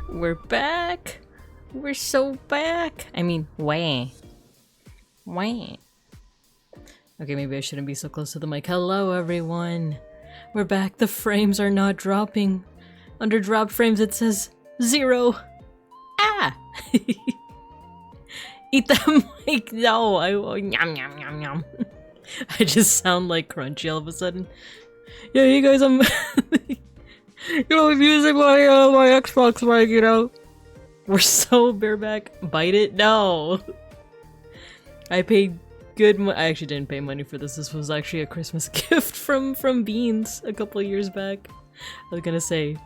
We're back! We're so back! I mean, wah. Wah. Okay, maybe I shouldn't be so close to the mic. Hello, everyone! We're back. The frames are not dropping. Under drop frames, it says 0. Ah! Eat that mic! No! Yum, yum, yum, yum. I just sound like Crunchy all of a sudden. Yeah, you guys, I'm using my Xbox mic, you know. We're so bareback. Bite it? No. I paid good I actually didn't pay money for this. This was actually a Christmas gift from Beans a couple of years back. I was gonna say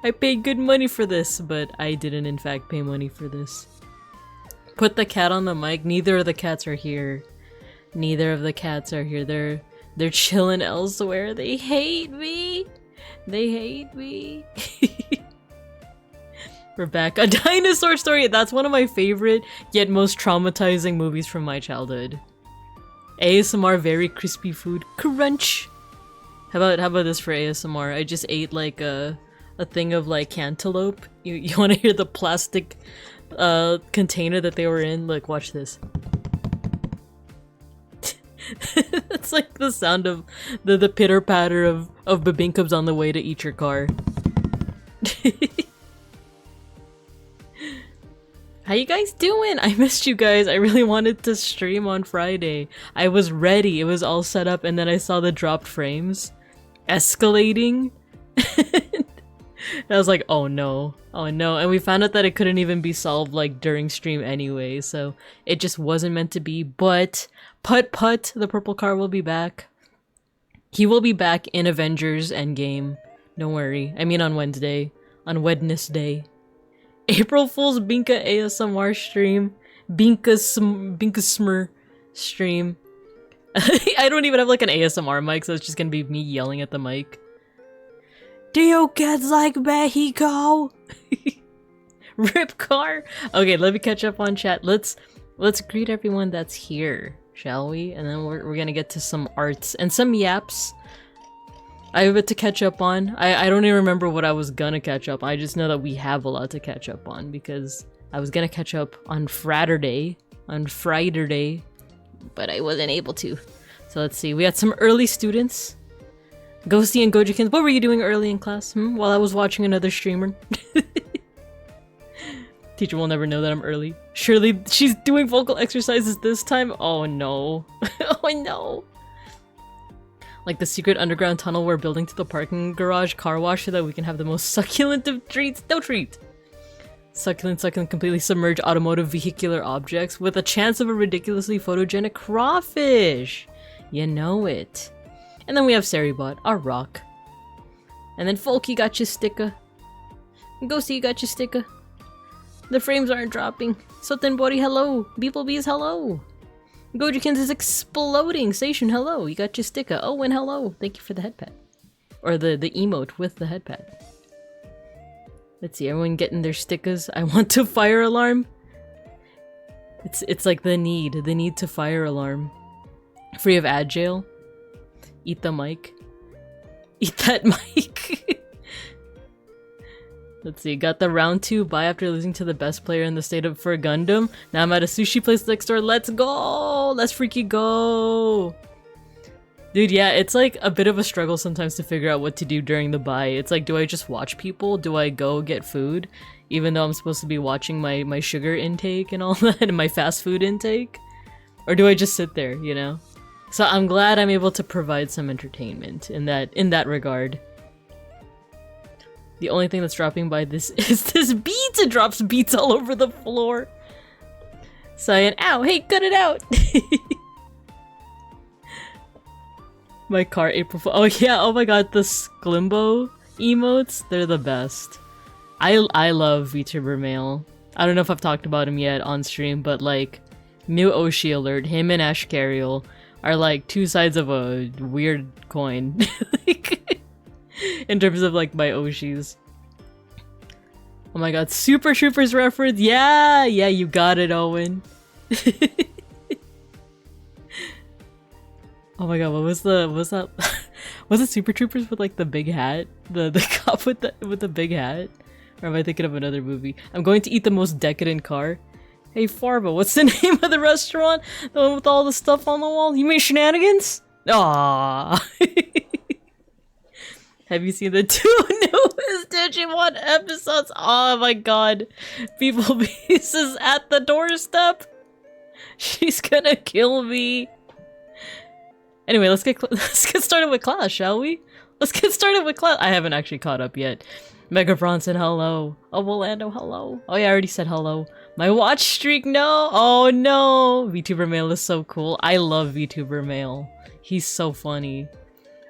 I paid good money for this, but I didn't in fact pay money for this. Put the cat on the mic. Neither of the cats are here. Neither of the cats are here. They're chilling elsewhere. They hate me. They hate me. We're back. A Dinosaur Story. That's one of my favorite yet most traumatizing movies from my childhood. ASMR, very crispy food. Crunch. How about this for ASMR? I just ate like a thing of like cantaloupe. You want to hear the plastic container that they were in? Look, watch this. It's like the sound of the pitter patter of babinkums on the way to eat your car. How you guys doing? I missed you guys. I really wanted to stream on Friday. I was ready. It was all set up, and then I saw the dropped frames escalating. And I was like, oh no. Oh no. And we found out that it couldn't even be solved like during stream anyway, so it just wasn't meant to be. But Putt, the purple car, will be back. He will be back in Avengers Endgame. Don't worry. I mean on Wednesday. On Wednesday. April Fool's Binka ASMR stream. Binka Smr stream. I don't even have like an ASMR mic, so it's just gonna be me yelling at the mic. Do you kids like Mexico? Rip car. Okay, let me catch up on chat. Let's greet everyone that's here, shall we? And then we're gonna get to some arts and some yaps. I have a bit to catch up on. I don't even remember what I was gonna catch up. I just know that we have a lot to catch up on because I was gonna catch up on Friday, but I wasn't able to. So let's see. We had some early students. Ghosty and Gojikins. What were you doing early in class? While I was watching another streamer. Teacher will never know that I'm early. Surely she's doing vocal exercises this time? Oh no. Oh no. Like the secret underground tunnel we're building to the parking garage car wash so that we can have the most succulent of treats. No treat! Succulent, completely submerged automotive vehicular objects with a chance of a ridiculously photogenic crawfish! You know it. And then we have Saribot, our rock. And then Folky got your sticker. Ghosty, you got your sticker. The frames aren't dropping. Sotenbori, hello. Beeplebees, hello. Gojikins is exploding. Station, hello. You got your sticker. Oh, and hello. Thank you for the headpad. Or the emote with the headpad. Let's see, everyone getting their stickers. I want to fire alarm. It's like the need to fire alarm. Free of ad jail. Eat the mic. Eat that mic. Let's see, got the round 2 bye after losing to the best player in the state of for Gundam. Now I'm at a sushi place next door. Let's go! Let's freaking go! Dude, yeah, it's like a bit of a struggle sometimes to figure out what to do during the bye. It's like, do I just watch people? Do I go get food? Even though I'm supposed to be watching my sugar intake and all that, and my fast food intake? Or do I just sit there, you know? So I'm glad I'm able to provide some entertainment in that regard. The only thing that's dropping by this is this beats. It drops beats all over the floor. Cyan, ow, hey, cut it out. My car, April Fool. Oh yeah, oh my god, the Sklimbo emotes, they're the best. I love VTuber Mail. I don't know if I've talked about him yet on stream, but like, new Oshi alert, him and Ash Carriel are like two sides of a weird coin. Like, in terms of like my Oshis. Oh my god, Super Troopers reference! Yeah! Yeah, you got it, Owen. Oh my god, what was that? Was it Super Troopers with like the big hat? The cop with the big hat? Or am I thinking of another movie? I'm going to eat the most decadent car. Hey Farva, what's the name of the restaurant? The one with all the stuff on the wall? You mean Shenanigans? Aww. Have you seen the 2 newest Digimon episodes? Oh my god. Beeplebees is at the doorstep. She's gonna kill me. Anyway, let's get started with class, shall we? Let's get started with class. I haven't actually caught up yet. Mega Bronson, hello. Oh, Rolando, hello. Oh yeah, I already said hello. My watch streak, no! Oh no! VTuber Mail is so cool. I love VTuber Mail. He's so funny.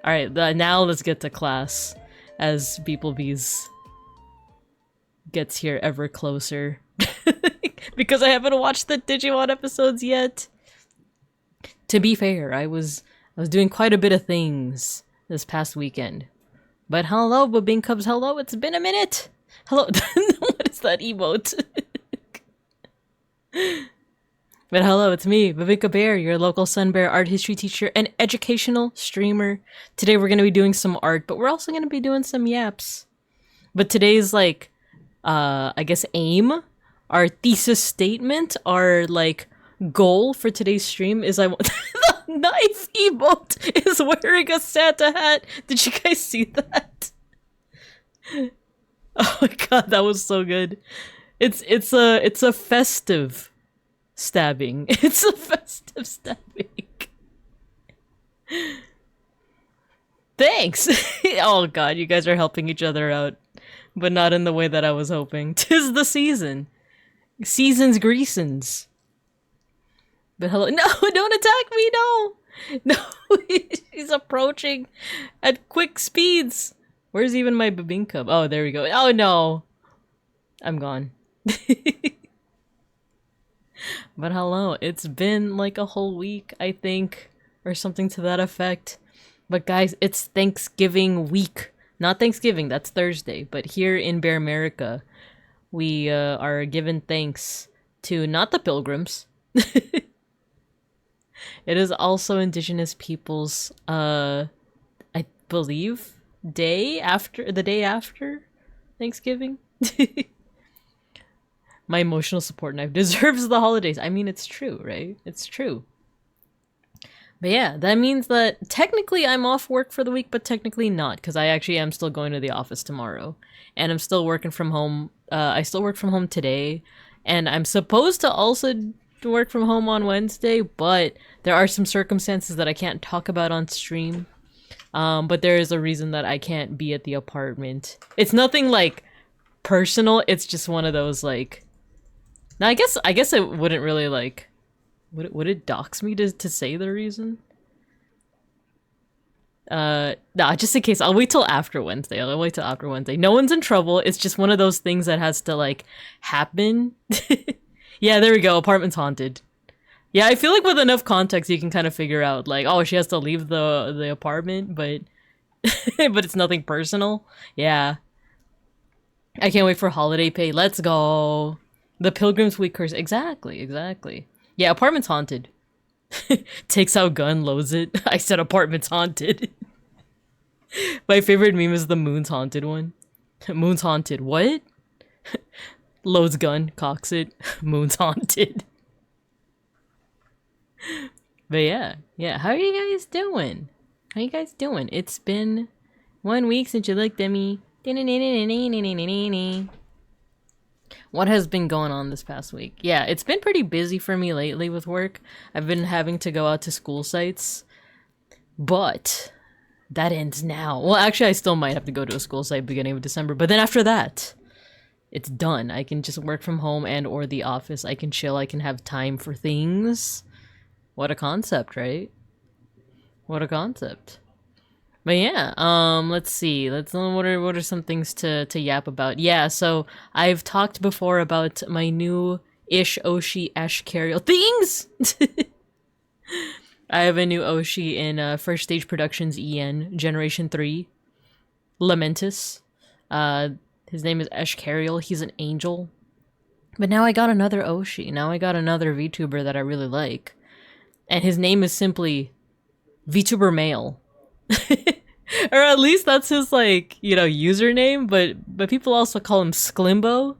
Alright, now let's get to class. As beeplebees gets here ever closer. Because I haven't watched the Digimon episodes yet. To be fair, I was doing quite a bit of things this past weekend. But hello, Babing Cubs, hello, it's been a minute! Hello, what is that emote? But hello, it's me, Babinka Bear, your local Sun Bear art history teacher and educational streamer. Today we're going to be doing some art, but we're also going to be doing some yaps. But today's like, I guess aim, our thesis statement, our like goal for today's stream is I want the knife emote is wearing a Santa hat. Did you guys see that? Oh my god, that was so good. It's a festive stabbing. It's a festive stabbing. Thanks! Oh god, you guys are helping each other out. But not in the way that I was hoping. 'Tis the season. Season's greasins. But hello- No! Don't attack me! No! No! He's approaching at quick speeds! Where's even my Babing Cub? Oh, there we go. Oh no! I'm gone. But hello, it's been like a whole week, I think, or something to that effect. But guys, it's Thanksgiving week. Not Thanksgiving, that's Thursday, but here in Bear America, we are given thanks to not the Pilgrims. It is also Indigenous peoples, I believe, the day after Thanksgiving. My emotional support knife deserves the holidays. I mean, it's true, right? It's true. But yeah, that means that technically I'm off work for the week, but technically not, because I actually am still going to the office tomorrow. And I'm still working from home. I still work from home today. And I'm supposed to also work from home on Wednesday, but there are some circumstances that I can't talk about on stream. But there is a reason that I can't be at the apartment. It's nothing like personal, it's just one of those like... Now I guess it wouldn't really like... Would it dox me to say the reason? Nah, just in case, I'll wait till after Wednesday. I'll wait till after Wednesday. No one's in trouble, it's just one of those things that has to like happen. Yeah, there we go, apartment's haunted. Yeah, I feel like with enough context you can kind of figure out like, oh, she has to leave the apartment, but but it's nothing personal. Yeah. I can't wait for holiday pay. Let's go. The Pilgrim's Week curse. Exactly. Yeah, apartment's haunted. Takes out gun, loads it. I said apartment's haunted. My favorite meme is the moon's haunted one. Moon's haunted. What? Loads gun, cocks it. Moon's haunted. But yeah. How are you guys doing? It's been 1 week since you looked at me. What has been going on this past week? Yeah, it's been pretty busy for me lately with work. I've been having to go out to school sites. But that ends now. Well, actually, I still might have to go to a school site beginning of December. But then after that, it's done. I can just work from home and or the office. I can chill. I can have time for things. What a concept, right? What a concept. But yeah, let's see. What are some things to yap about? Yeah, so I've talked before about my new-ish Oshi Ashcarial things. I have a new Oshi in First Stage Productions EN Generation 3, Lamentus. His name is Ashcarial. He's an angel. But now I got another Oshi. Now I got another VTuber that I really like, and his name is simply VTuber Male. Or at least that's his, like, you know, username, but people also call him Sklimbo.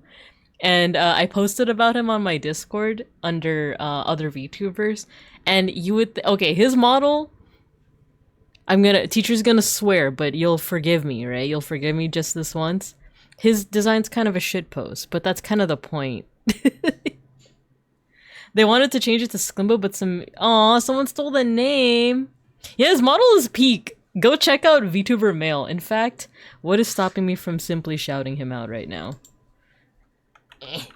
And I posted about him on my Discord under other VTubers, and you would okay, his model, teacher's gonna swear, but you'll forgive me, right? You'll forgive me just this once. His design's kind of a shitpost, but that's kind of the point. They wanted to change it to Sklimbo, but someone stole the name. Yeah, his model is peak. Go check out VTuber Male. In fact, what is stopping me from simply shouting him out right now?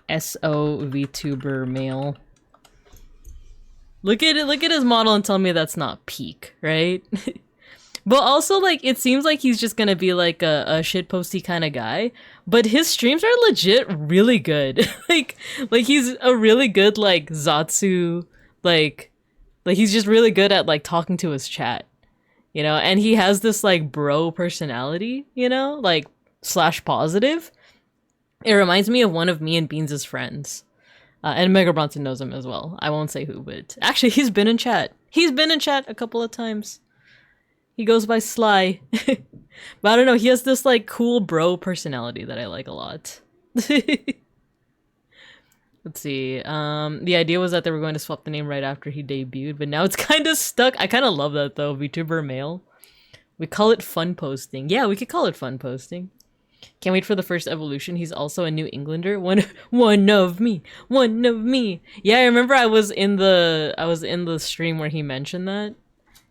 SO VTuber male. Look at it, look at his model and tell me that's not peak, right? But also, like, it seems like he's just gonna be like a shitposty kind of guy. But his streams are legit really good. like he's a really good like Zatsu, like he's just really good at like talking to his chat, you know. And he has this like bro personality, you know, like slash positive. It reminds me of one of me and Beans' friends. And Mega Bronson knows him as well. I won't say who, but actually he's been in chat. He's been in chat a couple of times. He goes by Sly. But I don't know, he has this like cool bro personality that I like a lot. Let's see. The idea was that they were going to swap the name right after he debuted, but now it's kind of stuck. I kind of love that though, VTuber male. We call it fun posting. Yeah, we could call it fun posting. Can't wait for the first evolution. He's also a New Englander. One of me. Yeah, I remember I was in the stream where he mentioned that.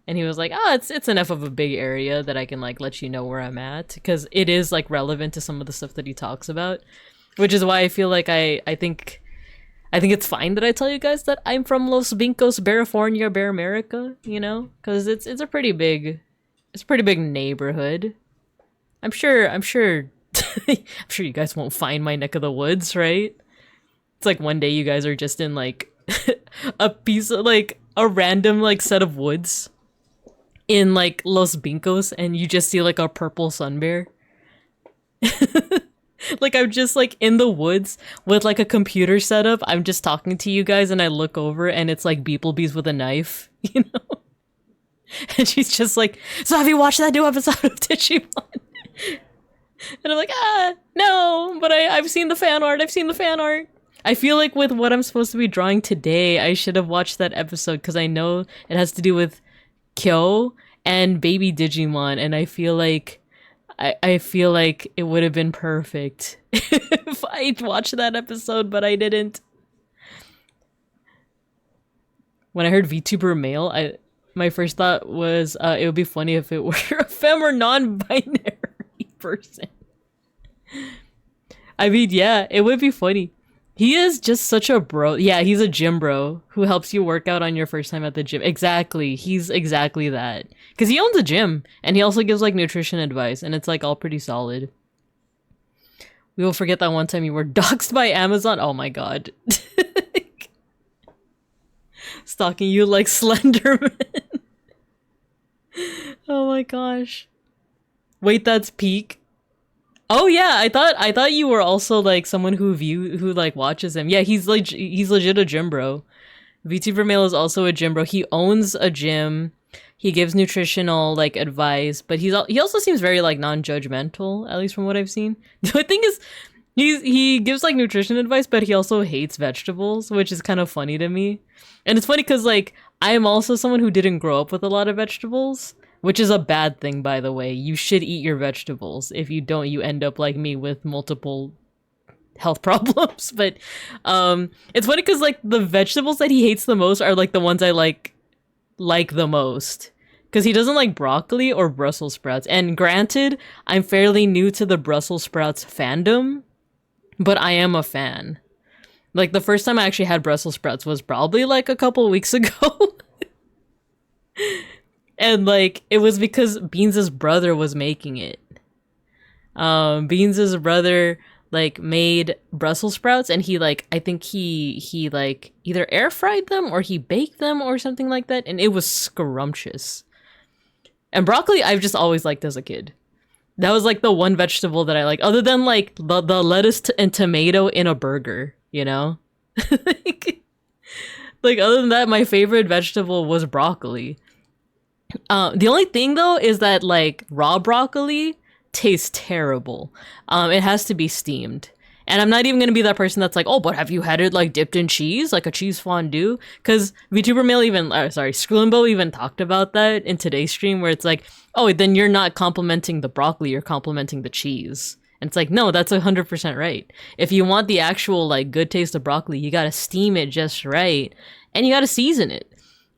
And he was like, "Oh, it's enough of a big area that I can like let you know where I'm at," because it is like relevant to some of the stuff that he talks about, which is why I feel like I think it's fine that I tell you guys that I'm from Los Vincos, California, Bear America, you know, because it's a pretty big neighborhood. I'm sure I'm sure you guys won't find my neck of the woods, right? It's like one day you guys are just in like a piece of like a random like set of woods in like Los Vincos and you just see like a purple sun bear. Like I'm just like in the woods with like a computer setup. I'm just talking to you guys and I look over and it's like beeplebees with a knife, you know? And she's just like, "So have you watched that new episode of Digimon?" And I'm like, no, but I've seen the fan art. I feel like with what I'm supposed to be drawing today, I should have watched that episode because I know it has to do with Kyo and baby Digimon, and I feel like it would have been perfect if I'd watched that episode, but I didn't. When I heard VTuber male, my first thought was it would be funny if it were a femme or non-binary person. I mean, yeah, it would be funny. He is just such a bro. Yeah, he's a gym bro who helps you work out on your first time at the gym. Exactly. He's exactly that. Because he owns a gym and he also gives like nutrition advice and it's like all pretty solid. We will forget that one time you were doxxed by Amazon. Oh my god. Stalking you like Slenderman. Oh my gosh. Wait, that's peak? Oh yeah, I thought you were also like someone who like watches him. Yeah, he's legit a gym bro. VTuber male is also a gym bro. He owns a gym. He gives nutritional like advice, but he also seems very like non-judgmental, at least from what I've seen. The thing is, he gives like nutrition advice, but he also hates vegetables, which is kind of funny to me. And it's funny because like I am also someone who didn't grow up with a lot of vegetables. Which is a bad thing, by the way. You should eat your vegetables. If you don't, you end up like me with multiple health problems. But it's funny because like the vegetables that he hates the most are like the ones I like the most. Because he doesn't like broccoli or Brussels sprouts. And granted, I'm fairly new to the Brussels sprouts fandom, but I am a fan. Like the first time I actually had Brussels sprouts was probably like a couple weeks ago. And like it was because Beans' brother was making it. Beans' brother like made Brussels sprouts and he like I think he like either air fried them or he baked them or something like that, and it was scrumptious. And broccoli I've just always liked as a kid. That was like the one vegetable that I like, other than like the lettuce and tomato in a burger, you know? Like other than that, my favorite vegetable was broccoli. The only thing though is that like raw broccoli tastes terrible. It has to be steamed. And I'm not even gonna be that person that's like, oh, but have you had it like dipped in cheese, like a cheese fondue? Because VTuber Mail Skrulimbo even talked about that in today's stream, where it's like, oh, then you're not complimenting the broccoli, you're complimenting the cheese. And it's like, no, that's 100% right. If you want the actual like good taste of broccoli, you gotta steam it just right, and you gotta season it.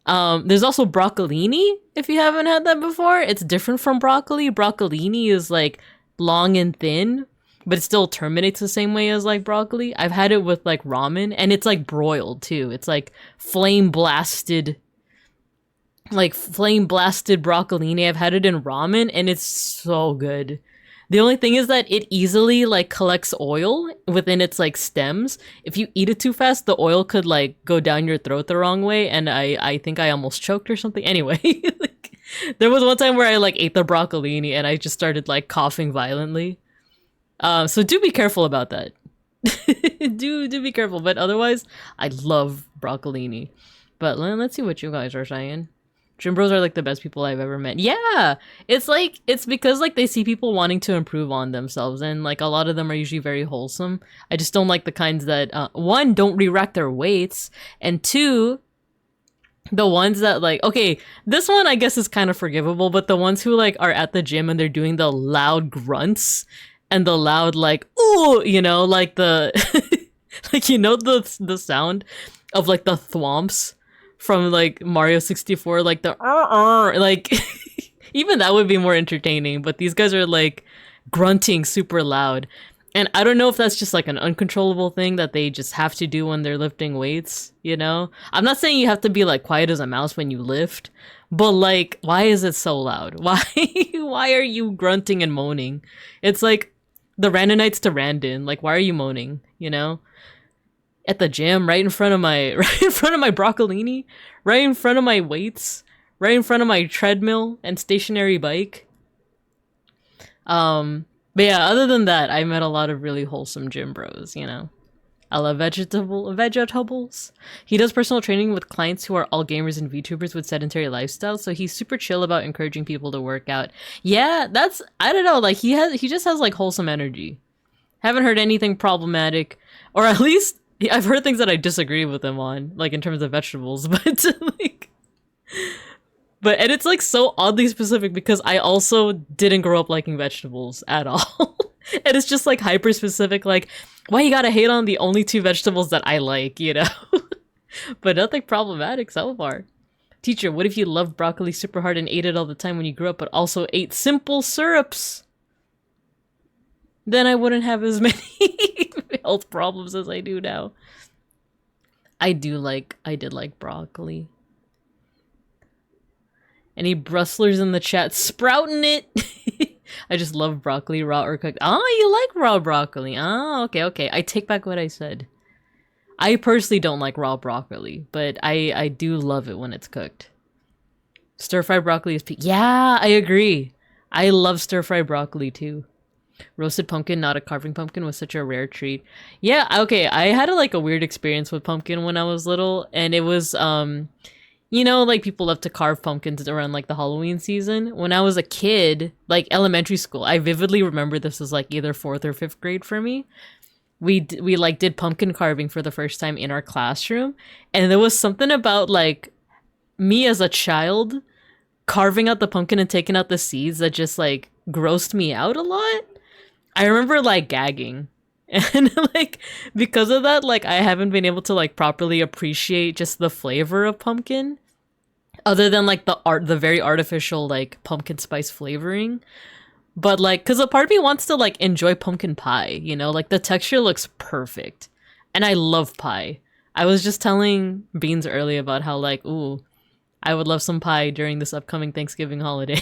There's also broccolini, if you haven't had that before. It's different from broccoli. Broccolini is like long and thin, but it still terminates the same way as like broccoli. I've had it with like ramen, and it's like broiled too. It's like flame blasted broccolini. I've had it in ramen, and it's so good. The only thing is that it easily like collects oil within its like stems. If you eat it too fast, the oil could like go down your throat the wrong way, and I think I almost choked or something. Anyway, like, there was one time where I like ate the broccolini and I just started like coughing violently. So do be careful about that. do be careful. But otherwise, I love broccolini. But let's see what you guys are saying. Gym bros are like the best people I've ever met. Yeah, it's because like they see people wanting to improve on themselves, and like a lot of them are usually very wholesome. I just don't like the kinds that one, don't re-rack their weights, and two, the ones that like, okay, this one I guess is kind of forgivable, but the ones who like are at the gym and they're doing the loud grunts and the loud like, ooh, you know, like the like, you know, the sound of like the thwomps from like Mario 64, like the like even that would be more entertaining, but these guys are like grunting super loud. And I don't know if that's just like an uncontrollable thing that they just have to do when they're lifting weights, you know? I'm not saying you have to be like quiet as a mouse when you lift, but like, why is it so loud? Why are you grunting and moaning? It's like the Randonites to Randon. Like, why are you moaning, you know? At the gym, right in front of my broccolini, right in front of my weights, right in front of my treadmill and stationary bike. But yeah, other than that, I met a lot of really wholesome gym bros, you know. I love vegetables. He does personal training with clients who are all gamers and VTubers with sedentary lifestyles, so he's super chill about encouraging people to work out. Yeah, that's, I don't know, like he just has like wholesome energy. Haven't heard anything problematic, or at least I've heard things that I disagree with him on, like in terms of vegetables, but like, and it's like so oddly specific because I also didn't grow up liking vegetables at all. And it's just like hyper specific, like, why you gotta hate on the only two vegetables that I like, you know? But nothing problematic so far. Teacher, what if you loved broccoli super hard and ate it all the time when you grew up, but also ate simple syrups? Then I wouldn't have as many health problems as I do now. I did like broccoli. Any Brustlers in the chat sprouting it? I just love broccoli, raw or cooked. Oh, you like raw broccoli. Oh, okay. I take back what I said. I personally don't like raw broccoli, but I do love it when it's cooked. Stir-fried broccoli is peak. Yeah, I agree. I love stir-fried broccoli too. Roasted pumpkin, not a carving pumpkin, was such a rare treat. Yeah, okay, I had a weird experience with pumpkin when I was little, and it was, you know, like people love to carve pumpkins around like the Halloween season. When I was a kid, like elementary school, I vividly remember this was like either 4th or 5th grade for me. We like did pumpkin carving for the first time in our classroom, and there was something about like me as a child carving out the pumpkin and taking out the seeds that just like grossed me out a lot. I remember like gagging, and like because of that, like I haven't been able to like properly appreciate just the flavor of pumpkin, other than like the very artificial like pumpkin spice flavoring. But like, cause a part of me wants to like enjoy pumpkin pie, you know, like the texture looks perfect, and I love pie. I was just telling Beans earlier about how like, ooh, I would love some pie during this upcoming Thanksgiving holiday,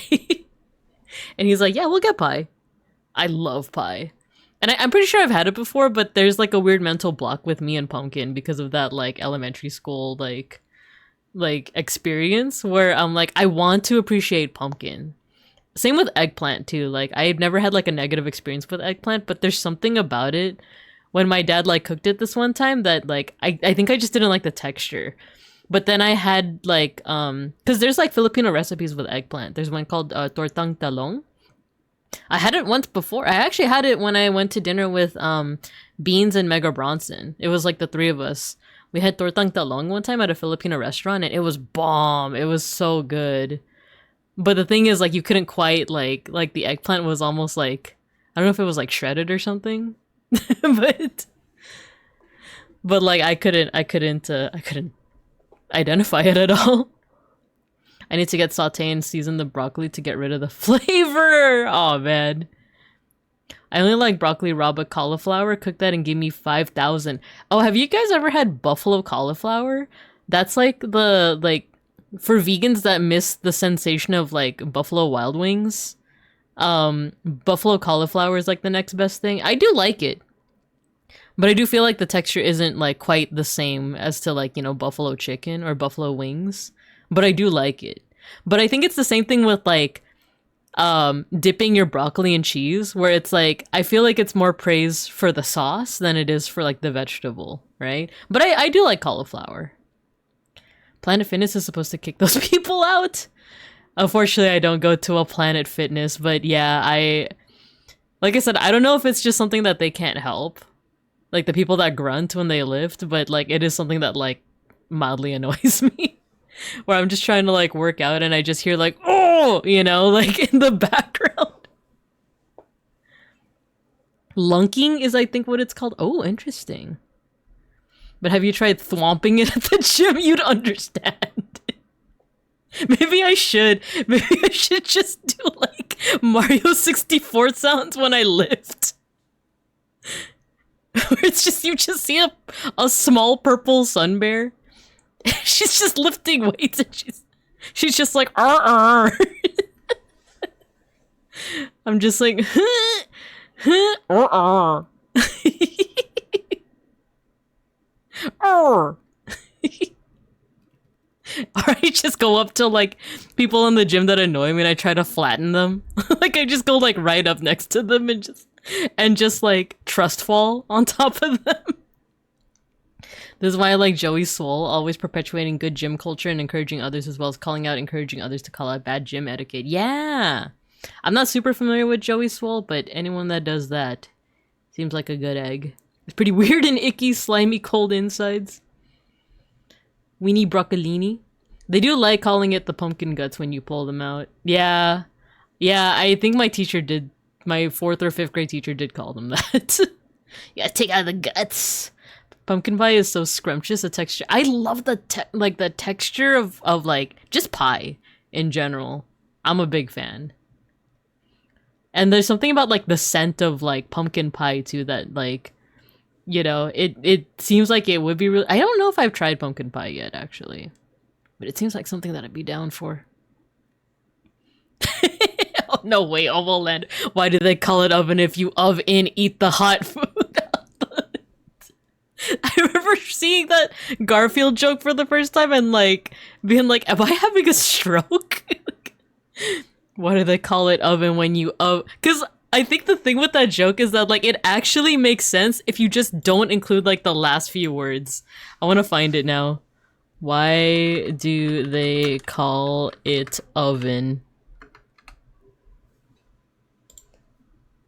and he's like, yeah, we'll get pie. I love pie. And I'm pretty sure I've had it before, but there's like a weird mental block with me and pumpkin because of that like elementary school like experience where I'm like, I want to appreciate pumpkin. Same with eggplant too. Like I've never had like a negative experience with eggplant, but there's something about it when my dad like cooked it this one time that like I think I just didn't like the texture. But then I had like because there's like Filipino recipes with eggplant. There's one called tortang talong. I had it once before. I actually had it when I went to dinner with Beans and Mega Bronson. It was like the three of us. We had tortang talong one time at a Filipino restaurant, and it was bomb. It was so good. But the thing is, like, you couldn't quite like the eggplant was almost like, I don't know if it was like shredded or something, but like I couldn't identify it at all. I need to get sauté and season the broccoli to get rid of the flavor. Oh man. I only like broccoli raw, but cauliflower, cook that and give me 5,000. Oh, have you guys ever had buffalo cauliflower? That's like for vegans that miss the sensation of like Buffalo Wild Wings. Buffalo cauliflower is like the next best thing. I do like it. But I do feel like the texture isn't like quite the same as to like, you know, buffalo chicken or buffalo wings. But I do like it. But I think it's the same thing with like dipping your broccoli in cheese, where it's like I feel like it's more praise for the sauce than it is for like the vegetable, right? But I do like cauliflower. Planet Fitness is supposed to kick those people out. Unfortunately, I don't go to a Planet Fitness, but yeah, like I said, I don't know if it's just something that they can't help. Like the people that grunt when they lift, but like it is something that like mildly annoys me. Where I'm just trying to like work out and I just hear like, oh, you know, like in the background. Lunking is I think what it's called. Oh, interesting. But have you tried thwomping it at the gym? You'd understand. Maybe I should. Maybe I should just do like Mario 64 sounds when I lift. Where it's just, you just see a small purple sun bear. She's just lifting weights and she's just like, I'm just like, Or I just go up to like people in the gym that annoy me and I try to flatten them. Like I just go like right up next to them and just like trust fall on top of them. This is why I like Joey Swole, always perpetuating good gym culture and encouraging others, as well as encouraging others to call out bad gym etiquette. Yeah! I'm not super familiar with Joey Swole, but anyone that does that seems like a good egg. It's pretty weird and icky, slimy, cold insides. Weenie broccolini. They do like calling it the pumpkin guts when you pull them out. Yeah. Yeah, I think my teacher did. My 4th or 5th grade teacher did call them that. Yeah, take out the guts. Pumpkin pie is so scrumptious, the texture. I love the texture of like just pie in general. I'm a big fan. And there's something about like the scent of like pumpkin pie too that like, you know, it seems like it would be really. I don't know if I've tried pumpkin pie yet actually, but it seems like something that I'd be down for. Oh no way, Ovoland. Why do they call it oven if you oven eat the hot food? I remember seeing that Garfield joke for the first time and like being like, am I having a stroke? Why do they call it oven when you because I think the thing with that joke is that like it actually makes sense if you just don't include like the last few words. I want to find it now. Why do they call it oven?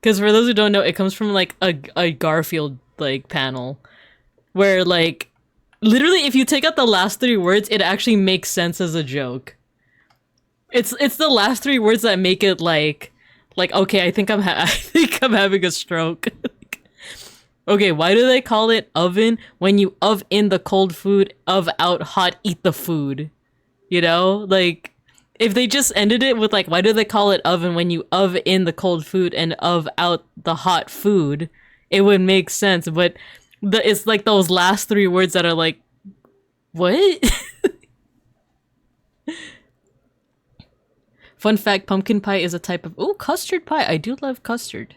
Because for those who don't know, it comes from like a Garfield like panel. Where, like, literally, if you take out the last 3 words, it actually makes sense as a joke. It's the last 3 words that make it like, okay, I think I'm having a stroke. Okay, why do they call it oven when you in the cold food, out hot, eat the food? You know, like if they just ended it with like, why do they call it oven when you in the cold food and out the hot food? It would make sense, but. It's like those last 3 words that are like, what? Fun fact, pumpkin pie is a type of... Oh, custard pie. I do love custard.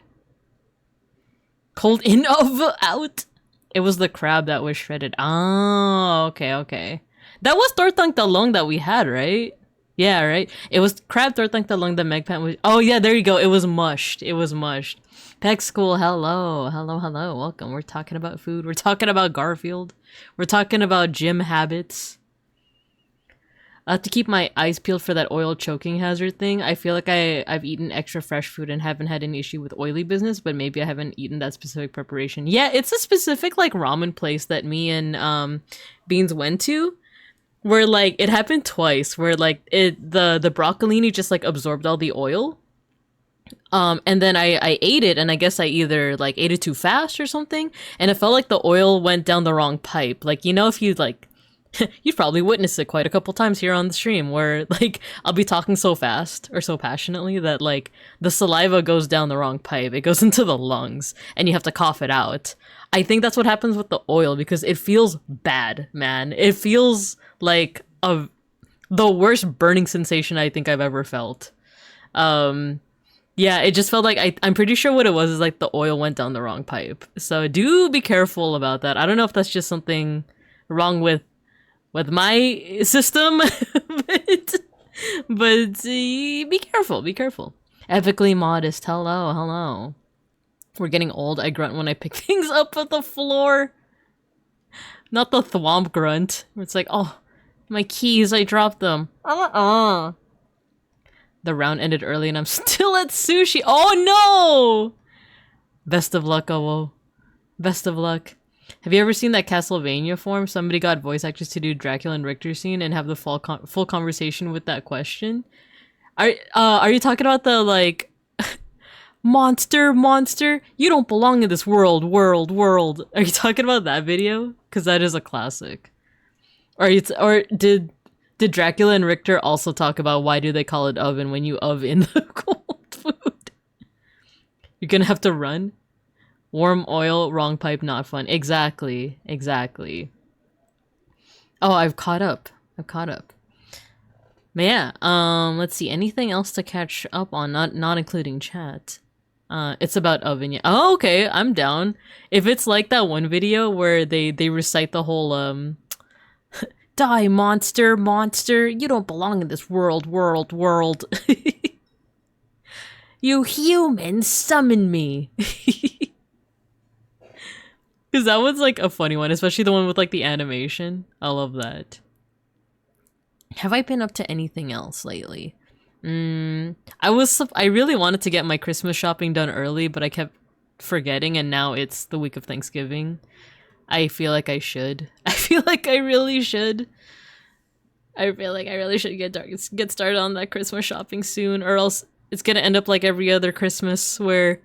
Cold in, out. It was the crab that was shredded. Oh, okay, okay. That was tortang talong that we had, right? Yeah, right? It was crab tortang talong that Megpan was... Oh, yeah, there you go. It was mushed. It was mushed. Peck School, hello. Hello, hello. Welcome. We're talking about food. We're talking about Garfield. We're talking about gym habits. To keep my eyes peeled for that oil choking hazard thing. I feel like I've eaten extra fresh food and haven't had any issue with oily business, but maybe I haven't eaten that specific preparation. Yeah, it's a specific like ramen place that me and Beans went to. Where like it happened twice where like the broccolini just like absorbed all the oil. And then I ate it and I guess I either like ate it too fast or something and it felt like the oil went down the wrong pipe. Like, you know, if you like You've probably witnessed it quite a couple times here on the stream where, like, I'll be talking so fast or so passionately that, like, the saliva goes down the wrong pipe. It goes into the lungs and you have to cough it out. I think that's what happens with the oil because it feels bad, man. It feels like the worst burning sensation I think I've ever felt. Yeah, it just felt like I'm pretty sure what it was is like the oil went down the wrong pipe. So do be careful about that. I don't know if that's just something wrong with my system, but be careful, be careful. Epically modest, hello, hello. We're getting old. I grunt when I pick things up at the floor. Not the thwomp grunt, where it's like, oh, my keys, I dropped them. The round ended early and I'm still at sushi. Oh no! Best of luck, Owo. Best of luck. Have you ever seen that Castlevania form? Somebody got voice actors to do Dracula and Richter scene and have the full conversation with that question. Are you talking about the, like, monster, you don't belong in this world. Are you talking about that video? Because that is a classic. Or did Dracula and Richter also talk about why do they call it oven when you oven the cold food? You're gonna have to run. Warm oil, wrong pipe, not fun. Exactly. Oh, I've caught up. But yeah, let's see. Anything else to catch up on? Not including chat. It's about oven. Yeah. Oh, okay. I'm down. If it's like that one video where they recite the whole die monster, you don't belong in this world. You humans summon me. Because that one's like a funny one, especially the one with like the animation. I love that. Have I been up to anything else lately? I really wanted to get my Christmas shopping done early, but I kept forgetting and now it's the week of Thanksgiving. I feel like I should. I feel like I really should. Get started on that Christmas shopping soon, or else it's gonna end up like every other Christmas where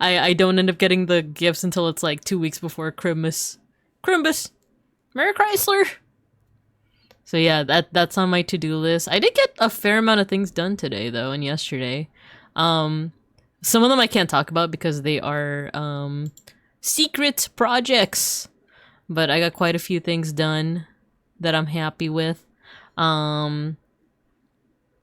I don't end up getting the gifts until it's like 2 weeks before Crimbus. Merry Chrysler! So yeah, that's on my to-do list. I did get a fair amount of things done today though, and yesterday. Some of them I can't talk about because they are secret projects. But I got quite a few things done that I'm happy with. I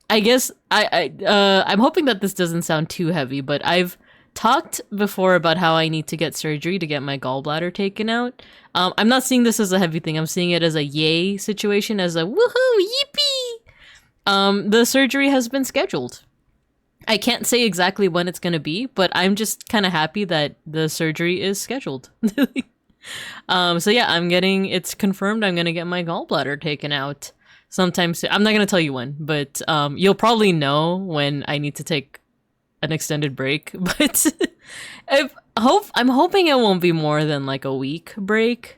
guess I'm hoping that this doesn't sound too heavy, but I've talked before about how I need to get surgery to get my gallbladder taken out. I'm not seeing this as a heavy thing. I'm seeing it as a yay situation, as a woohoo, yippee! The surgery has been scheduled. I can't say exactly when it's gonna be, but I'm just kind of happy that the surgery is scheduled. So yeah, it's confirmed I'm gonna get my gallbladder taken out sometime soon. I'm not gonna tell you when, but you'll probably know when I need to take an extended break. But I'm hoping it won't be more than like a week break.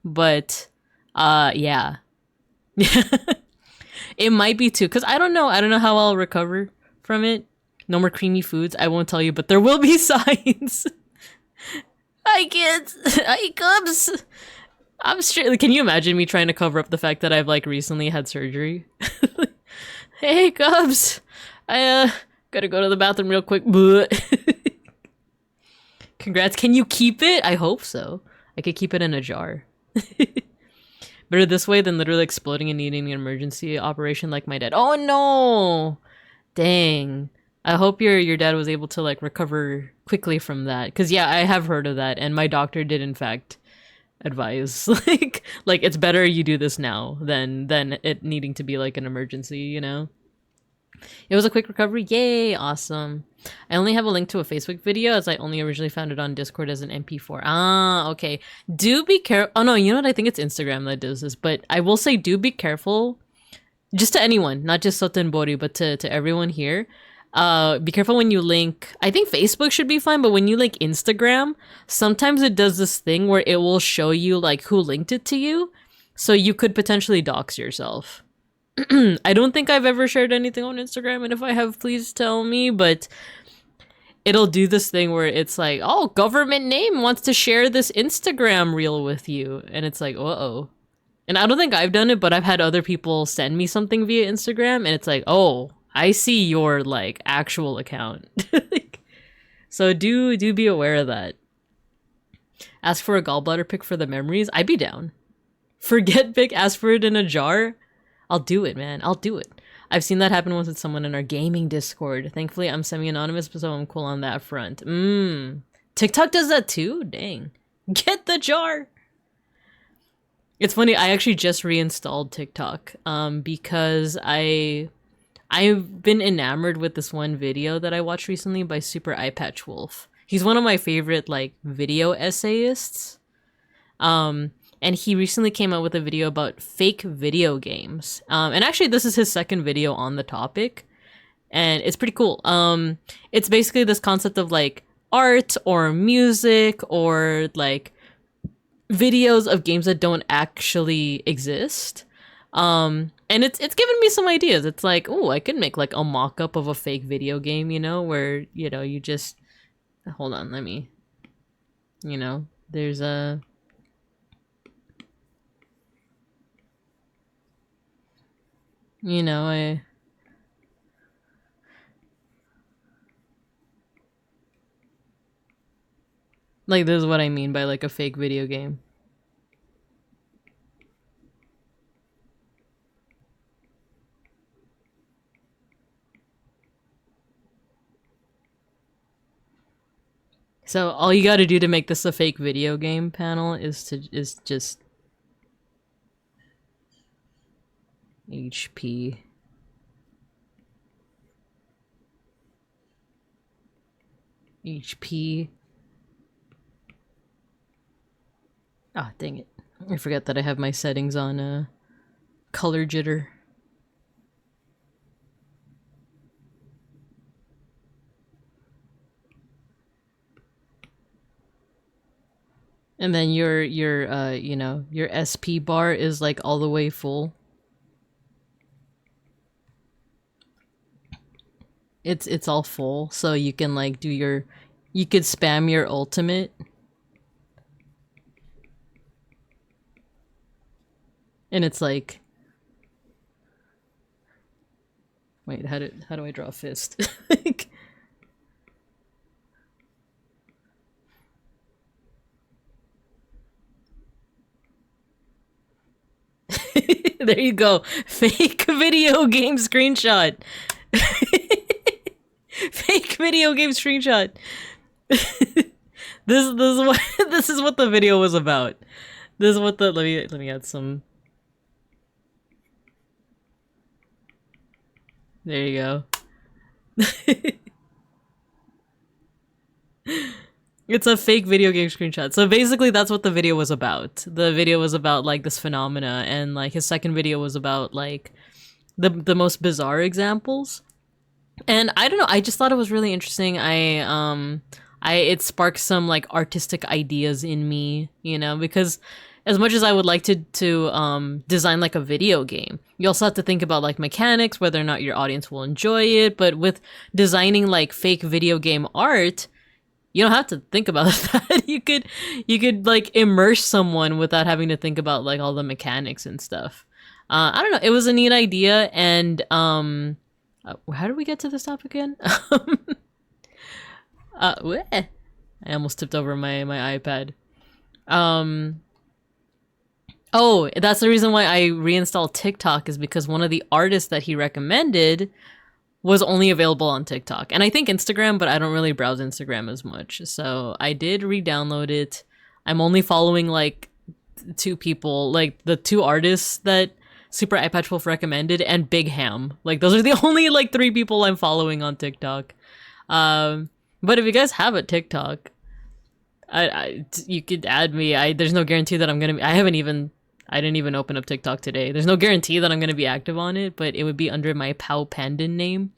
But yeah. It might be too, because I don't know how I'll recover from it. No more creamy foods. I won't tell you, but there will be signs. Hi kids! Hi Cubs! I'm straight. Can you imagine me trying to cover up the fact that I've like recently had surgery? Hey Cubs! I gotta go to the bathroom real quick. Congrats. Can you keep it? I hope so. I could keep it in a jar. Better this way than literally exploding and needing an emergency operation like my dad. Oh no! Dang. I hope your dad was able to like recover quickly from that, because yeah, I have heard of that, and my doctor did in fact advise like it's better you do this now than it needing to be like an emergency, you know. It was a quick recovery. Yay, awesome. I only have a link to a Facebook video as I only originally found it on Discord as an MP4. Ah, okay. Do be careful. Oh no, you know what? I think it's Instagram that does this, but I will say do be careful. Just to anyone, not just Soten Bori, but to everyone here. Be careful when you link. I think Facebook should be fine, but when you link Instagram, sometimes it does this thing where it will show you like who linked it to you, so you could potentially dox yourself. I don't think I've ever shared anything on Instagram, and if I have, please tell me, but it'll do this thing where it's like, oh, government name wants to share this Instagram reel with you, and it's like, uh-oh. And I don't think I've done it, but I've had other people send me something via Instagram, and it's like, oh, I see your like actual account. So do be aware of that. Ask for a gallbladder pic for the memories. I'd be down. Forget pic, ask for it in a jar. I'll do it, man. I'll do it. I've seen that happen once with someone in our gaming Discord. Thankfully, I'm semi-anonymous, so I'm cool on that front. TikTok does that too? Dang. Get the jar! It's funny, I actually just reinstalled TikTok because I've been enamored with this one video that I watched recently by Super Eyepatch Wolf. He's one of my favorite like video essayists. And he recently came out with a video about fake video games. And actually this is his second video on the topic. And it's pretty cool. It's basically this concept of like art or music or like videos of games that don't actually exist. And it's given me some ideas. It's like, oh, I could make like a mock-up of a fake video game, you know, where, you know, you just hold on, let me, you know, there's a you know, like this is what I mean by like a fake video game. So all you gotta do to make this a fake video game panel is just HP. HP. Ah, dang it. I forgot that I have my settings on color jitter. And then your you know, your SP bar is like all the way full. It's all full, so you can like do your, you could spam your ultimate. And it's like, wait, how do I draw a fist? There you go. Fake video game screenshot. Fake video game screenshot. This is what the video was about. This is what the let me add some. There you go. It's a fake video game screenshot. So basically that's what the video was about. The video was about like this phenomena, and like his second video was about like the most bizarre examples. And I don't know, I just thought it was really interesting. It sparked some like artistic ideas in me, you know, because as much as I would like to design like a video game, you also have to think about like mechanics, whether or not your audience will enjoy it. But with designing like fake video game art, you don't have to think about that. You could like immerse someone without having to think about like all the mechanics and stuff. I don't know, it was a neat idea. And how did we get to this topic again? I almost tipped over my iPad. Oh, that's the reason why I reinstalled TikTok, is because one of the artists that he recommended was only available on TikTok. And I think Instagram, but I don't really browse Instagram as much. So I did re-download it. I'm only following like 2 people, like the 2 artists that Super Eyepatch Wolf recommended, and Big Ham. Like those are the only like 3 people I'm following on TikTok. But if you guys have a TikTok, you could add me. There's no guarantee that I'm gonna be, I didn't even open up TikTok today. There's no guarantee that I'm gonna be active on it, but it would be under my Pow Pandan name.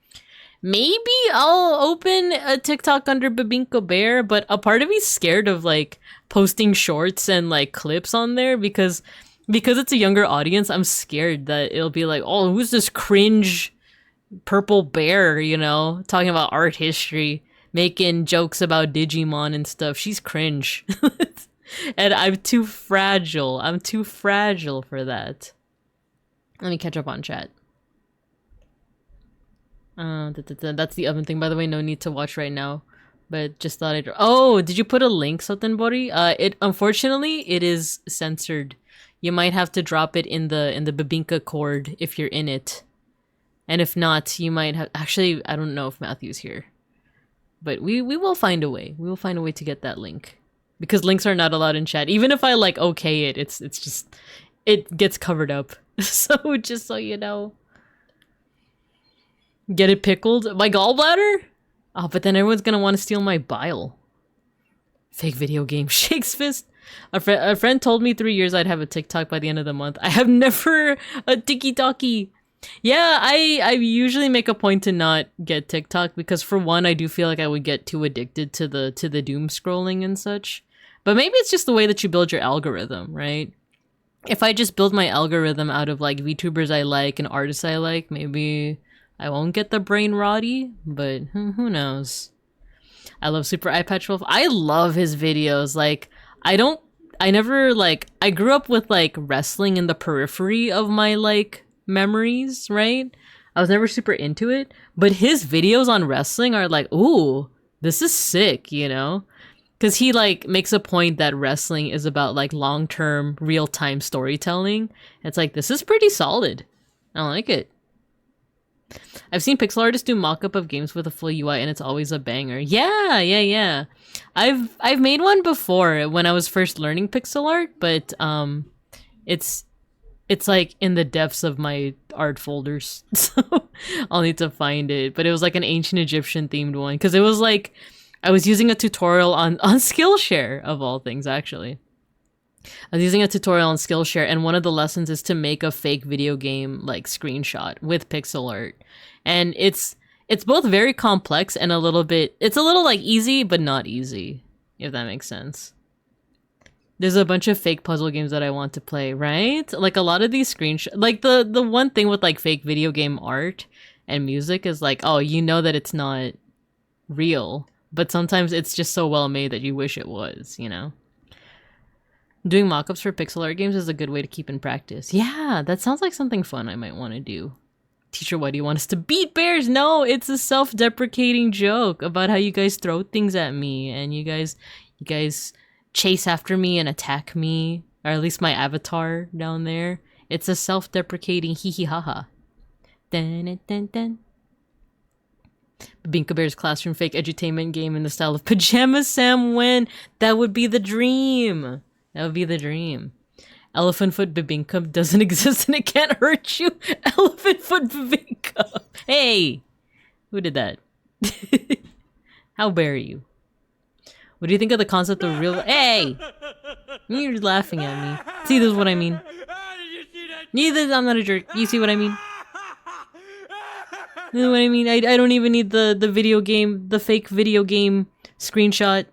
Maybe I'll open a TikTok under Babinko Bear, but a part of me's scared of like posting shorts and like clips on there because it's a younger audience. I'm scared that it'll be like, oh, who's this cringe purple bear, you know, talking about art history, making jokes about Digimon and stuff. She's cringe. And I'm too fragile. I'm too fragile for that. Let me catch up on chat. That's the oven thing, by the way. No need to watch right now. But just thought I'd... Oh, did you put a link, Sotenbori? Unfortunately, it is censored. You might have to drop it in the Bebinka cord if you're in it. And if not, you might have... Actually, I don't know if Matthew's here. But we will find a way. We will find a way to get that link. Because links are not allowed in chat. Even if I, like, okay it, it's just... It gets covered up. So, just so you know. Get it pickled? My gallbladder? Oh, but then everyone's gonna want to steal my bile. Fake video game. Shakes fist. A friend told me 3 years I'd have a TikTok by the end of the month. I have never a tiki-talkie. Yeah, I usually make a point to not get TikTok because for one, I do feel like I would get too addicted to the doom scrolling and such. But maybe it's just the way that you build your algorithm, right? If I just build my algorithm out of like VTubers I like and artists I like, maybe I won't get the brain rotty, but who knows? I love Super iPatch Wolf. I love his videos. Like, I grew up with like wrestling in the periphery of my like memories, right? I was never super into it, but his videos on wrestling are like, ooh, this is sick, you know? Because he like makes a point that wrestling is about like long-term real-time storytelling. It's like, this is pretty solid. I like it. I've seen pixel artists do mock-up of games with a full UI and it's always a banger. Yeah. I've made one before when I was first learning pixel art, but it's like in the depths of my art folders. So I'll need to find it. But it was like an ancient Egyptian themed one because it was like I was using a tutorial on Skillshare of all things actually. I was using a tutorial on Skillshare, and one of the lessons is to make a fake video game like screenshot with pixel art. And it's both very complex and a little like easy, but not easy, if that makes sense. There's a bunch of fake puzzle games that I want to play, right? Like a lot of these screenshots, like the one thing with like fake video game art and music is like, oh, you know that it's not real, but sometimes it's just so well made that you wish it was, you know? Doing mockups for pixel art games is a good way to keep in practice. Yeah, that sounds like something fun I might want to do. Teacher, why do you want us to beat bears? No, it's a self-deprecating joke about how you guys throw things at me and you guys chase after me and attack me, or at least my avatar down there. It's a self-deprecating hee hee ha ha. Dun dun dun. Binka Bear's classroom fake edutainment game in the style of Pajama Sam Wen. That would be the dream. That would be the dream. Elephant Foot Bibinka doesn't exist and it can't hurt you. Elephant Foot Bibinka. Hey! Who did that? How dare you? What do you think of the concept of real... Hey! You're laughing at me. See, this is what I mean. Neither, I'm not a jerk. You see what I mean? You know what I mean? I don't even need the video game, the fake video game screenshot.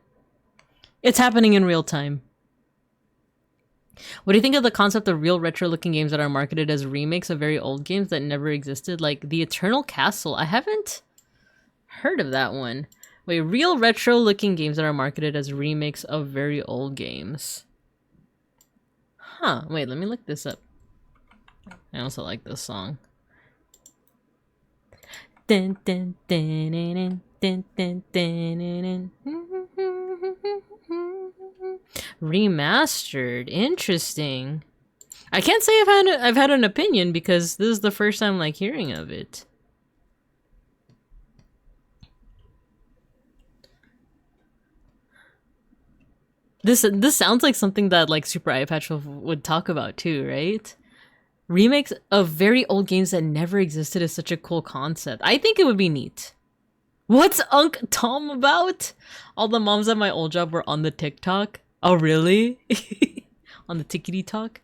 It's happening in real time. What do you think of the concept of real retro-looking games that are marketed as remakes of very old games that never existed? Like The Eternal Castle. I haven't heard of that one. Wait, real retro-looking games that are marketed as remakes of very old games. Huh. Wait, let me look this up. I also like this song. Dun, dun, dun, dun, dun, dun, dun, dun, Remastered. Interesting. I can't say I've had an opinion because this is the first time like hearing of it. This sounds like something that like Super iPatch would talk about too, right? Remakes of very old games that never existed is such a cool concept. I think it would be neat. What's Unc Tom about? All the moms at my old job were on the TikTok. Oh, really? On the Tickety Talk?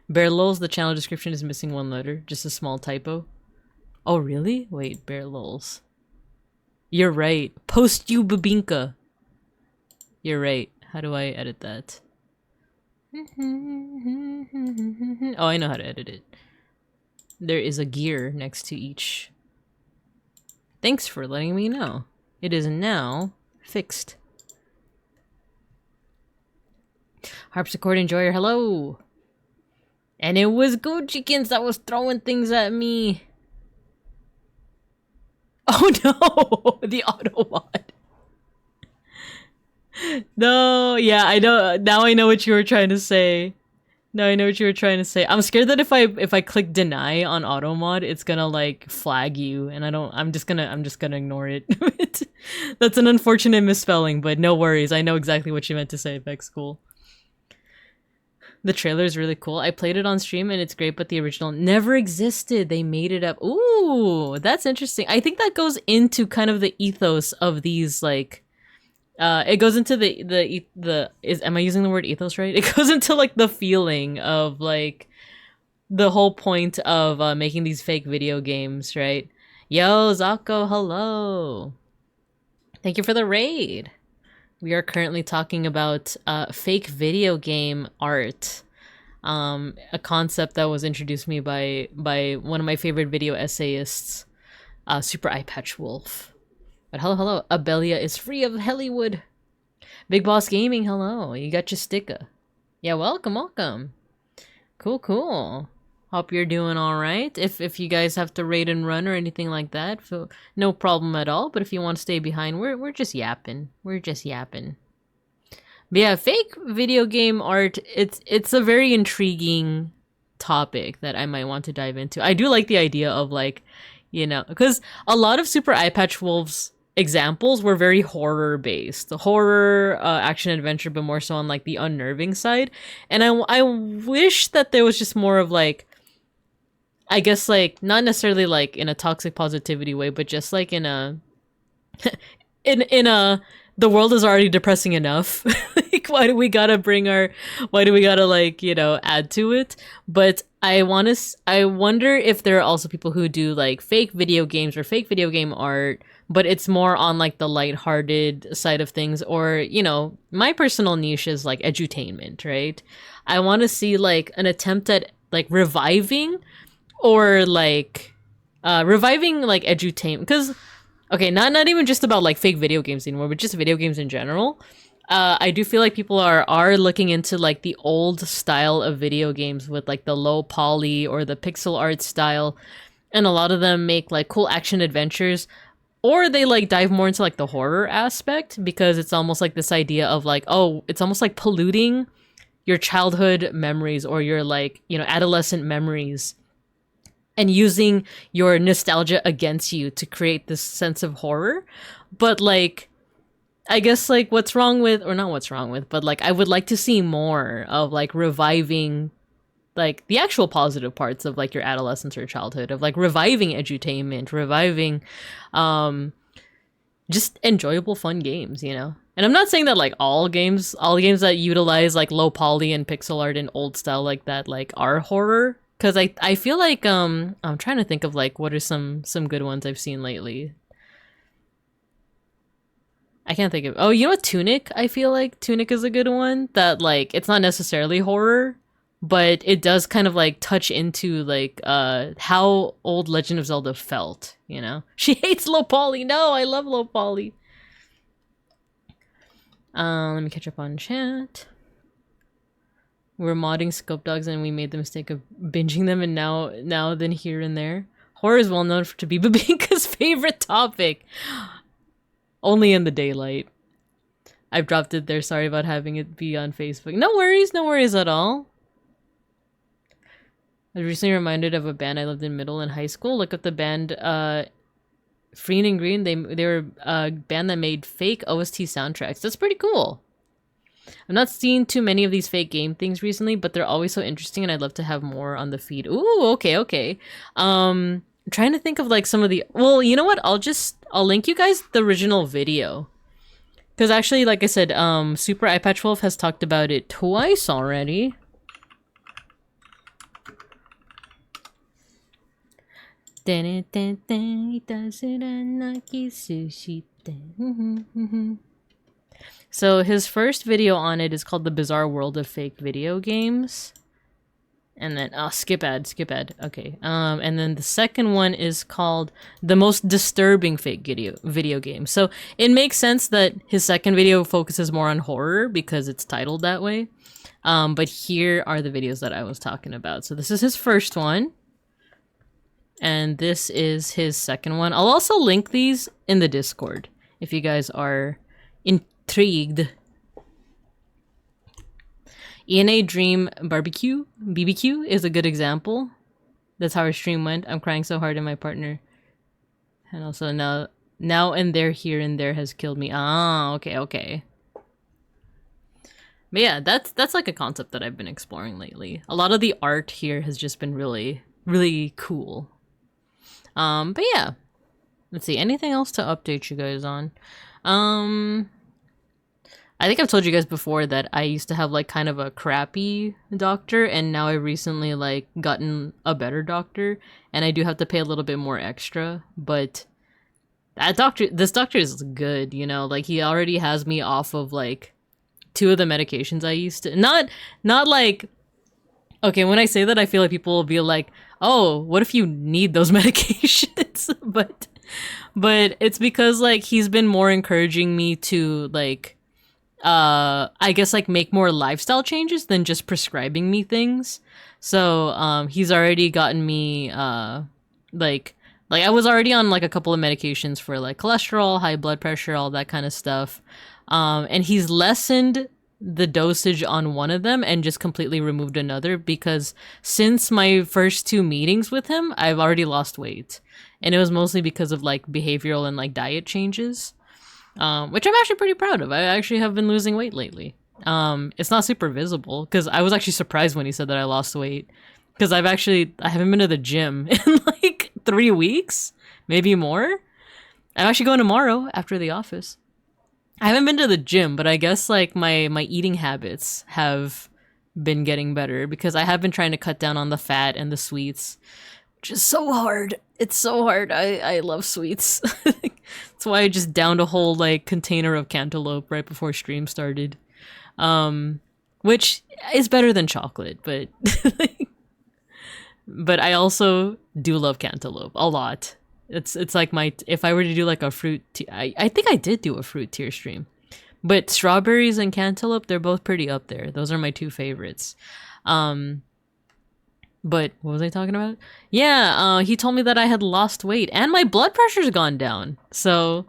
Bear Lols, the channel description is missing one letter. Just a small typo. Oh, really? Wait, Bear Lols. You're right. Post you Babinka. You're right. How do I edit that? Oh, I know how to edit it. There is a gear next to each. Thanks for letting me know. It is now fixed. Harpsichord Enjoyer, hello. And it was Gojikins that was throwing things at me. Oh no, the Automod. No, yeah, I know. Now I know what you were trying to say. No, I know what you were trying to say. I'm scared that if I click deny on Automod, it's gonna like flag you, and I'm just gonna ignore it. That's an unfortunate misspelling, but no worries. I know exactly what you meant to say, Bex. Cool. The trailer is really cool. I played it on stream and it's great, but the original never existed. They made it up. Ooh, that's interesting. I think that goes into kind of the ethos of these like it goes into am I using the word ethos right? It goes into like the feeling of like the whole point of making these fake video games, right? Yo, Zako, hello. Thank you for the raid. We are currently talking about fake video game art. A concept that was introduced to me by one of my favorite video essayists, Super Eye Patch Wolf. But hello, Abelia is free of Hollywood. Big Boss Gaming, hello. You got your sticker. Yeah, welcome. Cool. Hope you're doing all right. If you guys have to raid and run or anything like that, no problem at all. But if you want to stay behind, we're just yapping. But yeah, fake video game art. It's a very intriguing topic that I might want to dive into. I do like the idea of like, you know, because a lot of Super Eye Patch Wolves examples were very horror based, horror, action adventure, but more so on like the unnerving side. And I wish that there was just more of like, I guess like not necessarily like in a toxic positivity way, but just like in a the world is already depressing enough. Like why do we gotta like, you know, add to it? But I wonder if there are also people who do like fake video games or fake video game art, but it's more on like the lighthearted side of things, or, you know, my personal niche is like edutainment, right? I want to see like an attempt at like reviving like edutainment, because okay, not even just about like fake video games anymore, but just video games in general. I do feel like people are looking into like the old style of video games with like the low poly or the pixel art style, and a lot of them make like cool action adventures, or they like dive more into like the horror aspect, because it's almost like this idea of like, oh, it's almost like polluting your childhood memories or your like, you know, adolescent memories, and using your nostalgia against you to create this sense of horror. But like, I guess like but like I would like to see more of like reviving like the actual positive parts of like your adolescence or childhood, of like reviving edutainment, reviving just enjoyable fun games, you know? And I'm not saying that like all games that utilize like low poly and pixel art and old style like that like are horror. Cause I feel like I'm trying to think of like what are some good ones I've seen lately. I can't think of. Oh, you know what? Tunic. I feel like Tunic is a good one. That like it's not necessarily horror, but it does kind of like touch into like how old Legend of Zelda felt. You know, she hates low poly. No, I love low poly. Let me catch up on chat. We're modding Scope Dogs and we made the mistake of binging them, and now then here and there. Horror is well known to be Babinka's favorite topic. Only in the daylight. I've dropped it there. Sorry about having it be on Facebook. No worries at all. I was recently reminded of a band I lived in middle and high school. Look up the band Freen and Green. They were a band that made fake OST soundtracks. That's pretty cool. I've not seen too many of these fake game things recently, but they're always so interesting and I'd love to have more on the feed. Ooh, okay. I'm trying to think of like some of the, well, you know what? I'll link you guys the original video. Because actually, like I said, Super Eye Patch Wolf has talked about it twice already. So his first video on it is called The Bizarre World of Fake Video Games. And then, oh, skip ad. Okay. And then the second one is called The Most Disturbing Fake Video Game. So it makes sense that his second video focuses more on horror because it's titled that way. But here are the videos that I was talking about. So this is his first one. And this is his second one. I'll also link these in the Discord if you guys are intrigued. ENA Dream BBQ is a good example. That's how our stream went. I'm crying so hard, and my partner. And also now and there, here and there has killed me. Ah, okay. But yeah, that's like a concept that I've been exploring lately. A lot of the art here has just been really, really cool. But yeah. Let's see, anything else to update you guys on? I think I've told you guys before that I used to have like kind of a crappy doctor, and now I recently like gotten a better doctor, and I do have to pay a little bit more extra, but this doctor is good, you know, like he already has me off of like 2 of the medications I used to, not like, okay, when I say that I feel like people will be like, oh, what if you need those medications? but it's because like he's been more encouraging me to like I guess like make more lifestyle changes than just prescribing me things. So he's already gotten me like I was already on like a couple of medications for like cholesterol, high blood pressure, all that kind of stuff. And he's lessened the dosage on one of them and just completely removed another, because since my first 2 meetings with him, I've already lost weight. And it was mostly because of like behavioral and like diet changes. Which I'm actually pretty proud of. I actually have been losing weight lately. It's not super visible, because I was actually surprised when he said that I lost weight, because I haven't been to the gym in like 3 weeks, maybe more. I'm actually going tomorrow after the office. I haven't been to the gym, but I guess like my eating habits have been getting better, because I have been trying to cut down on the fat and the sweets, which is so hard. It's so hard. I love sweets. That's why I just downed a whole like container of cantaloupe right before stream started. Which is better than chocolate, but but I also do love cantaloupe a lot. It's like if I were to do like a fruit I think I did do a fruit tier stream. But strawberries and cantaloupe, they're both pretty up there. Those are my 2 favorites. But what was I talking about? Yeah, he told me that I had lost weight and my blood pressure's gone down. So,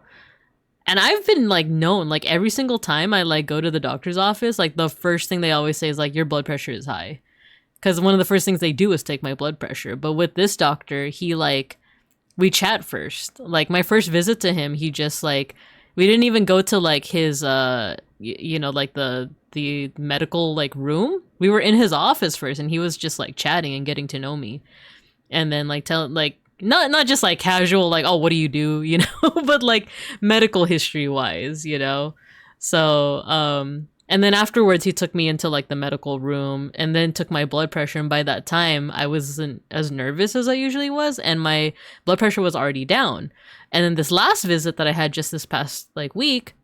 and I've been like known, like every single time I like go to the doctor's office, like the first thing they always say is like, your blood pressure is high. Because one of the first things they do is take my blood pressure. But with this doctor, he like, we chat first. Like my first visit to him, he just like, we didn't even go to like his, you know, like the medical like room. We were in his office first, and he was just like chatting and getting to know me, and then like not just like casual like, oh, what do you do, you know, but like medical history wise, you know. So and then afterwards he took me into like the medical room and then took my blood pressure, and by that time I wasn't as nervous as I usually was, and my blood pressure was already down. And then this last visit that I had just this past like week,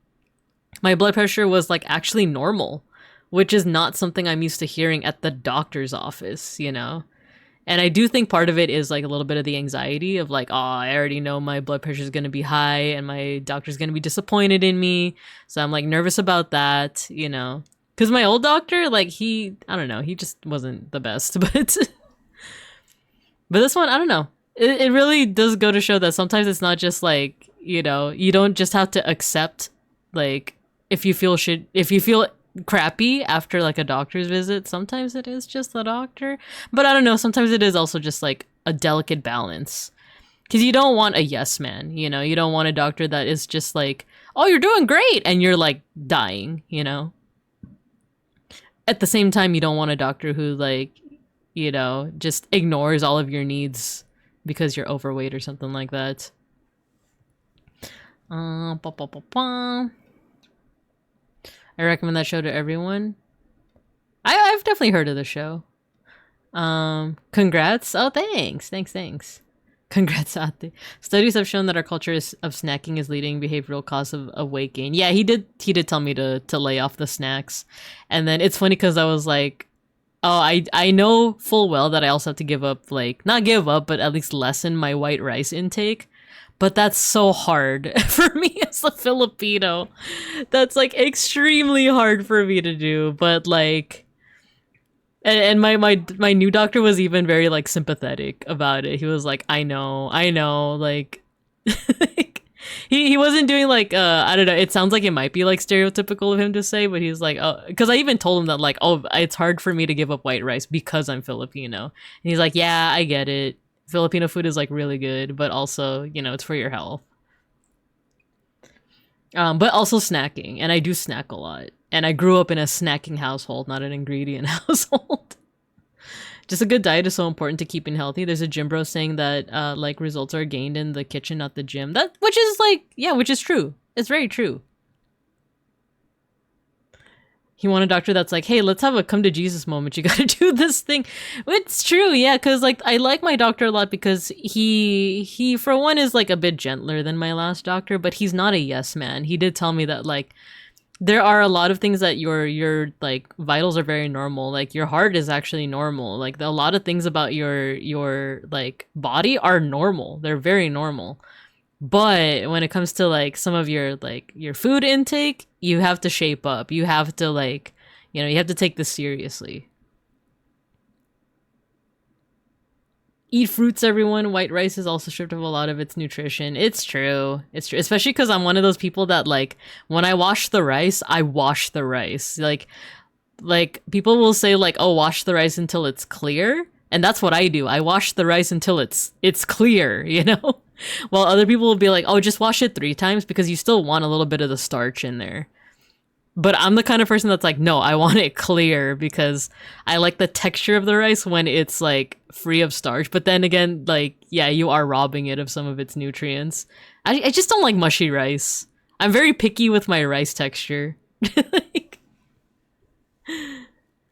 my blood pressure was like actually normal, which is not something I'm used to hearing at the doctor's office, you know? And I do think part of it is like a little bit of the anxiety of like, oh, I already know my blood pressure is going to be high and my doctor's going to be disappointed in me. So I'm like nervous about that, you know? Because my old doctor, like I don't know, he just wasn't the best. But this one, I don't know. It really does go to show that sometimes it's not just like, you know, you don't just have to accept like if you feel crappy after like a doctor's visit. Sometimes it is just the doctor, but I don't know, sometimes it is also just like a delicate balance, because you don't want a yes man, you know. You don't want a doctor that is just like, oh, you're doing great, and you're like dying, you know. At the same time, you don't want a doctor who like, you know, just ignores all of your needs because you're overweight or something like that. I recommend that show to everyone. I've definitely heard of the show. Congrats. Oh, thanks. Congrats, Ate. Studies have shown that our culture of snacking is leading behavioral cause of weight gain. Yeah, he did tell me to lay off the snacks. And then it's funny because I was like, Oh, I know full well that I also have to give up, like, not give up, but at least lessen my white rice intake. But that's so hard for me as a Filipino. That's like extremely hard for me to do. But like, and my new doctor was even very like sympathetic about it. He was like, I know, like, he wasn't doing like I don't know. It sounds like it might be like stereotypical of him to say, but he's like, oh, because I even told him that like, oh, it's hard for me to give up white rice because I'm Filipino, and he's like, yeah, I get it. Filipino food is like really good, but also, you know, it's for your health. But also snacking, and I do snack a lot, and I grew up in a snacking household, not an ingredient household. Just a good diet is so important to keeping healthy. There's a gym bro saying that like results are gained in the kitchen, not the gym. That which is like, yeah, which is true. It's very true. He want a doctor that's like, hey, let's have a come to Jesus moment. You gotta do this thing. It's true, yeah, because like I like my doctor a lot because he for one is like a bit gentler than my last doctor, but he's not a yes man. He did tell me that like there are a lot of things that your like vitals are very normal. Like your heart is actually normal. Like a lot of things about your like body are normal. They're very normal. But when it comes to like some of your like your food intake, you have to shape up. You have to like, you know, you have to take this seriously. Eat fruits, everyone. White rice is also stripped of a lot of its nutrition. It's true. It's true. Especially because I'm one of those people that like when I wash the rice, I wash the rice. Like people will say like, oh, wash the rice until it's clear. And that's what I do. I wash the rice until it's clear, you know? While other people will be like, oh, just wash it 3 times because you still want a little bit of the starch in there. But I'm the kind of person that's like, no, I want it clear because I like the texture of the rice when it's like free of starch. But then again, like, yeah, you are robbing it of some of its nutrients. I just don't like mushy rice. I'm very picky with my rice texture. Like,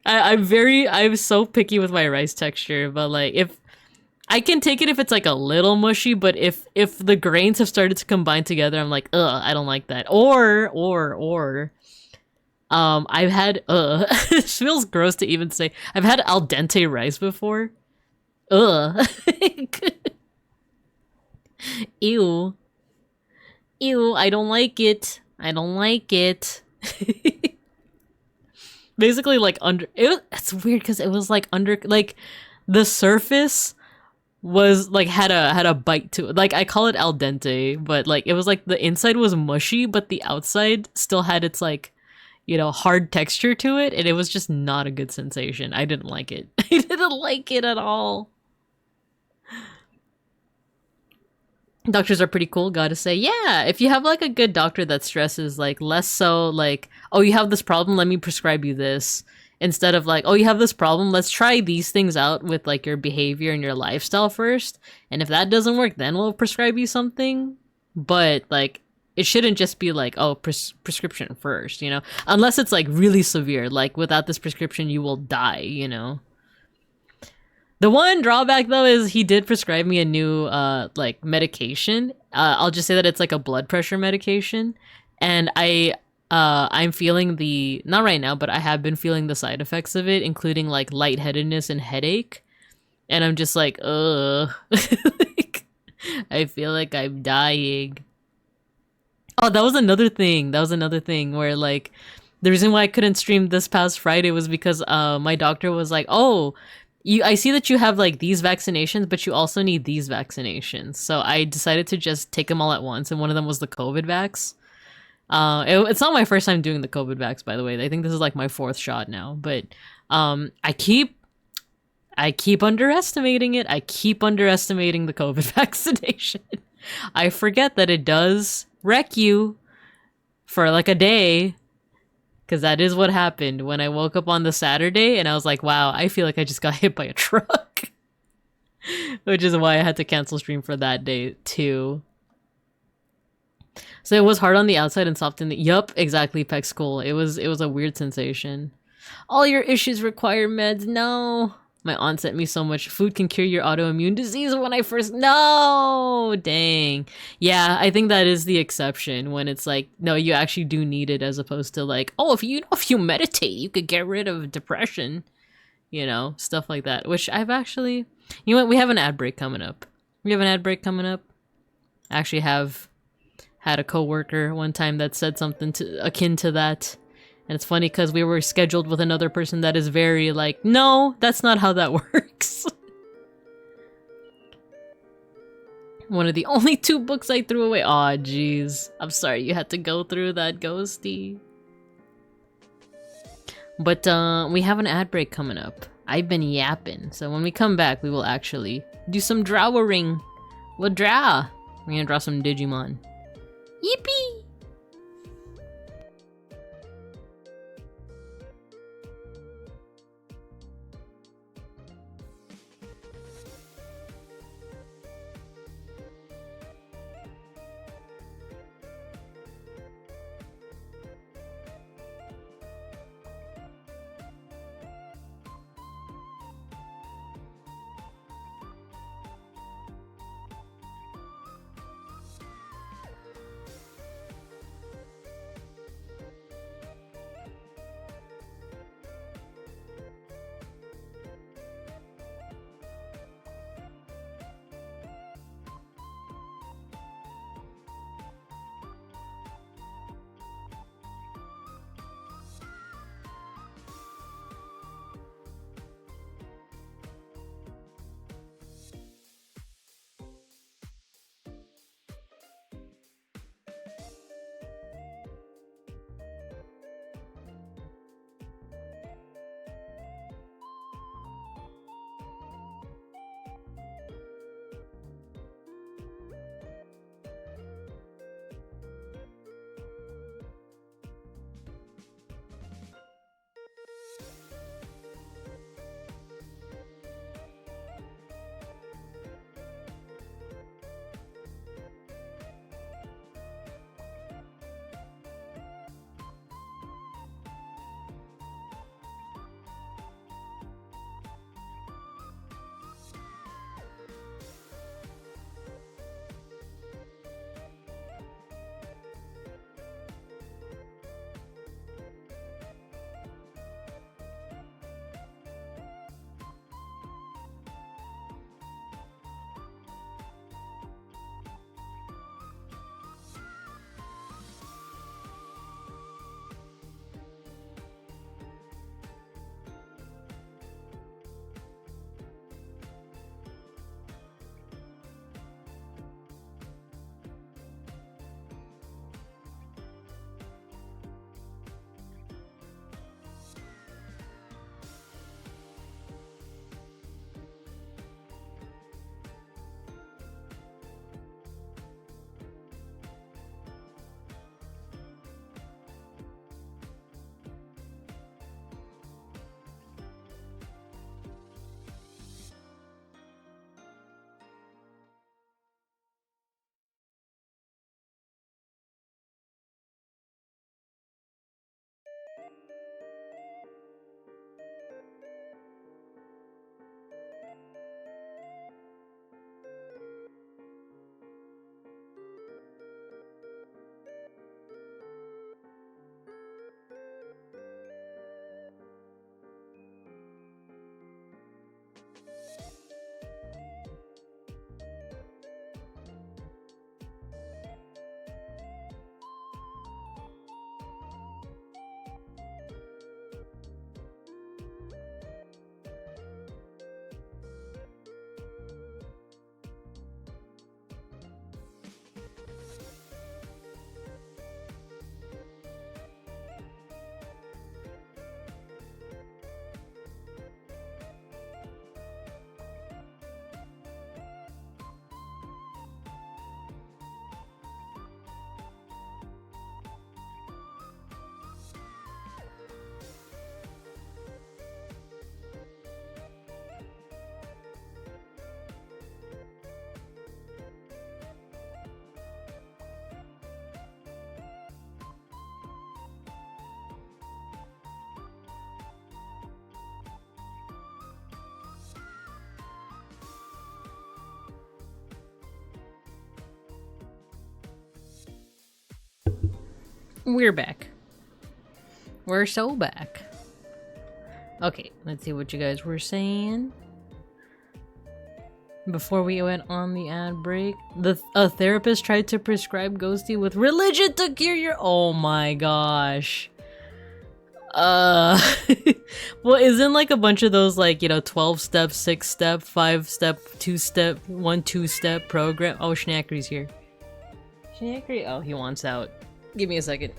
I'm so picky with my rice texture, but like if I can take it if it's like a little mushy, but if the grains have started to combine together, I'm like, ugh, I don't like that. Or I've had it feels gross to even say. I've had al dente rice before. Ugh. Ew. Ew, I don't like it. I don't like it. Basically like it's weird because it was like under like the surface was like had a bite to it. Like I call it al dente, but like it was like the inside was mushy, but the outside still had its like, you know, hard texture to it, and it was just not a good sensation. I didn't like it. I didn't like it at all. Doctors are pretty cool, gotta say. Yeah, if you have like a good doctor that stresses like less so like, oh, you have this problem, let me prescribe you this. Instead of like, oh, you have this problem, let's try these things out with like your behavior and your lifestyle first. And if that doesn't work, then we'll prescribe you something. But like, it shouldn't just be like, oh, prescription first, you know? Unless it's like really severe, like without this prescription, you will die, you know? The one drawback though is he did prescribe me a new like medication. I'll just say that it's like a blood pressure medication. And I'm feeling the, not right now, but I have been feeling the side effects of it, including like lightheadedness and headache. And I'm just like, ugh. Like, I feel like I'm dying. Oh, that was another thing. That was another thing where like, the reason why I couldn't stream this past Friday was because my doctor was like, oh, I see that you have like these vaccinations, but you also need these vaccinations. So I decided to just take them all at once. And one of them was the COVID vax. It's not my first time doing the COVID vax, by the way. I think this is like my 4th shot now, but I keep underestimating it. I keep underestimating the COVID vaccination. I forget that it does wreck you for like a day, because that is what happened when I woke up on the Saturday and I was like, wow, I feel like I just got hit by a truck. Which is why I had to cancel stream for that day too. So it was hard on the outside and soft in the... Yup, exactly, Peck School. It was a weird sensation. All your issues require meds. No. My aunt sent me so much. Food can cure your autoimmune disease when I first... No! Dang. Yeah, I think that is the exception when it's like, no, you actually do need it as opposed to like, oh, if you meditate, you could get rid of depression. you know, stuff like that. Which I've actually, you know what, we have an ad break coming up. We have an ad break coming up. I actually have had a coworker one time that said something akin to that. And it's funny because we were scheduled with another person that is very like, no, that's not how that works. One of the only 2 books I threw away. Aw, jeez. I'm sorry you had to go through that, Ghosty. But we have an ad break coming up. I've been yapping. So when we come back, we will actually do some drawing. We'll draw. We're gonna draw some Digimon. Yippee! We're back. We're so back. Okay, let's see what you guys were saying. Before we went on the ad break, a therapist tried to prescribe Ghosty with religion to cure your— oh my gosh. Well, isn't like a bunch of those like, you know, 12-step, 6-step, 5-step, 2-step, 2-step program— oh, Schnackery's here. Schnackery— oh, he wants out. Give me a second.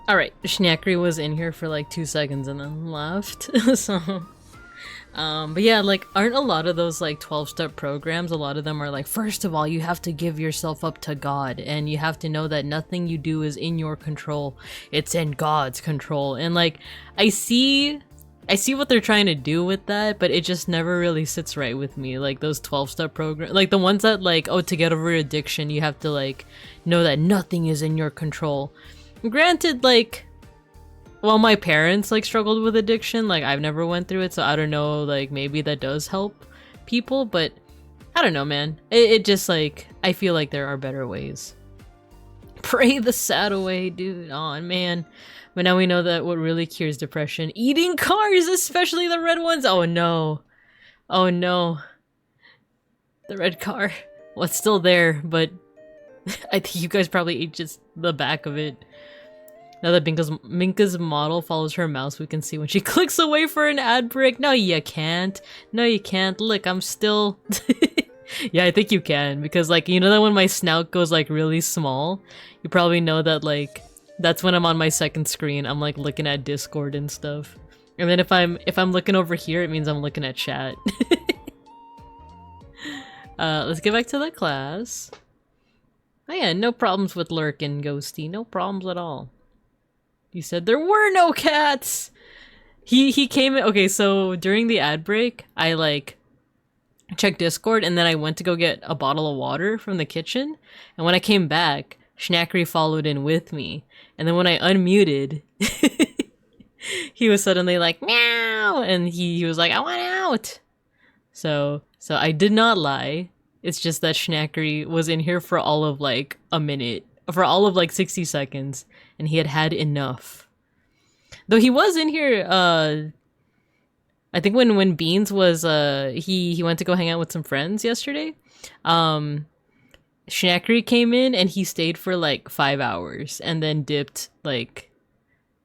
Alright, Schnackery was in here for like 2 seconds and then left, so... but yeah, like, aren't a lot of those like 12-step programs, a lot of them are like, first of all, you have to give yourself up to God, and you have to know that nothing you do is in your control, it's in God's control, and like, I see what they're trying to do with that, but it just never really sits right with me, like those 12-step programs, like the ones that like, oh, to get over addiction, you have to like, know that nothing is in your control. Granted, like, well, my parents like struggled with addiction, like I've never went through it, so I don't know, like maybe that does help people, but I don't know, man. It just like, I feel like there are better ways. Pray the sad away, dude. Aw, man. But now we know that what really cures depression— eating cars, especially the red ones. Oh no. Oh no. The red car. Well, it's still there, but I think you guys probably ate just the back of it. Now that Minka's model follows her mouse, we can see when she clicks away for an ad break. No, you can't. No, you can't. Look, I'm still... Yeah, I think you can, because like, you know that when my snout goes like really small, you probably know that like, that's when I'm on my second screen. I'm like looking at Discord and stuff. And then if I'm looking over here, it means I'm looking at chat. Let's get back to the class. Oh yeah, no problems with lurking, Ghosty. No problems at all. You said there were no cats! He came in— okay, so during the ad break, I like checked Discord and then I went to go get a bottle of water from the kitchen. And when I came back, Schnackery followed in with me. And then when I unmuted, he was suddenly like, meow! And he was like, I want out! So I did not lie. It's just that Schnackery was in here for all of like a minute. For all of like 60 seconds. And he had had enough. Though he was in here, I think when Beans was, he went to go hang out with some friends yesterday. Schnackery came in and he stayed for like 5 hours and then dipped like...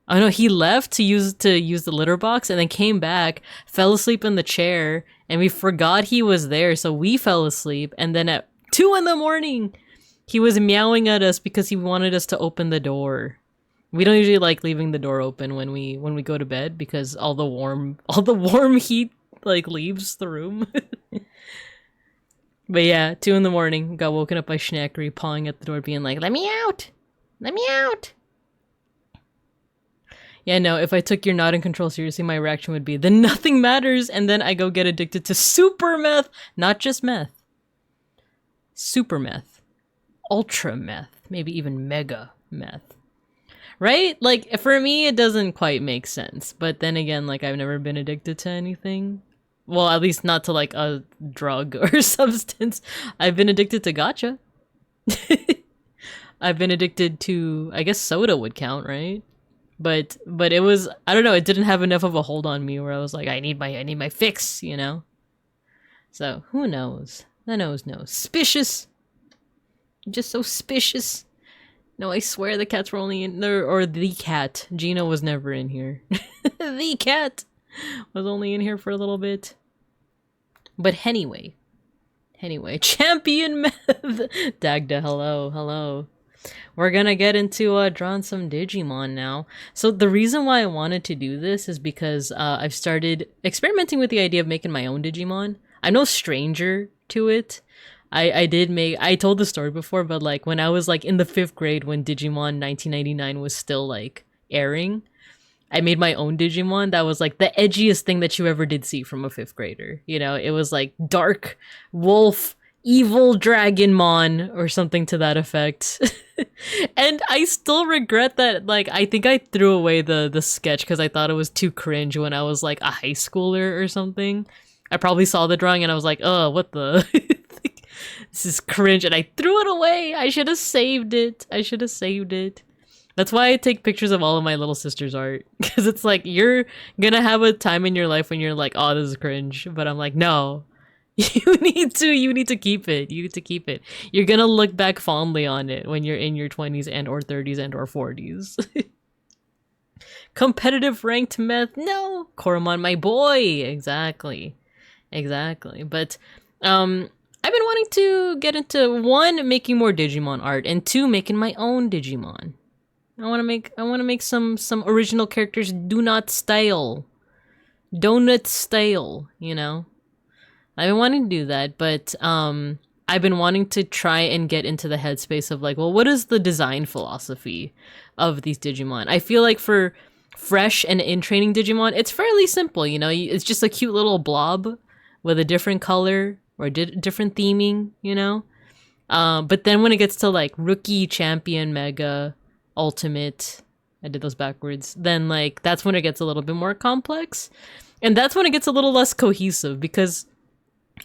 oh no, he left to use the litter box and then came back, fell asleep in the chair, and we forgot he was there, so we fell asleep, and then at 2 in the morning, he was meowing at us because he wanted us to open the door. We don't usually like leaving the door open when we go to bed because all the warm heat like leaves the room. But yeah, 2 in the morning, got woken up by Schnackery pawing at the door being like, let me out! Let me out! Yeah, no, if I took your not in control seriously, my reaction would be, then nothing matters, and then I go get addicted to super meth! Not just meth. Super meth. Ultra meth. Maybe even mega meth. Right? Like, for me, it doesn't quite make sense. But then again, like, I've never been addicted to anything. Well, at least not to, like, a drug or substance. I've been addicted to gacha. I've been addicted to, I guess soda would count, right? But it was, I don't know, it didn't have enough of a hold on me where I was like, I need my fix, you know? So, who knows? The nose knows. Suspicious! Just so suspicious. No, I swear the cats were only in there, or the cat. Gino was never in here. The cat was only in here for a little bit. But anyway. Champion Meth! Dagda, hello. We're gonna get into drawing some Digimon now. So the reason why I wanted to do this is because I've started experimenting with the idea of making my own Digimon. I'm no stranger to it. I told the story before, but like when I was like in the 5th grade when Digimon 1999 was still like airing, I made my own Digimon that was like the edgiest thing that you ever did see from a 5th grader. You know, it was like dark wolf, evil dragonmon or something to that effect. And I still regret that. Like, I think I threw away the sketch because I thought it was too cringe when I was like a high schooler or something. I probably saw the drawing and I was like, oh, what the? This is cringe, and I threw it away. I should have saved it. I should have saved it. That's why I take pictures of all of my little sister's art, because it's like, you're gonna have a time in your life when you're like, oh, this is cringe, but I'm like, no, you need to keep it. You need to keep it. You're gonna look back fondly on it when you're in your 20s and or 30s and or 40s. Competitive ranked meth? No, Koromon, my boy. Exactly. But I've been wanting to get into 1, making more Digimon art, and 2, making my own Digimon. I want to make some original characters. Do not stale, donut stale. You know, I've been wanting to do that, but I've been wanting to try and get into the headspace of like, well, what is the design philosophy of these Digimon? I feel like for fresh and in training Digimon, it's fairly simple. You know, it's just a cute little blob with a different color or different theming, you know? But then when it gets to like Rookie, Champion, Mega, Ultimate, I did those backwards, then like that's when it gets a little bit more complex. And that's when it gets a little less cohesive, because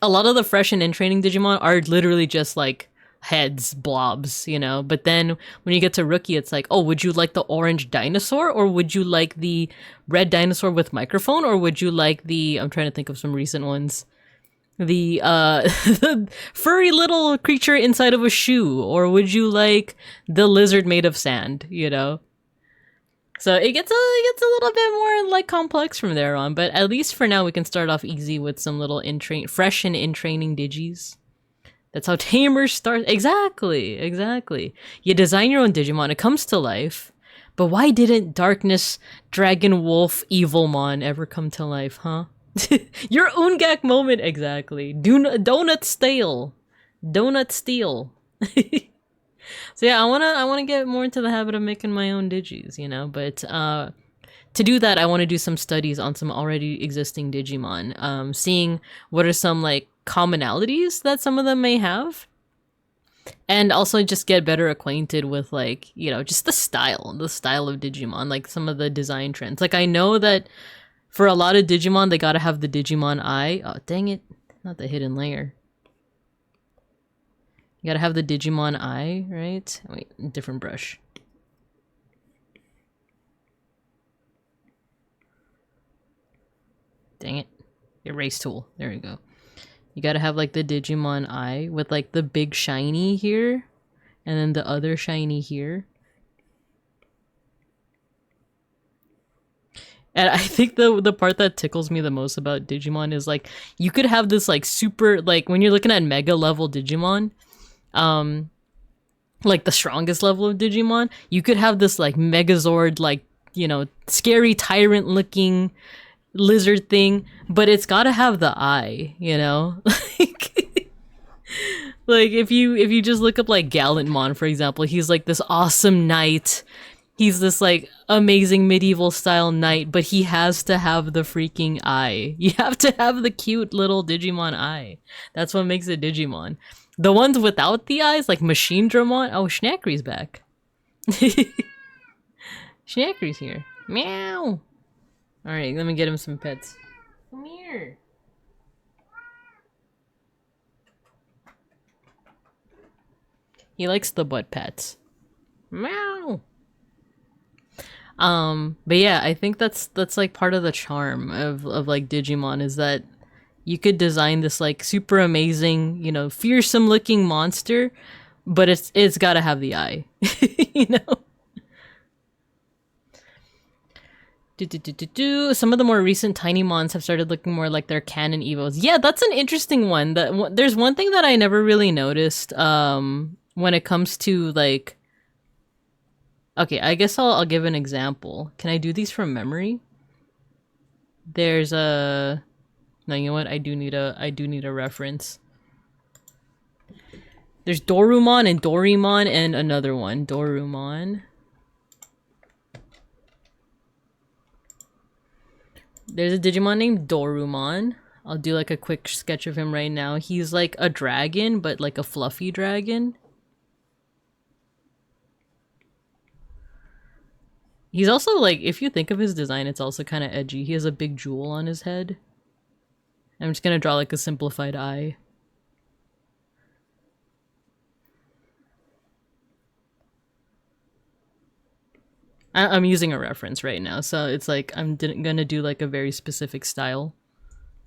a lot of the fresh and in-training Digimon are literally just like heads, blobs, you know? But then when you get to Rookie, it's like, oh, would you like the orange dinosaur? Or would you like the red dinosaur with microphone? Or would you like the, I'm trying to think of some recent ones, the the furry little creature inside of a shoe? Or would you like the lizard made of sand, you know? So it gets a little bit more like complex from there on, but at least for now we can start off easy with some little fresh and in-training digis. That's how tamers start. Exactly. You design your own Digimon, it comes to life. But why didn't Darkness, Dragon, Wolf, Evilmon ever come to life, huh? Your Ungak moment, exactly. Donut stale. Donut steal. So yeah, I wanna get more into the habit of making my own digis, you know, but to do that I want to do some studies on some already existing Digimon, seeing what are some like commonalities that some of them may have, and also just get better acquainted with, like, you know, just the style of Digimon, like some of the design trends. Like, I know that for a lot of Digimon they gotta have the Digimon eye. Oh dang it, not the hidden layer. You gotta have the Digimon eye, right? Wait, different brush. Dang it. Erase tool. There we go. You gotta have like the Digimon eye with like the big shiny here, and then the other shiny here. And I think the part that tickles me the most about Digimon is like, you could have this like super, like when you're looking at mega level Digimon, like the strongest level of Digimon, you could have this like Megazord, like, you know, scary tyrant looking lizard thing, but it's gotta have the eye, you know? Like if you just look up like Gallantmon, for example, he's like this awesome knight. He's this like amazing medieval style knight, but he has to have the freaking eye. You have to have the cute little Digimon eye. That's what makes it Digimon. The ones without the eyes, like Machine Dramon. Oh, Schnackery's back. Schnackery's here. Meow. Alright, let me get him some pets. Come here. He likes the butt pats. Meow. But yeah, I think that's like part of the charm of like Digimon, is that you could design this like super amazing, you know, fearsome looking monster, but it's gotta have the eye. You know? Some of the more recent Tiny Mons have started looking more like their canon evos. Yeah, that's an interesting one. There's one thing that I never really noticed when it comes to like, okay, I guess I'll give an example. Can I do these from memory? There's a, no, you know what? I do need a reference. There's Dorumon and Dorimon and another one. Dorumon. There's a Digimon named Dorumon. I'll do like a quick sketch of him right now. He's like a dragon, but like a fluffy dragon. He's also like, if you think of his design, it's also kind of edgy. He has a big jewel on his head. I'm just gonna draw like a simplified eye. I'm using a reference right now, so it's like I'm gonna do like a very specific style.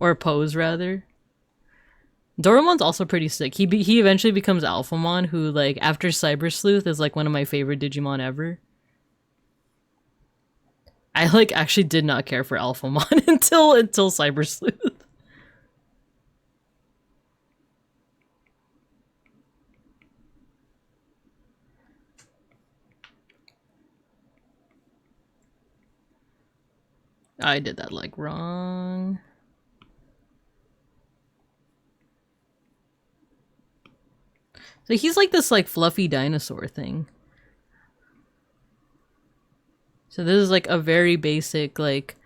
Or pose, rather. Doraemon's also pretty sick. He eventually becomes Alphamon, who, like, after Cyber Sleuth is, like, one of my favorite Digimon ever. I, like, actually did not care for Alphamon until Cyber Sleuth. I did that, like, wrong. So he's like this, like, fluffy dinosaur thing. So this is, like, a very basic, like,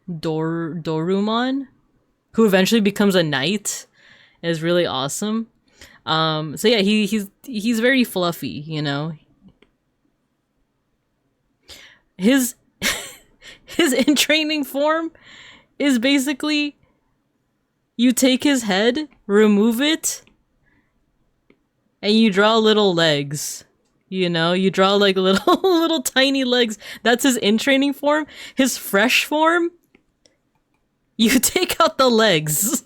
Dorumon, who eventually becomes a knight. It is really awesome. So yeah, he's very fluffy, you know? His in training form is basically you take his head, remove it, and you draw little legs. You know, you draw like little tiny legs. That's his in training form. His fresh form, you take out the legs.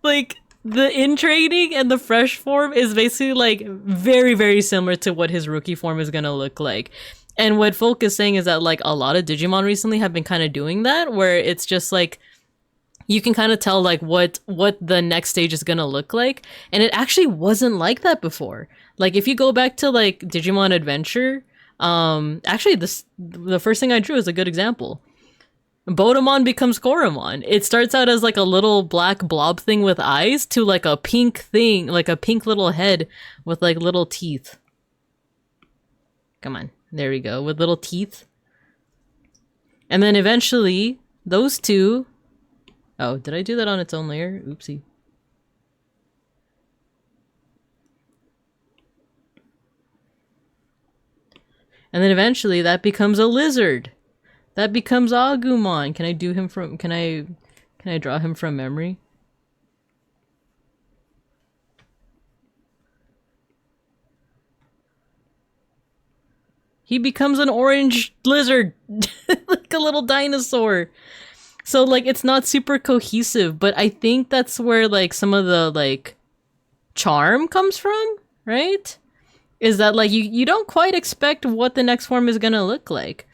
like the in training and the fresh form is basically like very, very similar to what his rookie form is gonna look like. And what Folk is saying is that like a lot of Digimon recently have been kind of doing that, where it's just like you can kind of tell like what the next stage is gonna look like, and it actually wasn't like that before. Like if you go back to like Digimon Adventure, actually the first thing I drew is a good example. Bodemon becomes Koromon. It starts out as like a little black blob thing with eyes to like a pink thing, like a pink little head with like little teeth. Come on. There we go, with little teeth. And then eventually, those two... Oh, did I do that on its own layer? Oopsie. And then eventually, that becomes a lizard. That becomes Agumon. Can I do him from... Can I draw him from memory? He becomes an orange lizard, like a little dinosaur. So like it's not super cohesive, but I think that's where like some of the like charm comes from, right? Is that like you don't quite expect what the next form is gonna look like.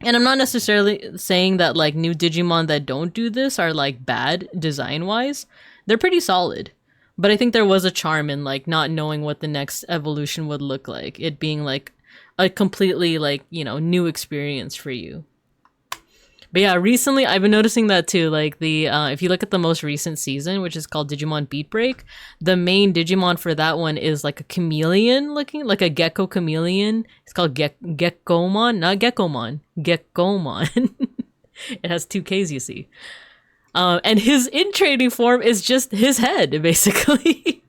And I'm not necessarily saying that like new Digimon that don't do this are like bad design-wise. They're pretty solid. But I think there was a charm in like not knowing what the next evolution would look like. It being like a completely like, you know, new experience for you. But yeah, recently I've been noticing that too. Like the if you look at the most recent season, which is called Digimon Beat Break, the main Digimon for that one is like a chameleon looking, like a gecko chameleon. It's called Geckomon, not Geckomon, Geckomon. It has two K's, you see. And his in training form is just his head, basically.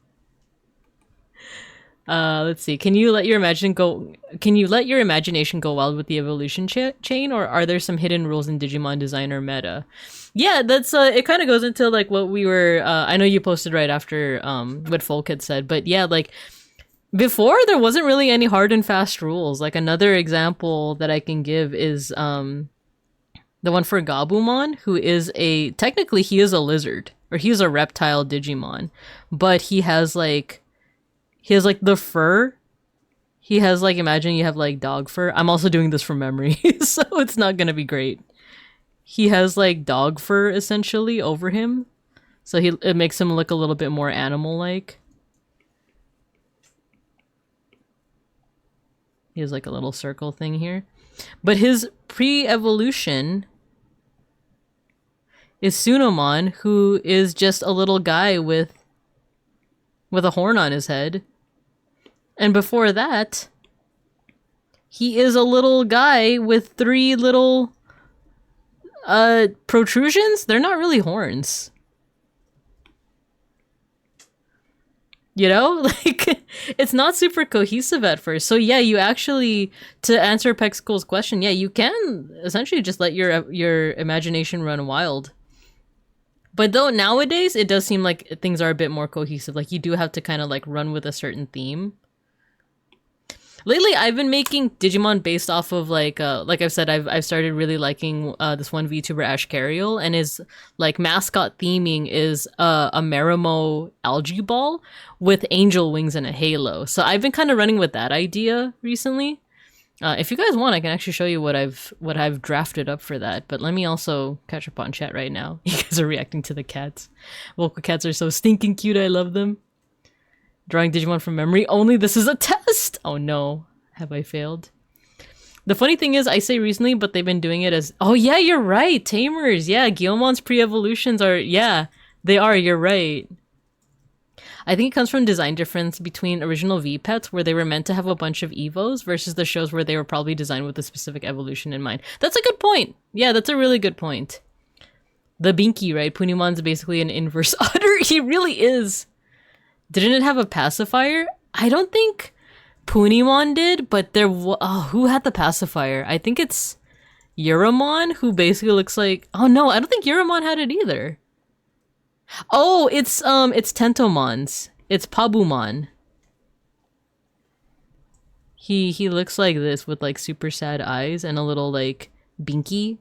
Let's see. Can you let your imagination go wild with the evolution chain, or are there some hidden rules in Digimon design or meta? Yeah, that's it kind of goes into like what we were I know you posted right after what Folk had said, but yeah, like before there wasn't really any hard and fast rules. Like another example that I can give is the one for Gabumon, who is technically he is a lizard, or he's a reptile Digimon, but he has like the fur. He has like, imagine you have like dog fur. I'm also doing this from memory, so it's not gonna be great. He has like dog fur essentially over him. So it makes him look a little bit more animal-like. He has like a little circle thing here. But his pre-evolution is Sunomon, who is just a little guy with a horn on his head. And before that, he is a little guy with three little Protrusions, they're not really horns. You know, like it's not super cohesive at first. So yeah, you actually, to answer Pexcool's question, yeah, you can essentially just let your imagination run wild. But though nowadays it does seem like things are a bit more cohesive. Like you do have to kind of like run with a certain theme. Lately, I've been making Digimon based off of like I've said, I've started really liking this one VTuber Ash Carriel, and his like mascot theming is a Marimo algae ball with angel wings and a halo. So I've been kind of running with that idea recently. If you guys want, I can actually show you what I've drafted up for that. But let me also catch up on chat right now. You guys are reacting to the cats. Vocal cats are so stinking cute. I love them. Drawing Digimon from memory only. This is a test. Oh no, have I failed? The funny thing is, I say recently, but they've been doing it as. Oh yeah, you're right. Tamers. Yeah, Guilmont's pre-evolutions are. Yeah, they are. You're right. I think it comes from design difference between original V-Pets, where they were meant to have a bunch of Evos, versus the shows where they were probably designed with a specific evolution in mind. That's a good point. Yeah, that's a really good point. The Binky, right? Punimon's basically an inverse otter. He really is. Didn't it have a pacifier? I don't think Punimon did, but there who had the pacifier? I think it's Yuramon, who basically looks like... Oh no, I don't think Yuramon had it either. Oh, it's Tentomon's. It's Pabumon. He looks like this with like super sad eyes and a little like binky.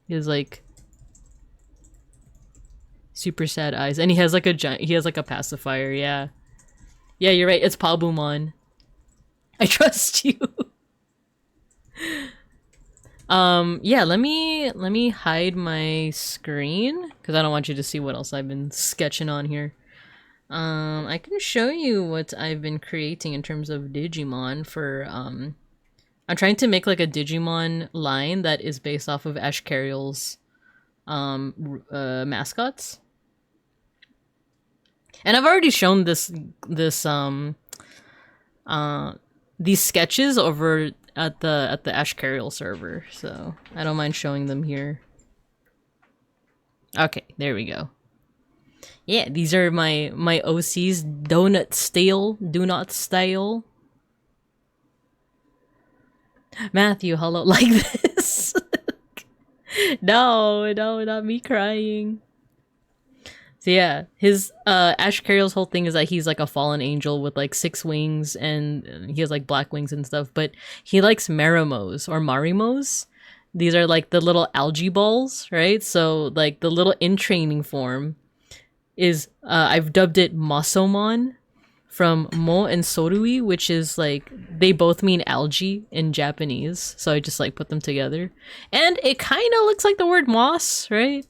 He has like super sad eyes, and he has like a pacifier. Yeah, yeah, you're right. It's Pabumon. I trust you. Yeah, let me hide my screen because I don't want you to see what else I've been sketching on here. I can show you what I've been creating in terms of Digimon for I'm trying to make like a Digimon line that is based off of Ash Carriel's mascots. And I've already shown these sketches over at the Ash Carriel server, so I don't mind showing them here. Okay, there we go. Yeah, these are my OCs. Do not style. Matthew, hello, like this. No, not me crying. So yeah, his Ash Carriel's whole thing is that he's like a fallen angel with like 6 wings, and he has like black wings and stuff, but he likes Marimos or Marimos. These are like the little algae balls, right? So like the little in training form is I've dubbed it Masomon from Mo and Sorui, which is like they both mean algae in Japanese. So I just like put them together. And it kind of looks like the word moss, right?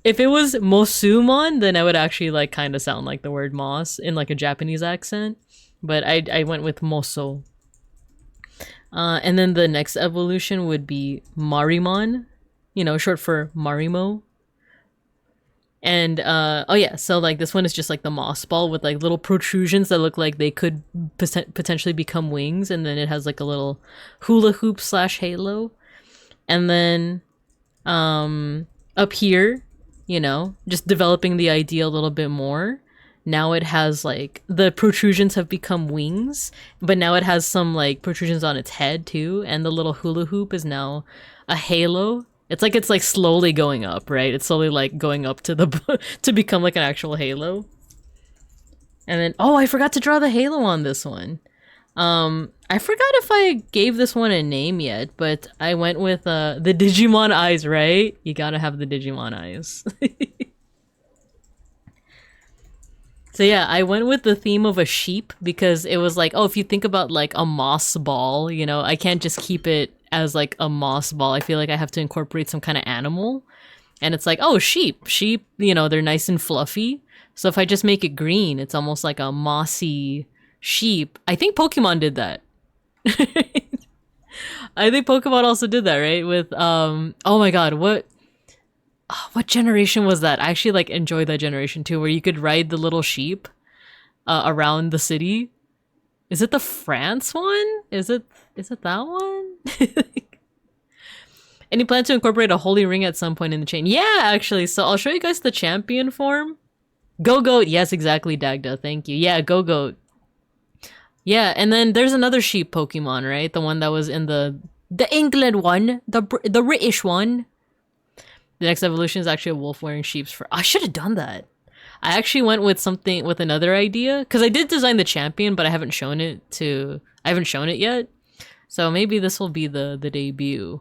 If it was Mosumon, then I would actually like kind of sound like the word moss in like a Japanese accent. But I went with Moso. And then the next evolution would be Marimon, you know, short for Marimo. And oh yeah, so like this one is just like the moss ball with like little protrusions that look like they could potentially become wings, and then it has like a little hula hoop / halo. And then up here, you know, just developing the idea a little bit more. Now it has like the protrusions have become wings, but now it has some like protrusions on its head too, and the little hula hoop is now a halo. It's like slowly going up, right? It's slowly like going up to the to become like an actual halo. And then oh, I forgot to draw the halo on this one. I forgot if I gave this one a name yet, but I went with the Digimon eyes, right? You gotta have the Digimon eyes. So yeah, I went with the theme of a sheep because it was like, oh, if you think about like a moss ball, you know, I can't just keep it as like a moss ball. I feel like I have to incorporate some kind of animal. And it's like, oh, sheep, you know, they're nice and fluffy. So if I just make it green, it's almost like a mossy sheep. I think Pokemon did that. I think Pokemon also did that, right? With, oh my god, what generation was that? I actually like enjoyed that generation too, where you could ride the little sheep around the city. Is it the France one? Is it that one? Any plan to incorporate a holy ring at some point in the chain? Yeah, actually. So I'll show you guys the champion form. Go-Goat. Yes, exactly, Dagda. Thank you. Yeah, Go-Goat. Yeah, and then there's another sheep Pokemon, right? The one that was in the England one. The British one. The next evolution is actually a wolf wearing sheep's fur. I should have done that. I actually went with something with another idea. Because I did design the champion, but I haven't shown it yet. So maybe this will be the debut.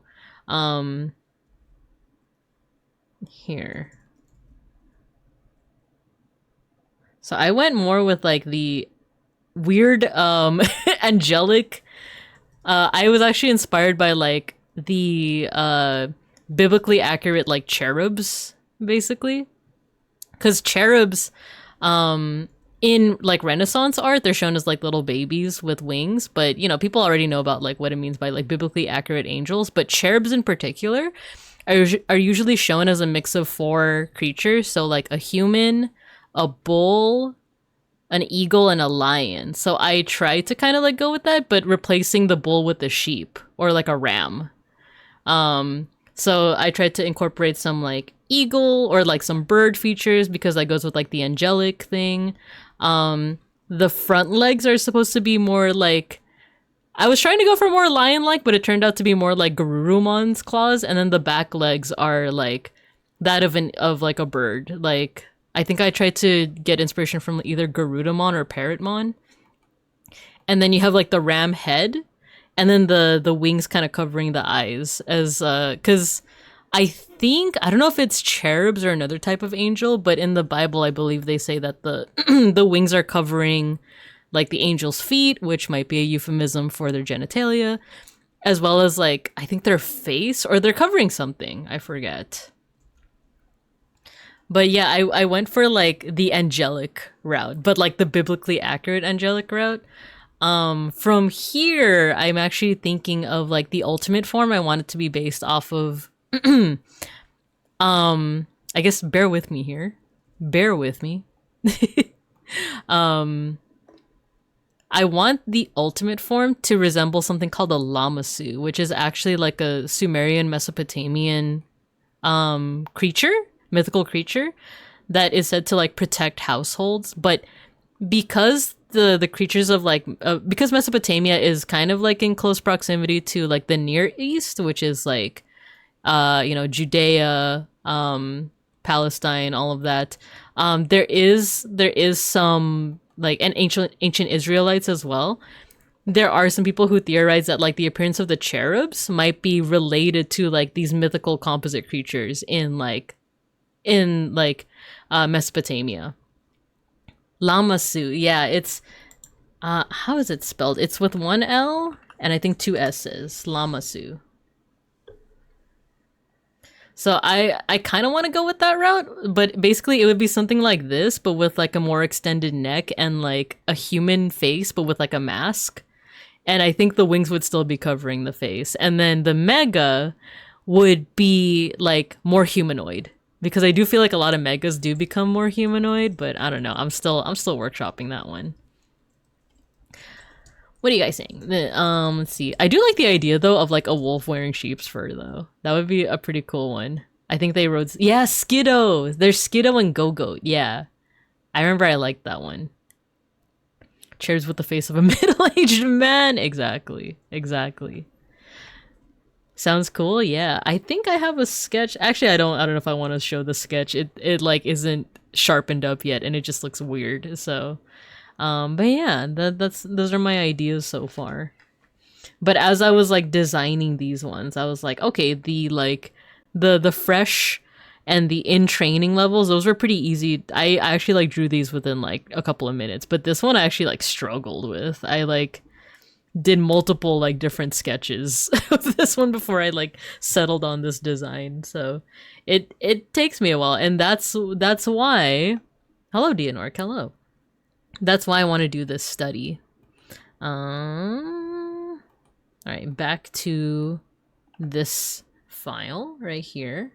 Here. So I went more with like the weird angelic. I was actually inspired by like the biblically accurate like cherubs, basically. Because cherubs in like Renaissance art, they're shown as like little babies with wings, but you know, people already know about like what it means by like biblically accurate angels, but cherubs in particular are usually shown as a mix of 4 creatures, so like a human, a bull, an eagle, and a lion. So I tried to kind of like go with that, but replacing the bull with the sheep or like a ram. So I tried to incorporate some like eagle or like some bird features because that goes with like the angelic thing. The front legs are supposed to be more like, I was trying to go for more lion-like, but it turned out to be more like Garurumon's claws, and then the back legs are like that of like a bird. Like I think I tried to get inspiration from either Garudamon or Parrotmon. And then you have like the ram head, and then the wings kind of covering the eyes as because I don't know if it's cherubs or another type of angel, but in the Bible I believe they say that the the wings are covering like the angel's feet, which might be a euphemism for their genitalia, as well as like I think their face, or they're covering something, I forget. But yeah, I went for like the angelic route, but like the biblically accurate angelic route. From here, I'm actually thinking of like the ultimate form. I want it to be based off of I guess bear with me here. Bear with me. I want the ultimate form to resemble something called a Lamasu, which is actually like a Sumerian Mesopotamian creature, mythical creature that is said to like protect households. But because the creatures of like because Mesopotamia is kind of like in close proximity to like the Near East, which is like Judea, Palestine, all of that. There is some like, and ancient Israelites as well. There are some people who theorize that like the appearance of the cherubs might be related to like these mythical composite creatures in Mesopotamia. Lamasu, yeah, it's how is it spelled? It's with 1 L and I think 2 S's. Lamasu. So I kind of want to go with that route, but basically it would be something like this, but with like a more extended neck and like a human face, but with like a mask. And I think the wings would still be covering the face. And then the mega would be like more humanoid, because I do feel like a lot of megas do become more humanoid, but I don't know. I'm still workshopping that one. What are you guys saying? Let's see. I do like the idea though of like a wolf wearing sheep's fur though. That would be a pretty cool one. I think they wrote, yeah, Skiddo. There's Skiddo and Go-Goat. Yeah. I remember I liked that one. Chairs with the face of a middle-aged man. Exactly. Sounds cool. Yeah. I think I have a sketch. Actually, I don't know if I want to show the sketch. It like isn't sharpened up yet and it just looks weird. So but yeah, those are my ideas so far. But as I was like designing these ones, I was like, okay, the fresh and the in training levels, those were pretty easy. I actually like drew these within like a couple of minutes, but this one I actually like struggled with. I like did multiple like different sketches of this one before I like settled on this design. So it takes me a while, and that's why. Hello, Dianork. Hello. That's why I want to do this study. All right, back to this file right here.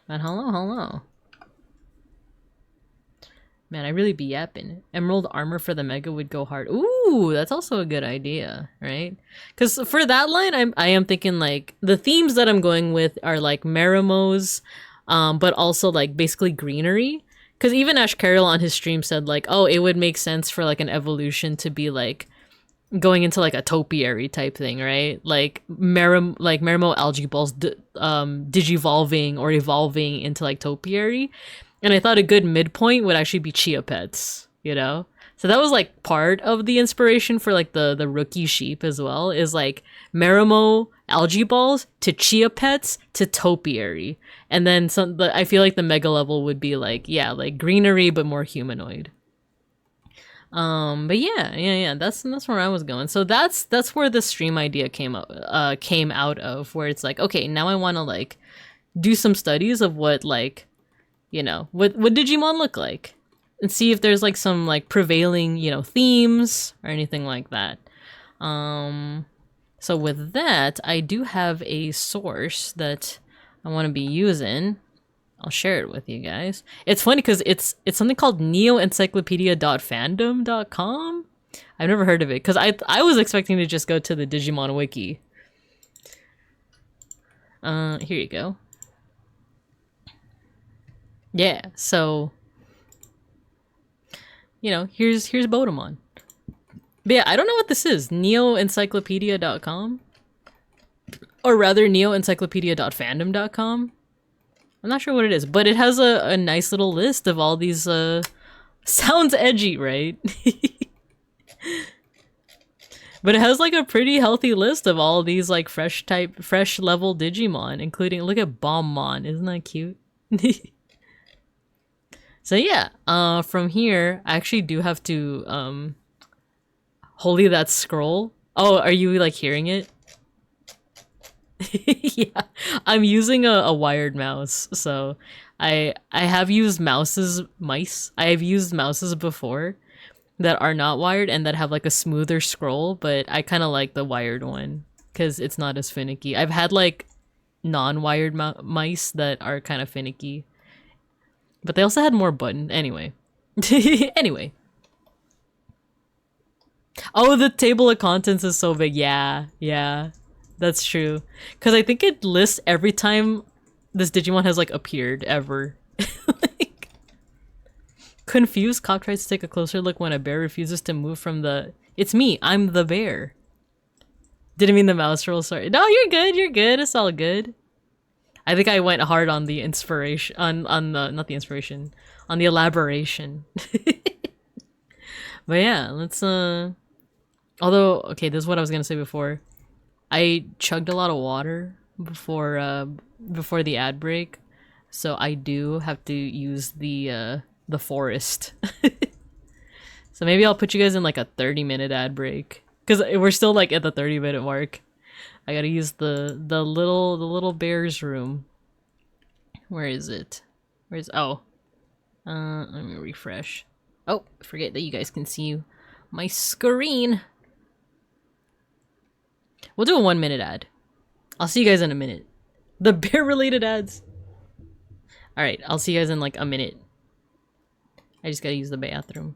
And hello. Man, I really be yapping. Emerald armor for the mega would go hard. Ooh, that's also a good idea, right? Because for that line, I am thinking like the themes that I'm going with are like Merimo's, but also like basically greenery. Because even Ash Carroll on his stream said like, oh, it would make sense for like an evolution to be like going into like a topiary type thing, right? Like Merimo algae balls digivolving or evolving into like topiary. And I thought a good midpoint would actually be chia pets, you know? So that was like part of the inspiration for like the rookie sheep as well, is like Merimo algae balls to chia pets to topiary. And then I feel like the mega level would be like, yeah, like greenery but more humanoid. But yeah, that's where I was going. So that's where the stream idea came out of, where it's like, okay, now I want to like do some studies of what like, you know, what Digimon look like, and see if there's like some like prevailing, you know, themes or anything like that. So with that, I do have a source that I want to be using. I'll share it with you guys. It's funny because it's something called neoencyclopedia.fandom.com. I've never heard of it because I was expecting to just go to the Digimon wiki. Here you go. Yeah, so you know, here's Bodemon. But yeah, I don't know what this is. Neoencyclopedia.com? Or rather, neoencyclopedia.fandom.com? I'm not sure what it is, but it has a nice little list of all these, sounds edgy, right? But it has like a pretty healthy list of all these like fresh level Digimon, including, look at Bombmon, isn't that cute? So yeah, from here, I actually do have to, holy that scroll. Oh, are you like hearing it? Yeah, I'm using a wired mouse, so I have used mice. I have used mouses before that are not wired and that have like a smoother scroll, but I kind of like the wired one because it's not as finicky. I've had like non-wired mice that are kind of finicky, but they also had more button. Anyway, anyway. Oh, the table of contents is so big. Yeah, yeah. That's true. Because I think it lists every time this Digimon has, like, appeared, ever. Like, confused, Cop tries to take a closer look when a bear refuses to move from the... It's me, I'm the bear. Didn't mean the mouse roll, sorry. No, you're good, it's all good. I think I went hard on the inspiration, on the, not the inspiration, on the elaboration. But yeah, let's, although, okay, this is what I was gonna say before. I chugged a lot of water before the ad break, so I do have to use the forest. So maybe I'll put you guys in like a 30-minute ad break, because we're still like at the 30-minute mark. I gotta use the little bear's room. Where is it? Oh, let me refresh. Oh, forget that you guys can see my screen. We'll do a 1-minute ad. I'll see you guys in a minute. The bear related ads. Alright, I'll see you guys in like a minute. I just gotta use the bathroom.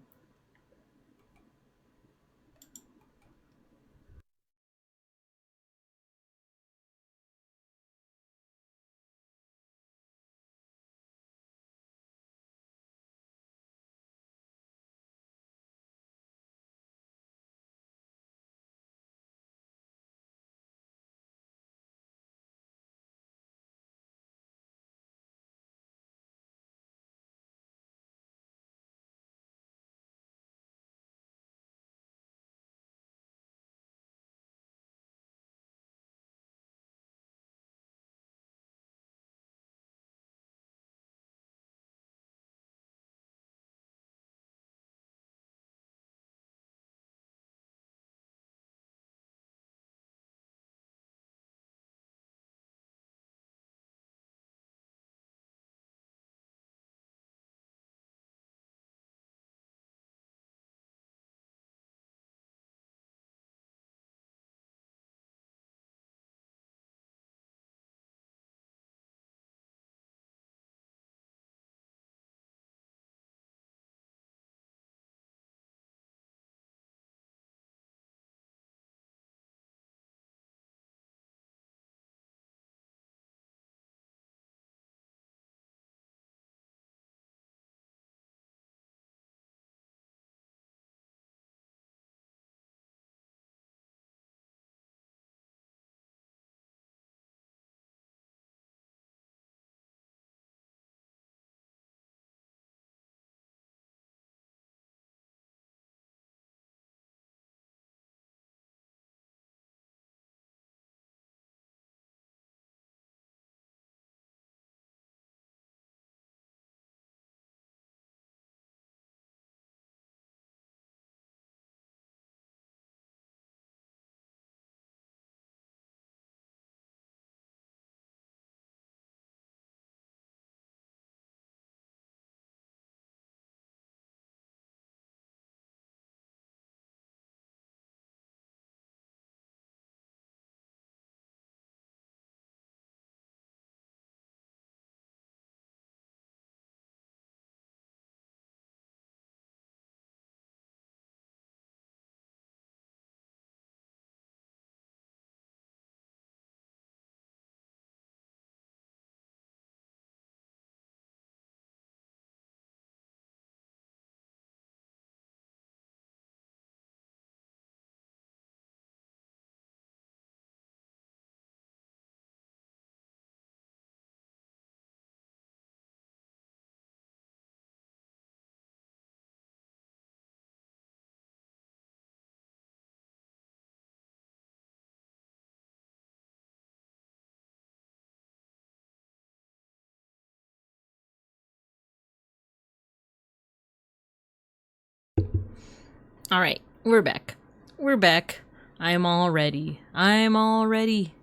Alright, we're back. We're back. I'm all ready. I'm all ready.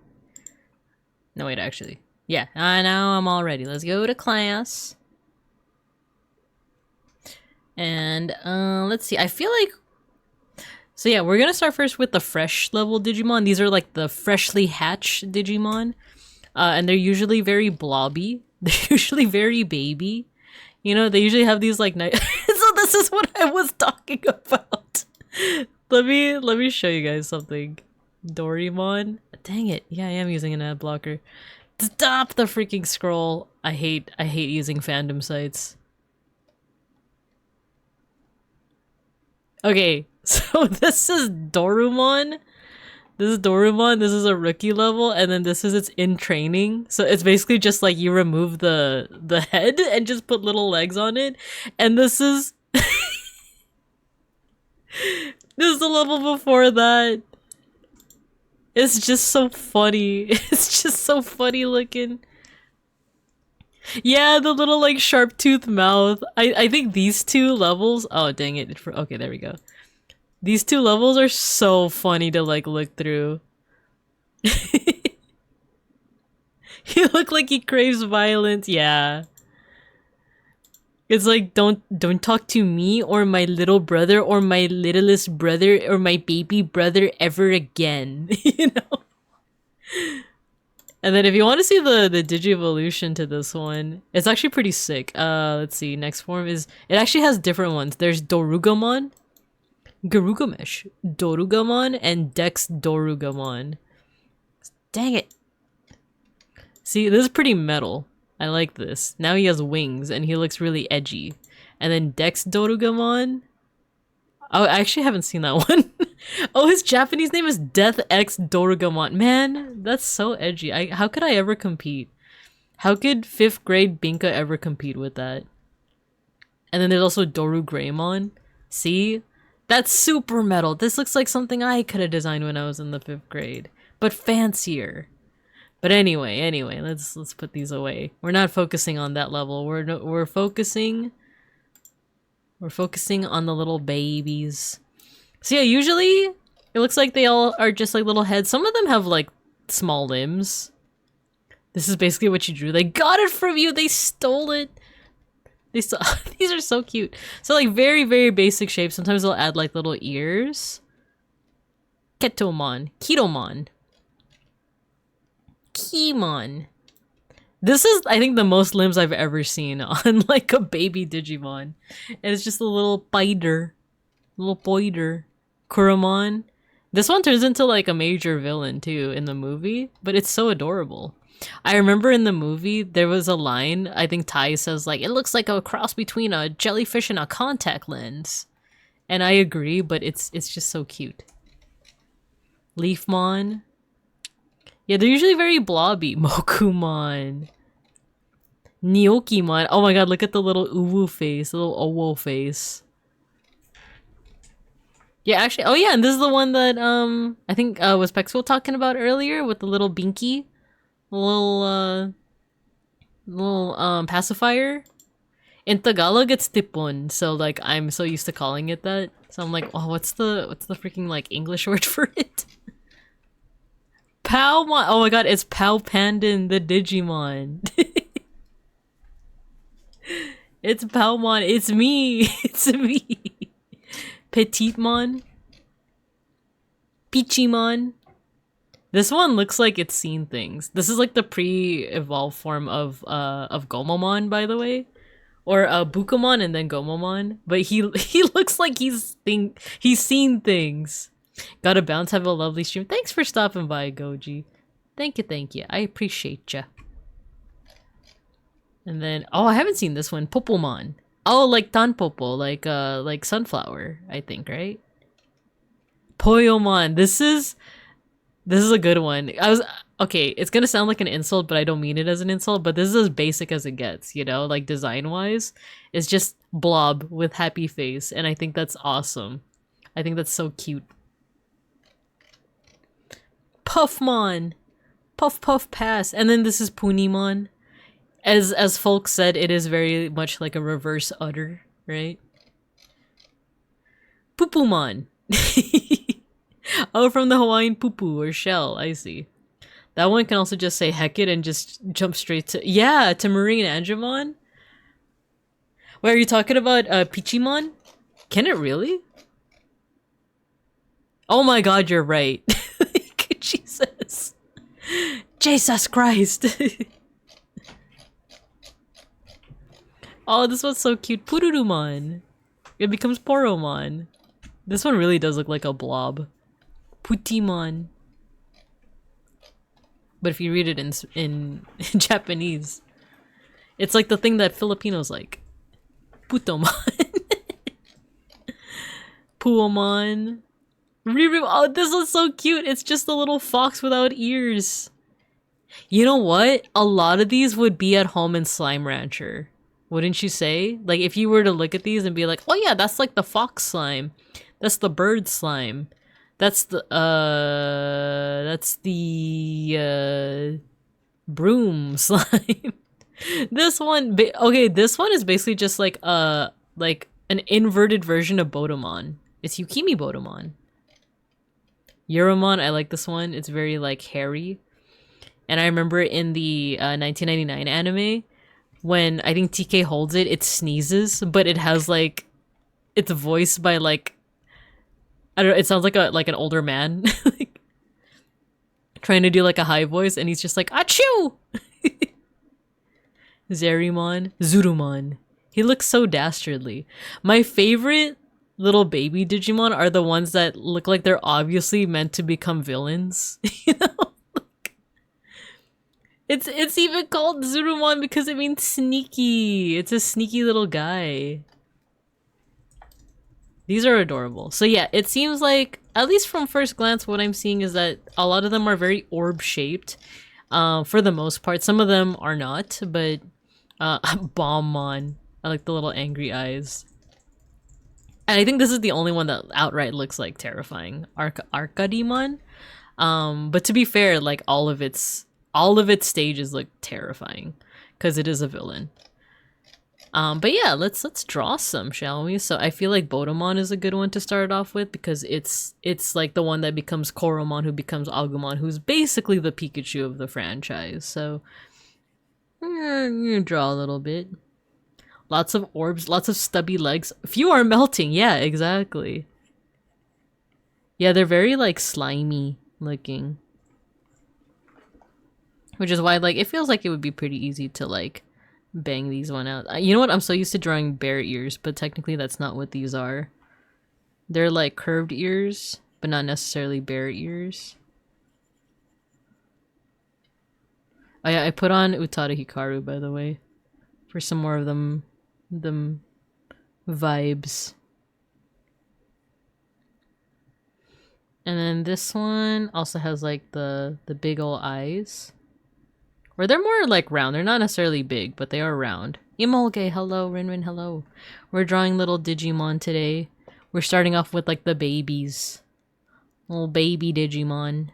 No, wait, actually. Yeah, now I'm all ready. Let's go to class. And, let's see. I feel like... So yeah, we're gonna start first with the fresh level Digimon. These are like the freshly hatched Digimon. And they're usually very blobby. They're usually very baby. You know, they usually have these like nice... So this is what I was talking about. Let me show you guys something. Doraemon. Dang it. Yeah, I am using an ad blocker. Stop the freaking scroll. I hate using fandom sites. Okay, so this is Dorumon. This is Dorumon. This is a rookie level, and then this is its in training. So it's basically just like you remove the head and just put little legs on it. And this is this is the level before that. It's just so funny. It's just so funny looking. Yeah, the little like sharp tooth mouth. I think these two levels. Oh dang it! Okay, there we go. These two levels are so funny to like look through. He look like he craves violence. Yeah. It's like don't talk to me or my little brother or my littlest brother or my baby brother ever again. You know. And then if you want to see the Digi-evolution to this one, it's actually pretty sick. Let's see. Next form is... It actually has different ones. There's Dorugamon, Garugamesh, Dorugamon, and Dex Dorugamon. Dang it. See, this is pretty metal. I like this. Now he has wings, and he looks really edgy. And then Dex Dorugamon... Oh, I actually haven't seen that one. Oh, his Japanese name is Death X Dorugamon. Man, that's so edgy. How could I ever compete? How could 5th grade Binka ever compete with that? And then there's also Doru Greymon. See? That's super metal. This looks like something I could have designed when I was in the 5th grade. But fancier. But anyway, let's put these away. We're not focusing on that level. We're focusing on the little babies. So yeah, usually it looks like they all are just like little heads. Some of them have like small limbs. This is basically what you drew. They got it from you. They stole it. These are so cute. So like very, very basic shapes. Sometimes they'll add like little ears. Ketomon. Ketomon. Keemon. This is, I think, the most limbs I've ever seen on, like, a baby Digimon. And it's just a little spider. Little boider. Kurumon. This one turns into, like, a major villain, too, in the movie. But it's so adorable. I remember in the movie, there was a line, I think Tai says, like, it looks like a cross between a jellyfish and a contact lens. And I agree, but it's just so cute. Leafmon. Yeah, they're usually very blobby. Mokumon. Nyokimon. Oh my god, look at the little uwu face. The little owo face. Yeah, actually, oh yeah, and this is the one that, I think, was Pexwell talking about earlier with the little binky. Little pacifier. In Tagalog, it's tipon, so, like, I'm so used to calling it that. So I'm like, oh, what's the freaking, like, English word for it? Powmon! Oh my god, it's Powpandan, the Digimon. It's Powmon. It's me. It's me. Petitmon. Pichimon. This one looks like it's seen things. This is like the pre-evolved form of Gomamon, by the way. Or Bukamon and then Gomamon. But he looks like he's seen things. Gotta bounce, have a lovely stream. Thanks for stopping by, Goji. Thank you. I appreciate ya. And then, oh, I haven't seen this one. Popomon. Oh, like Tanpopo, like sunflower, I think, right? Poyomon. This is a good one. Okay, it's gonna sound like an insult, but I don't mean it as an insult, but this is as basic as it gets, you know? Like, design-wise, it's just blob with happy face, and I think that's awesome. I think that's so cute. Puffmon! Puff Puff Pass! And then this is Punimon. As folks said, it is very much like a reverse udder, right? Pupumon. Oh, from the Hawaiian pupu or shell. I see. That one can also just say heck it and just jump straight to, yeah, to Marine Angemon. Wait, are you talking about Pichimon? Can it really? Oh my god, you're right. Jesus. Jesus Christ. Oh, this one's so cute. Pururumon. It becomes Poromon. This one really does look like a blob. Putimon. But if you read it in Japanese, it's like the thing that Filipinos like. Putomon. Puomon. Riru. Oh, this one's so cute. It's just a little fox without ears. You know what? A lot of these would be at home in Slime Rancher. Wouldn't you say? Like, if you were to look at these and be like, oh yeah, that's like the fox slime. That's the bird slime. That's the broom slime. This one, okay, this one is basically just like an inverted version of Botomon. It's Yukimi Botomon. Euromon, I like this one. It's very like hairy. And I remember in the 1999 anime, when I think TK holds it, it sneezes, but it has like, it's voiced by like, I don't know, it sounds like an older man, like, trying to do like a high voice, and he's just like, achoo! Zerimon, Zurumon. He looks so dastardly. My favorite little baby Digimon are the ones that look like they're obviously meant to become villains, you know? It's even called Zurumon because it means sneaky. It's a sneaky little guy. These are adorable. So yeah, it seems like, at least from first glance, what I'm seeing is that a lot of them are very orb-shaped. For the most part. Some of them are not, but Bombmon. I like the little angry eyes. And I think this is the only one that outright looks like terrifying. Arcademon. But to be fair, like all of its stages look terrifying because it is a villain. But yeah, let's draw some, shall we? So I feel like Botomon is a good one to start off with because it's like the one that becomes Koromon, who becomes Agumon, who's basically the Pikachu of the franchise. So I'm gonna draw a little bit. Lots of orbs, lots of stubby legs. Few are melting. Yeah, exactly. Yeah, they're very like slimy looking. Which is why, like, it feels like it would be pretty easy to, like, bang these one out. You know what? I'm so used to drawing bear ears, but technically that's not what these are. They're, like, curved ears, but not necessarily bear ears. Oh yeah, I put on Utada Hikaru, by the way. For some more of them vibes. And then this one also has, like, the big ol' eyes. Or they're more like round. They're not necessarily big, but they are round. Imolge, hello. Rinrin, hello. We're drawing little Digimon today. We're starting off with like the babies. Little baby Digimon.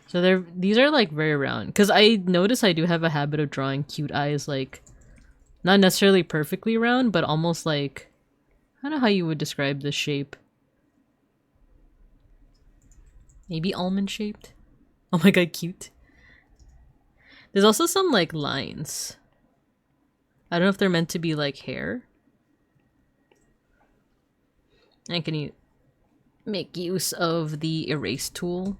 So these are like very round. Because I notice I do have a habit of drawing cute eyes, like not necessarily perfectly round, but almost like, I don't know how you would describe this shape. Maybe almond shaped? Oh my god, cute. There's also some like lines. I don't know if they're meant to be like hair. And can you make use of the erase tool?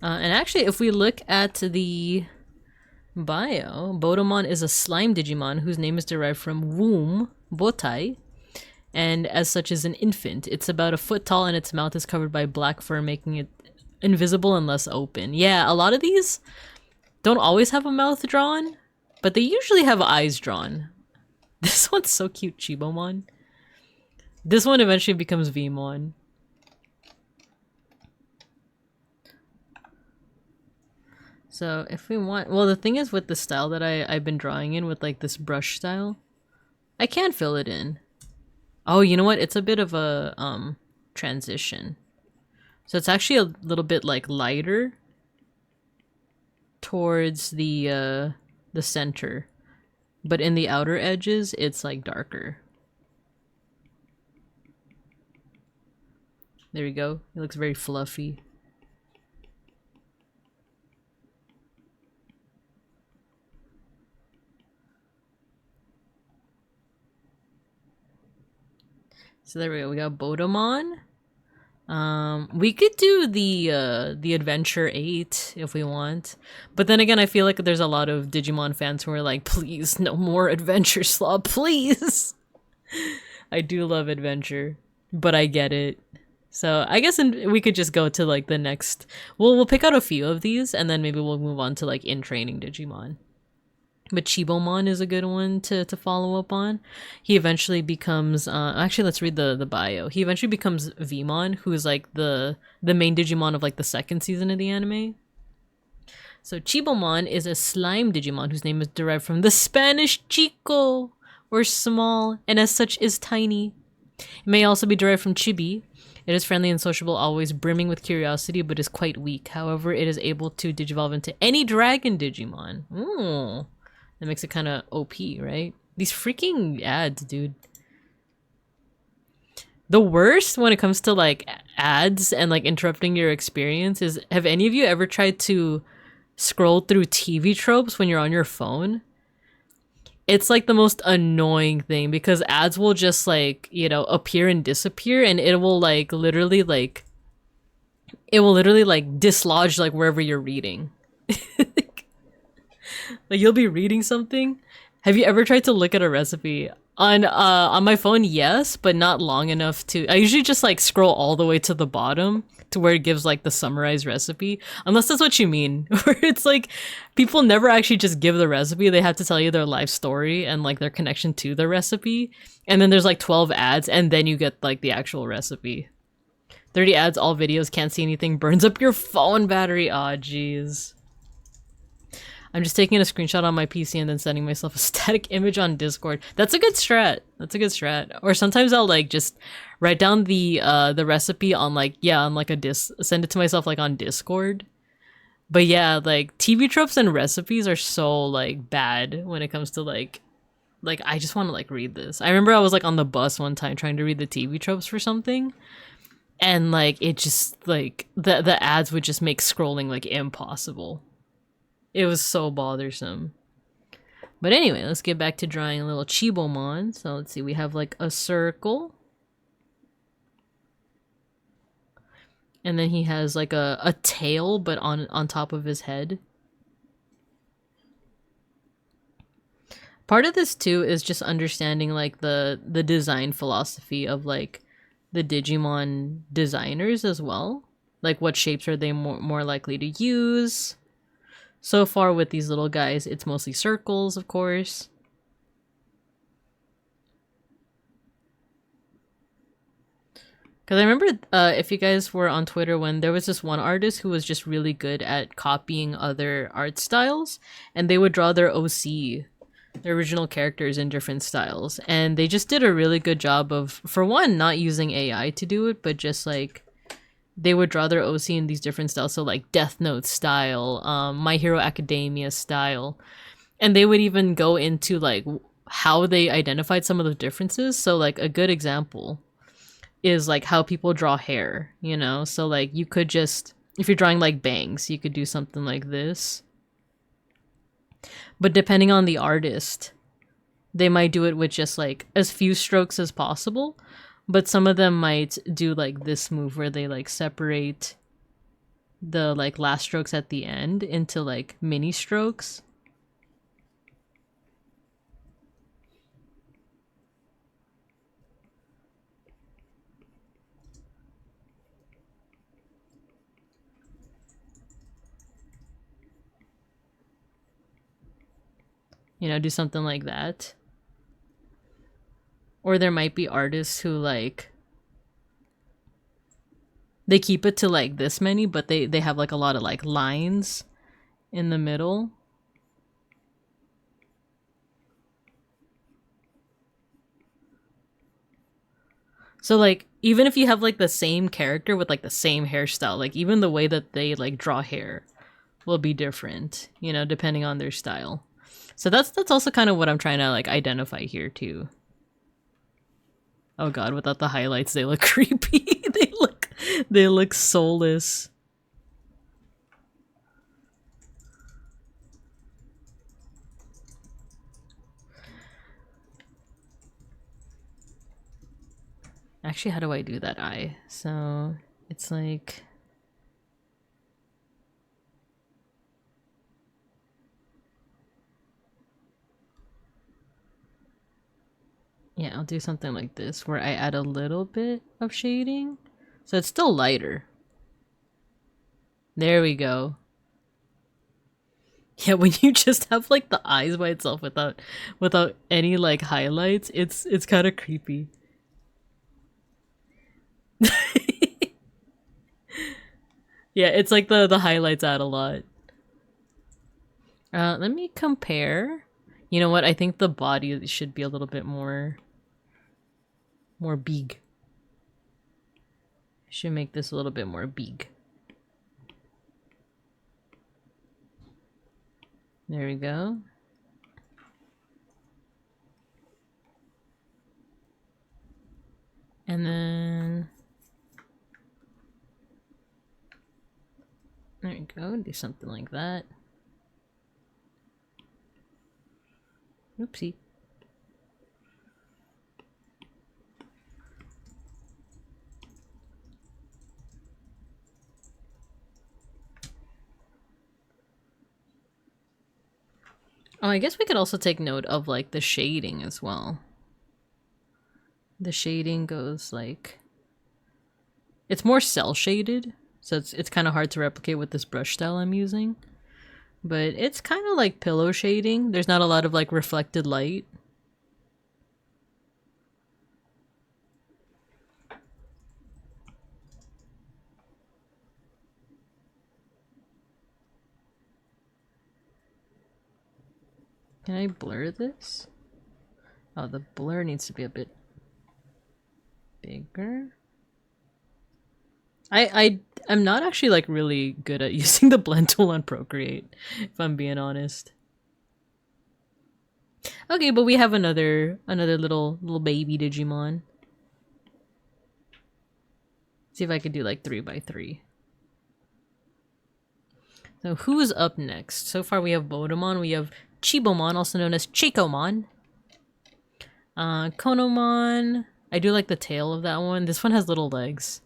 And actually, if we look at the bio, Botomon is a slime Digimon whose name is derived from womb, botai, and as such is an infant. It's about a foot tall and its mouth is covered by black fur, making it invisible unless open. Yeah, a lot of these don't always have a mouth drawn, but they usually have eyes drawn. This one's so cute, Chibomon. This one eventually becomes Vmon. So if we want, well, the thing is with the style that I've been drawing in with like this brush style, I can fill it in. Oh, you know what? It's a bit of a transition. So it's actually a little bit like lighter towards the center, but in the outer edges it's like darker. There we go. It looks very fluffy. So there we go. We got Bodemon. We could do the Adventure 8 if we want. But then again, I feel like there's a lot of Digimon fans who are like, please, no more Adventure Slob, please. I do love Adventure, but I get it. So I guess we could just go to like the next. We'll pick out a few of these, and then maybe we'll move on to like in training Digimon. But Chibomon is a good one to follow up on. He eventually becomes actually, let's read the bio. He eventually becomes Vmon, who is like the main Digimon of like the second season of the anime. So Chibomon is a slime Digimon whose name is derived from the Spanish chico, or small, and as such is tiny. It may also be derived from chibi. It is friendly and sociable, always brimming with curiosity, but is quite weak. However, it is able to digivolve into any dragon Digimon. Ooh. That makes it kind of OP, right? These freaking ads, dude. The worst when it comes to like ads and like interrupting your experience is, have any of you ever tried to scroll through TV tropes when you're on your phone? It's like the most annoying thing because ads will just like, you know, appear and disappear, and it will literally dislodge like wherever you're reading. Like you'll be reading something. Have you ever tried to look at a recipe on my phone? Yes, but not long enough to. I usually just like scroll all the way to the bottom to where it gives like the summarized recipe, unless that's what you mean. Where it's like people never actually just give the recipe. They have to tell you their life story and like their connection to the recipe, and then there's like 12 ads, and then you get like the actual recipe. 30 ads, all videos, can't see anything, burns up your phone battery. Aw, jeez. I'm just taking a screenshot on my PC and then sending myself a static image on Discord. That's a good strat. That's a good strat. Or sometimes I'll like just write down the recipe on like, yeah, on like send it to myself like on Discord. But yeah, like TV tropes and recipes are so like bad when it comes to like I just want to like read this. I remember I was like on the bus one time trying to read the TV tropes for something, and like it just like the ads would just make scrolling like impossible. It was so bothersome. But anyway, let's get back to drawing a little Chibomon. So let's see, we have like a circle. And then he has like a tail, but on top of his head. Part of this too is just understanding like the design philosophy of like the Digimon designers as well. Like what shapes are they more likely to use? So far with these little guys, it's mostly circles, of course. Because I remember if you guys were on Twitter when there was this one artist who was just really good at copying other art styles, and they would draw their OC, their original characters, in different styles. And they just did a really good job of, for one, not using AI to do it, but just like they would draw their OC in these different styles. So like Death Note style, My Hero Academia style. And they would even go into like how they identified some of the differences. So like a good example is like how people draw hair, you know? So like you could just, if you're drawing like bangs, you could do something like this. But depending on the artist, they might do it with just like as few strokes as possible. But some of them might do like this move where they like separate the like last strokes at the end into like mini strokes. You know, do something like that. Or there might be artists who like they keep it to like this many, but they have like a lot of like lines in the middle. So like even if you have like the same character with like the same hairstyle, like even the way that they like draw hair will be different, you know, depending on their style. So that's also kind of what I'm trying to like identify here too. Oh god, without the highlights they look creepy. they look soulless. Actually, how do I do that eye? So it's like, yeah, I'll do something like this where I add a little bit of shading. So it's still lighter. There we go. Yeah, when you just have like the eyes by itself without any like highlights, it's kind of creepy. Yeah, it's like the highlights add a lot. Let me compare. You know what? I think the body should be a little bit more big. Should make this a little bit more big. There we go. And then there you go, do something like that. Oopsie. Oh, I guess we could also take note of like the shading as well. The shading goes like, it's more cell shaded, so it's kind of hard to replicate with this brush style I'm using. But it's kind of like pillow shading. There's not a lot of like reflected light. Can I blur this? Oh, the blur needs to be a bit bigger. I'm not actually like really good at using the blend tool on Procreate, if I'm being honest. Okay, but we have another little baby Digimon. See if I could do like 3x3. So who is up next? So far we have Bodemon, we have Chibomon, also known as Chikomon. Konomon. I do like the tail of that one. This one has little legs.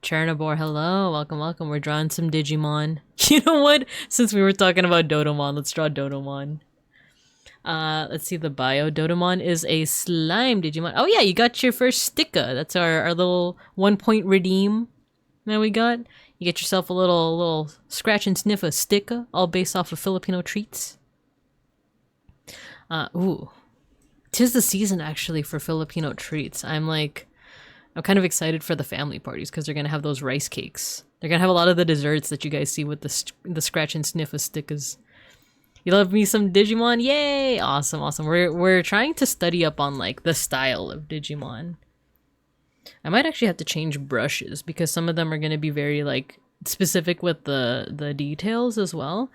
Chernobor, hello, welcome, welcome. We're drawing some Digimon. You know what? Since we were talking about Dodomon, let's draw Dodomon. Let's see the bio. Dodomon is a slime Digimon. Oh yeah, you got your first sticker. That's our little 1-point redeem that we got. You get yourself a little scratch and sniff a sticker, all based off of Filipino treats. Ooh. 'Tis the season actually for Filipino treats. I'm kind of excited for the family parties because they're gonna have those rice cakes. They're gonna have a lot of the desserts that you guys see with the scratch and sniff of stickers. You love me some Digimon? Yay! Awesome, awesome. We're trying to study up on like the style of Digimon. I might actually have to change brushes because some of them are gonna be very like specific with the details as well.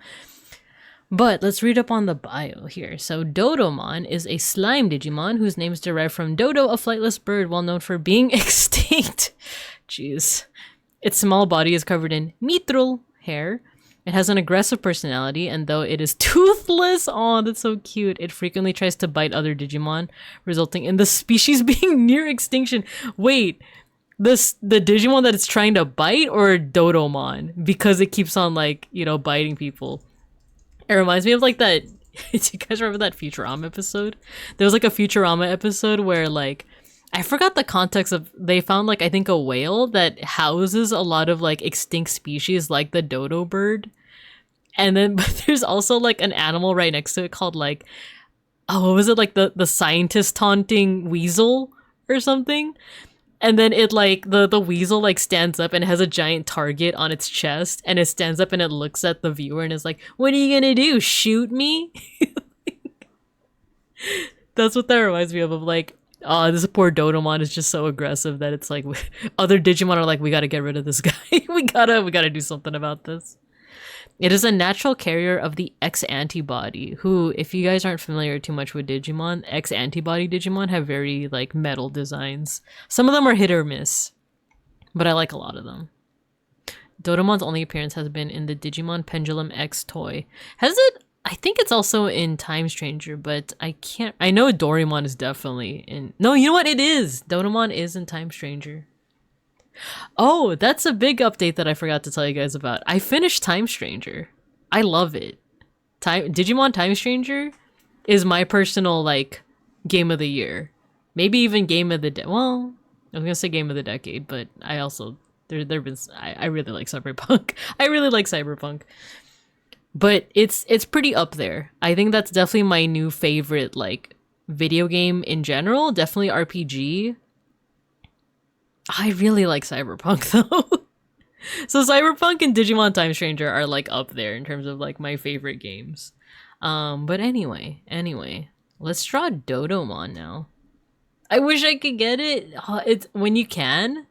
But let's read up on the bio here. So Dodomon is a slime Digimon whose name is derived from Dodo, a flightless bird well known for being extinct. Jeez. Its small body is covered in mithril hair. It has an aggressive personality, and though it is toothless, oh, that's so cute, it frequently tries to bite other Digimon, resulting in the species being near extinction. Wait, the Digimon that it's trying to bite, or Dodomon? Because it keeps on, like, you know, biting people. It reminds me of like that. Do you guys remember that Futurama episode? There was like a Futurama episode where like I forgot the context of, they found like I think a whale that houses a lot of like extinct species like the dodo bird. And then but there's also like an animal right next to it called like, oh, what was it, like the scientist taunting weasel or something? And then it like the weasel like stands up and has a giant target on its chest, and it stands up and it looks at the viewer and is like, "What are you gonna do? Shoot me?" That's what that reminds me of like This poor Dodomon is just so aggressive that it's like other Digimon are like, we gotta get rid of this guy. we gotta do something about this. It is a natural carrier of the X antibody, who, if you guys aren't familiar too much with Digimon, X antibody Digimon have very like metal designs. Some of them are hit or miss, but I like a lot of them. Dodomon's only appearance has been in the Digimon Pendulum X toy. Has it? I think it's also in Time Stranger, but I can't. I know Doraemon is definitely in. No, you know what? It is. Doraemon is in Time Stranger. Oh, that's a big update that I forgot to tell you guys about. I finished Time Stranger. I love it. Digimon Time Stranger is my personal like game of the year. Maybe even game of the well, I was gonna say game of the decade, but I also I really like Cyberpunk. I really like Cyberpunk. But it's pretty up there. I think that's definitely my new favorite like video game in general, definitely RPG. I really like Cyberpunk though. So Cyberpunk and Digimon Time Stranger are like up there in terms of like my favorite games. But anyway, let's draw Dodomon now. I wish I could get it. It's when you can,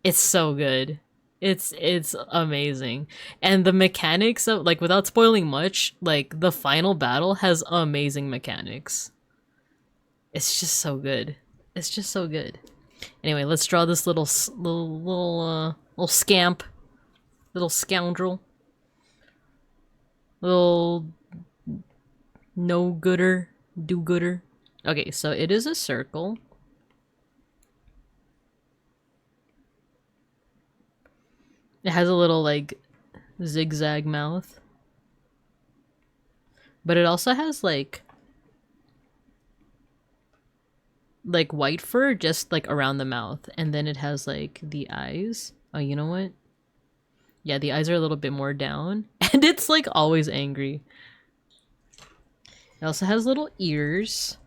it's so good. It's amazing. And the mechanics of like without spoiling much, like the final battle has amazing mechanics. It's just so good. It's just so good. Anyway, let's draw this little scamp, little scoundrel, little no gooder, do gooder. Okay, so it is a circle. It has a little like zigzag mouth, but it also has like white fur just like around the mouth, and then it has like the eyes. Oh, you know what? Yeah, the eyes are a little bit more down, and it's like always angry. It also has little ears.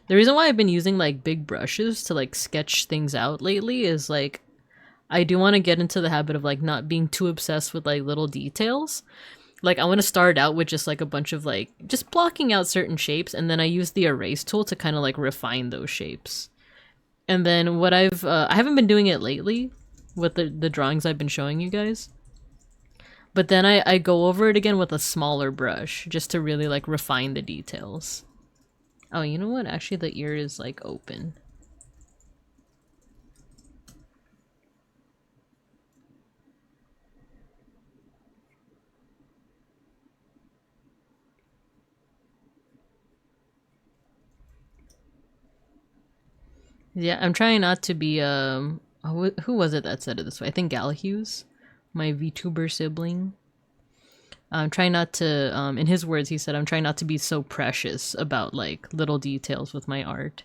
The reason why I've been using like big brushes to like sketch things out lately is like I do want to get into the habit of like not being too obsessed with like little details. Like I want to start out with just like a bunch of like just blocking out certain shapes, and then I use the erase tool to kind of like refine those shapes. And then what I haven't been doing it lately with the drawings I've been showing you guys. But then I go over it again with a smaller brush just to really like refine the details. Oh, you know what? Actually, the ear is like open. Yeah, I'm trying not to be who was it that said it this way? I think Galahughes, my VTuber sibling. I'm trying not to in his words he said I'm trying not to be so precious about like little details with my art.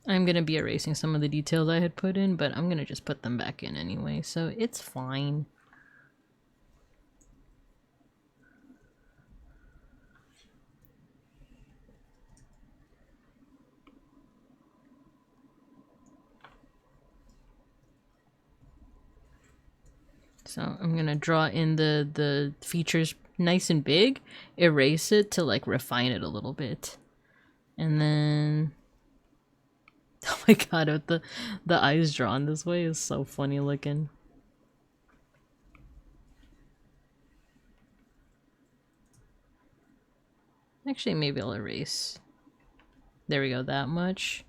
I'm gonna be erasing some of the details I had put in, but I'm gonna just put them back in anyway, so it's fine. So I'm gonna draw in the features nice and big, erase it to like refine it a little bit. And then oh my god, with the eyes drawn this way is so funny looking. Actually, maybe I'll erase. There we go, that much.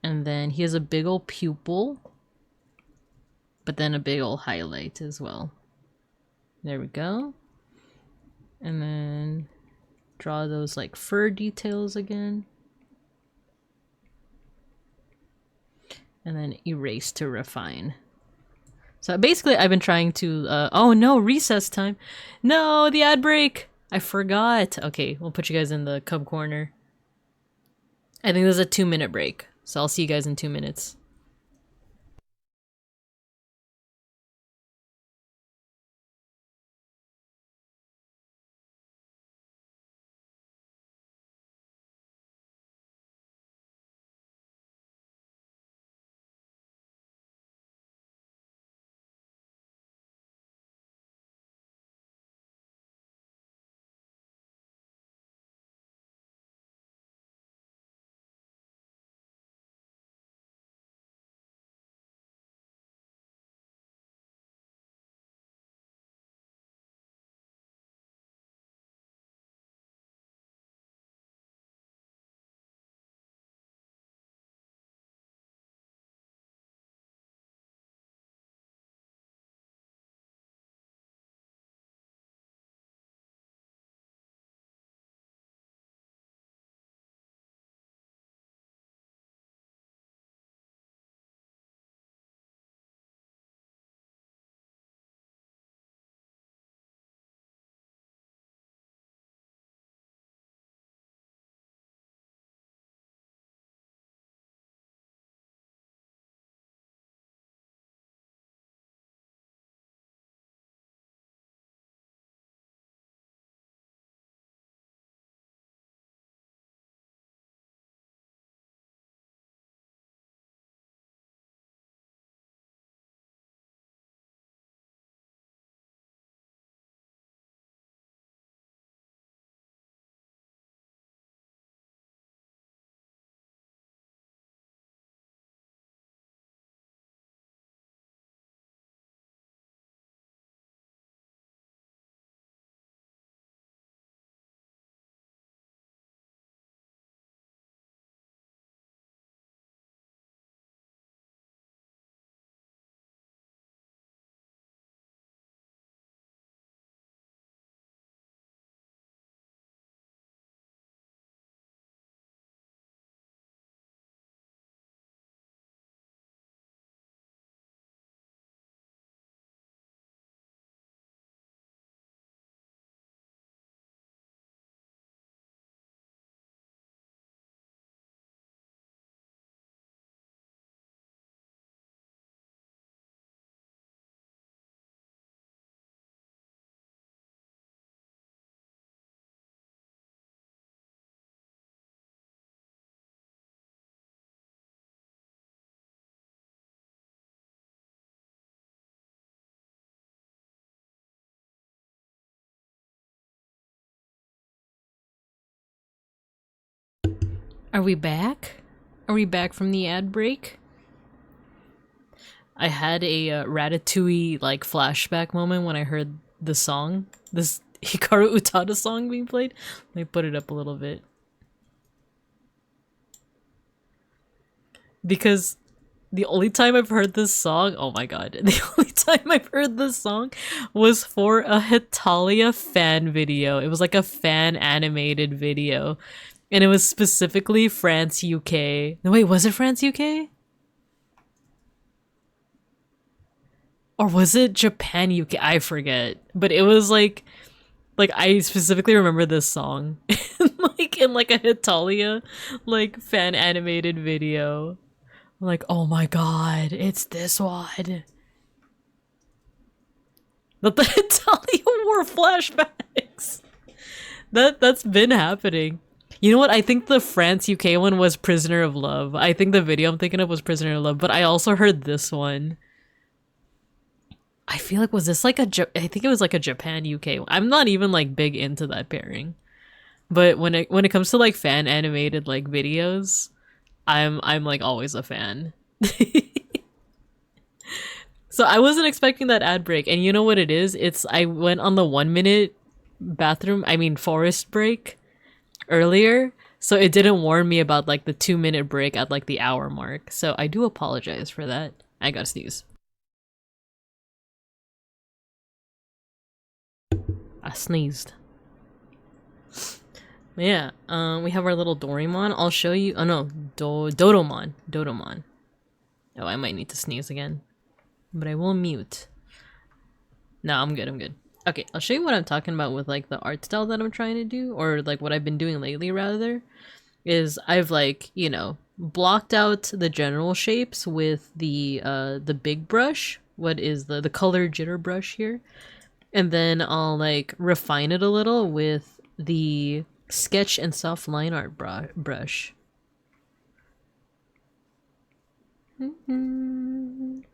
And then he has a big old pupil, but then a big old highlight as well. There we go. And then draw those like fur details again. And then erase to refine. So basically I've been trying to, oh no, recess time. No, the ad break. I forgot. Okay, we'll put you guys in the cub corner. I think there's a 2-minute break. So I'll see you guys in 2 minutes. Are we back? Are we back from the ad break? I had a Ratatouille like flashback moment when I heard the song, this Hikaru Utada song being played. Let me put it up a little bit. Because the only time I've heard this song, oh my god, the only time I've heard this song was for a Hetalia fan video. It was like a fan animated video. And it was specifically France, UK. No, wait, was it France, UK? Or was it Japan, UK? I forget. But it was like I specifically remember this song. Like in like a Hetalia like fan animated video. I'm like, oh my god, it's this one. But the Hetalia War flashbacks. That's been happening. You know what? I think the France UK one was Prisoner of Love. I think the video I'm thinking of was Prisoner of Love, but I also heard this one. I feel like, was this like I think it was like a Japan UK. I'm not even like big into that pairing. But when it comes to like fan animated like videos, I'm like always a fan. So I wasn't expecting that ad break, and you know what it is? I went on the 1 minute forest break earlier, so it didn't warn me about like the 2 minute break at like the hour mark. So I do apologize for that. I gotta sneeze. I sneezed. Yeah, we have our little Doraemon. I'll show you. Oh no, Dodomon. Dodomon. Oh, I might need to sneeze again. But I will mute. No, I'm good, I'm good. Okay, I'll show you what I'm talking about with like the art style that I'm trying to do, or like what I've been doing lately rather, is I've like, you know, blocked out the general shapes with the big brush. What is the color jitter brush here? And then I'll like refine it a little with the sketch and soft line art brush. And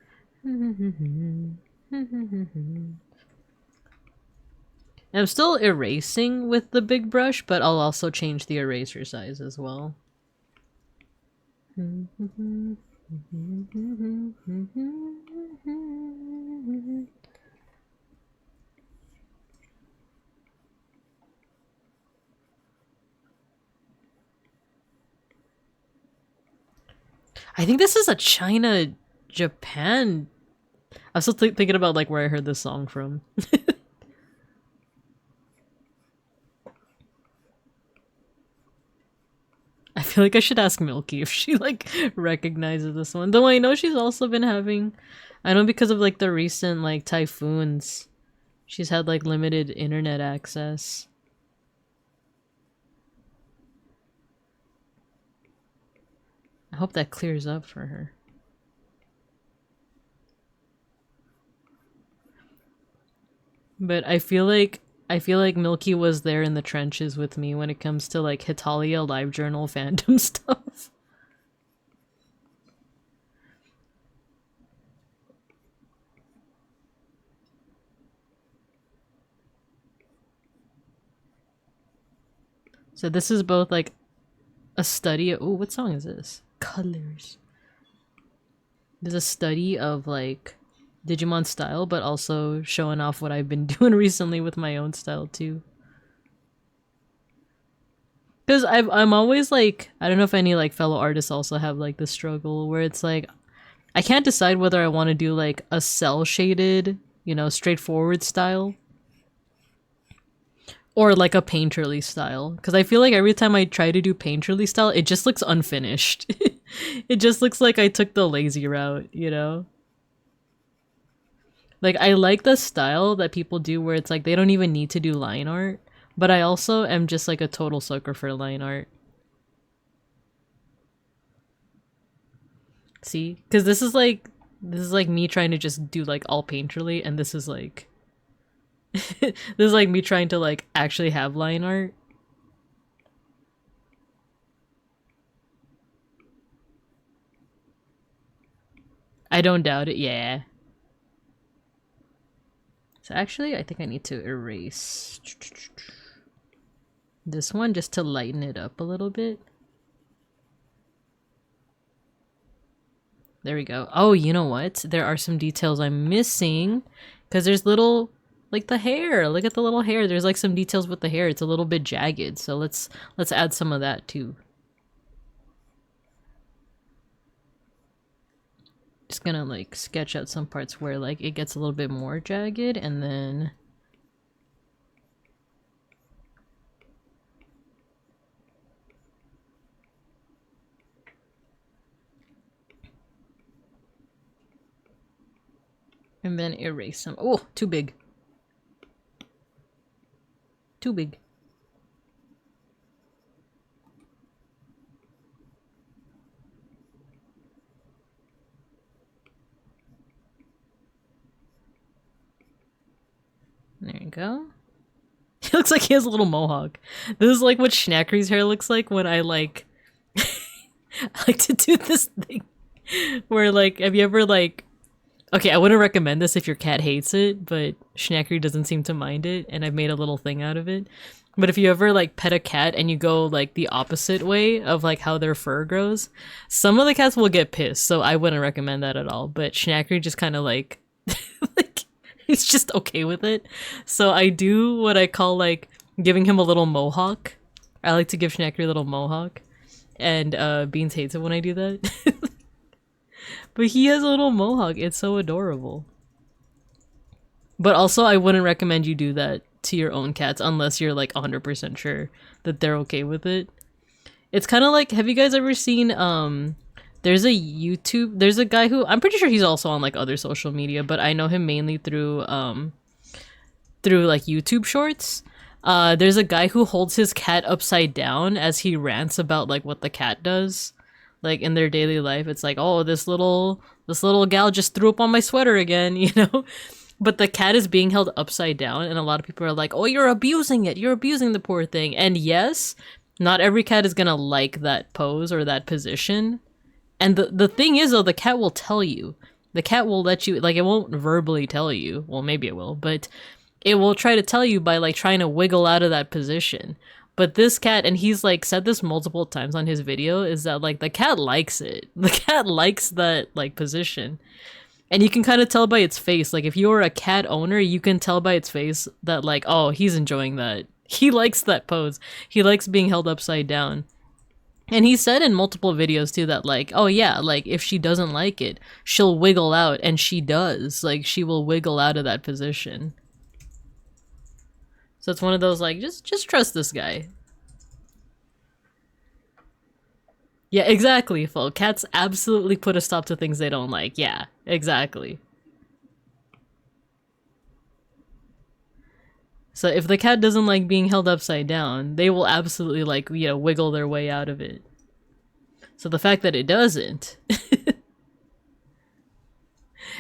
I'm still erasing with the big brush, but I'll also change the eraser size as well. I think this is a China, Japan. I'm still thinking about like where I heard this song from. I feel like I should ask Milky if she like recognizes this one. Though I know she's also been having, I know because of like the recent like typhoons, she's had like limited internet access. I hope that clears up for her. But I feel like Milky was there in the trenches with me when it comes to like Hetalia live journal fandom stuff. So this is both like a study of, oh, what song is this? Colors. There's a study of like Digimon style, but also showing off what I've been doing recently with my own style too. Because I'm always like, I don't know if any like fellow artists also have like this struggle where it's like, I can't decide whether I want to do like a cell shaded, you know, straightforward style, or like a painterly style. Because I feel like every time I try to do painterly style, it just looks unfinished. It just looks like I took the lazy route, you know? Like, I like the style that people do where it's like they don't even need to do line art, but I also am just like a total sucker for line art. See? Because this is like me trying to just do like all painterly, and this is like this is like me trying to like actually have line art. I don't doubt it, yeah. So actually, I think I need to erase this one just to lighten it up a little bit. There we go. Oh, you know what? There are some details I'm missing because there's little, like the hair. Look at the little hair. There's like some details with the hair. It's a little bit jagged. So let's add some of that too. Just gonna like sketch out some parts where like it gets a little bit more jagged and then erase some. Oh, too big. Too big. There you go. He looks like he has a little mohawk. This is like what Schnackery's hair looks like when I like I like to do this thing where like, have you ever like, okay, I wouldn't recommend this if your cat hates it, but Schnackery doesn't seem to mind it, and I've made a little thing out of it. But if you ever like pet a cat and you go like the opposite way of like how their fur grows, some of the cats will get pissed, so I wouldn't recommend that at all. But Schnackery just kind of like, like, he's just okay with it. So I do what I call like giving him a little mohawk. I like to give Schnackery a little mohawk, and Beans hates it when I do that. But he has a little mohawk. It's so adorable. But also, I wouldn't recommend you do that to your own cats unless you're like 100% sure that they're okay with it. It's kind of like, have you guys ever seen, there's a guy who, I'm pretty sure he's also on like other social media, but I know him mainly through like YouTube shorts. There's a guy who holds his cat upside down as he rants about like what the cat does. Like in their daily life, it's like, oh, this little gal just threw up on my sweater again, you know? But the cat is being held upside down, and a lot of people are like, oh, you're abusing it. You're abusing the poor thing. And yes, not every cat is gonna like that pose or that position. And the thing is, though, the cat will tell you. The cat will let you, like, it won't verbally tell you. Well, maybe it will, but it will try to tell you by, like, trying to wiggle out of that position. But this cat, and he's like said this multiple times on his video, is that like the cat likes it. The cat likes that like position. And you can kind of tell by its face. Like if you're a cat owner, you can tell by its face that like, oh, he's enjoying that. He likes that pose. He likes being held upside down. And he said in multiple videos too that like, oh yeah, like if she doesn't like it, she'll wiggle out, and she does. Like she will wiggle out of that position. So it's one of those like, just trust this guy. Yeah, exactly, Phil. Cats absolutely put a stop to things they don't like. Yeah, exactly. So if the cat doesn't like being held upside down, they will absolutely like, you know, wiggle their way out of it. So the fact that it doesn't.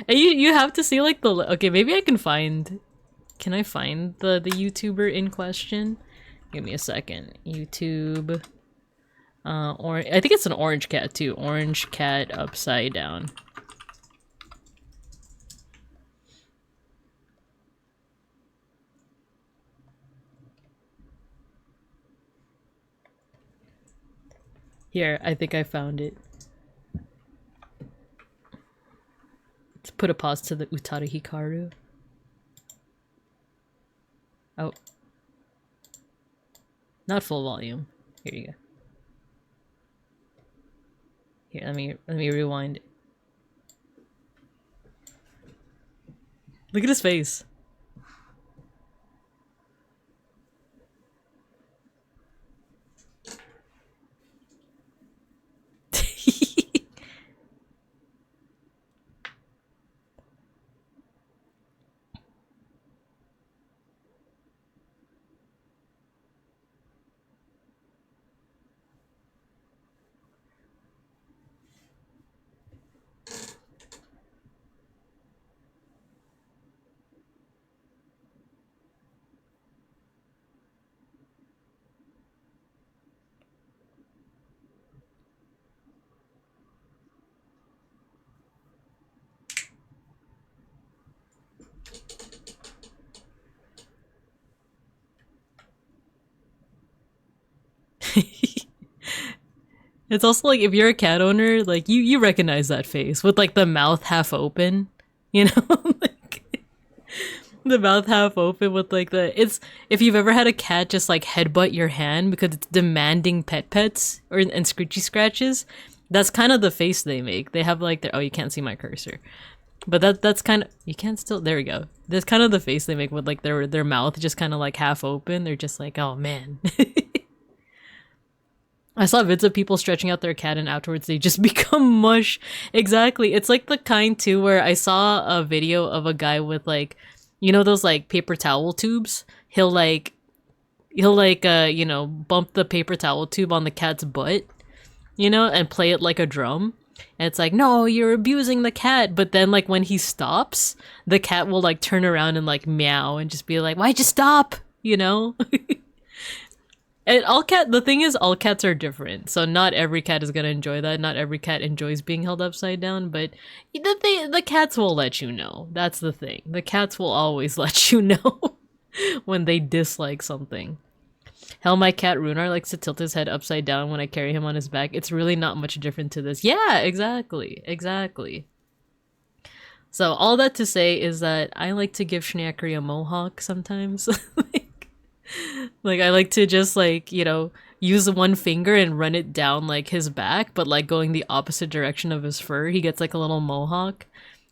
And you have to see like the, okay, maybe I can find, can I find the YouTuber in question? Give me a second. YouTube, or I think it's an orange cat too. Orange cat upside down. Here, I think I found it. Let's put a pause to the Utada Hikaru. Oh. Not full volume. Here you go. Here, let me rewind. Look at his face. It's also like if you're a cat owner, like you recognize that face with like the mouth half open, you know, like the mouth half open with like it's if you've ever had a cat just like headbutt your hand because it's demanding pets or and scritchy scratches, that's kind of the face they make. They have like their oh you can't see my cursor. But that's kind of you can't still there we go. That's kind of the face they make with like their mouth just kind of like half open. They're just like, "Oh man." I saw vids of people stretching out their cat and afterwards they just become mush. Exactly. It's like the kind too where I saw a video of a guy with like, you know those like paper towel tubes? He'll like you know, bump the paper towel tube on the cat's butt, you know, and play it like a drum. And it's like, no, you're abusing the cat. But then like when he stops, the cat will like turn around and like meow and just be like, why'd you stop? You know? And the thing is, all cats are different. So not every cat is gonna enjoy that. Not every cat enjoys being held upside down, but the cats will let you know. That's the thing. The cats will always let you know when they dislike something. Hell, my cat Runar likes to tilt his head upside down when I carry him on his back. It's really not much different to this. Yeah, exactly. Exactly. So all that to say is that I like to give Schneckary a mohawk sometimes. Like I like to just like, you know, use one finger and run it down like his back, but like going the opposite direction of his fur. He gets like a little mohawk.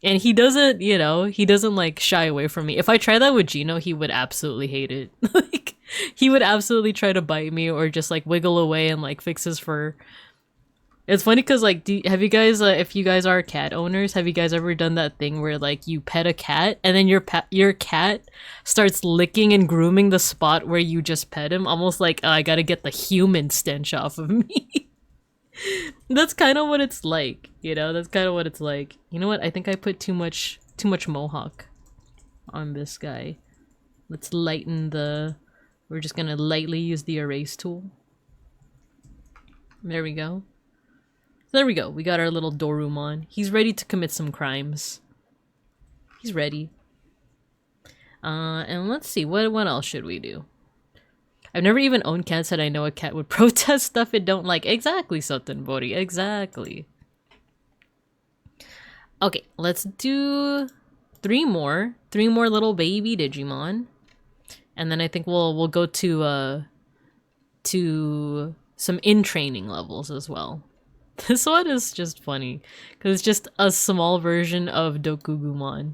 And he doesn't, you know, he doesn't like shy away from me. If I try that with Gino, he would absolutely hate it. Like he would absolutely try to bite me or just like wiggle away and like fix his fur. It's funny because like, have you guys, if you guys are cat owners, have you guys ever done that thing where like you pet a cat and then your cat starts licking and grooming the spot where you just pet him, almost like I gotta get the human stench off of me. That's kind of what it's like, you know. That's kind of what it's like. You know what? I think I put too much mohawk on this guy. Let's lighten the. We're just gonna lightly use the erase tool. There we go. There we go. We got our little Dorumon. He's ready to commit some crimes. He's ready. And let's see. What else should we do? I've never even owned cats that I know a cat would protest stuff it don't like. Exactly, Sotenbori. Exactly. Okay, let's do three more little baby Digimon. And then I think we'll go to some in-training levels as well. This one is just funny, because it's just a small version of Dokugumon.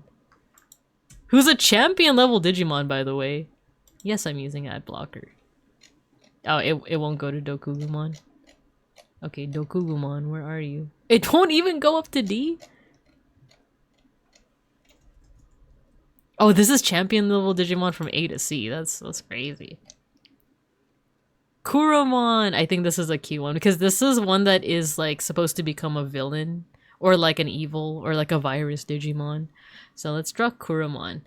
Who's a champion level Digimon, by the way. Yes, I'm using ad blocker. Oh, it won't go to Dokugumon. Okay, Dokugumon, where are you? It won't even go up to D? Oh, this is champion level Digimon from A to C. That's crazy. Kuromon! I think this is a key one, because this is one that is like supposed to become a villain, or like an evil, or like a virus Digimon. So let's draw Kuromon.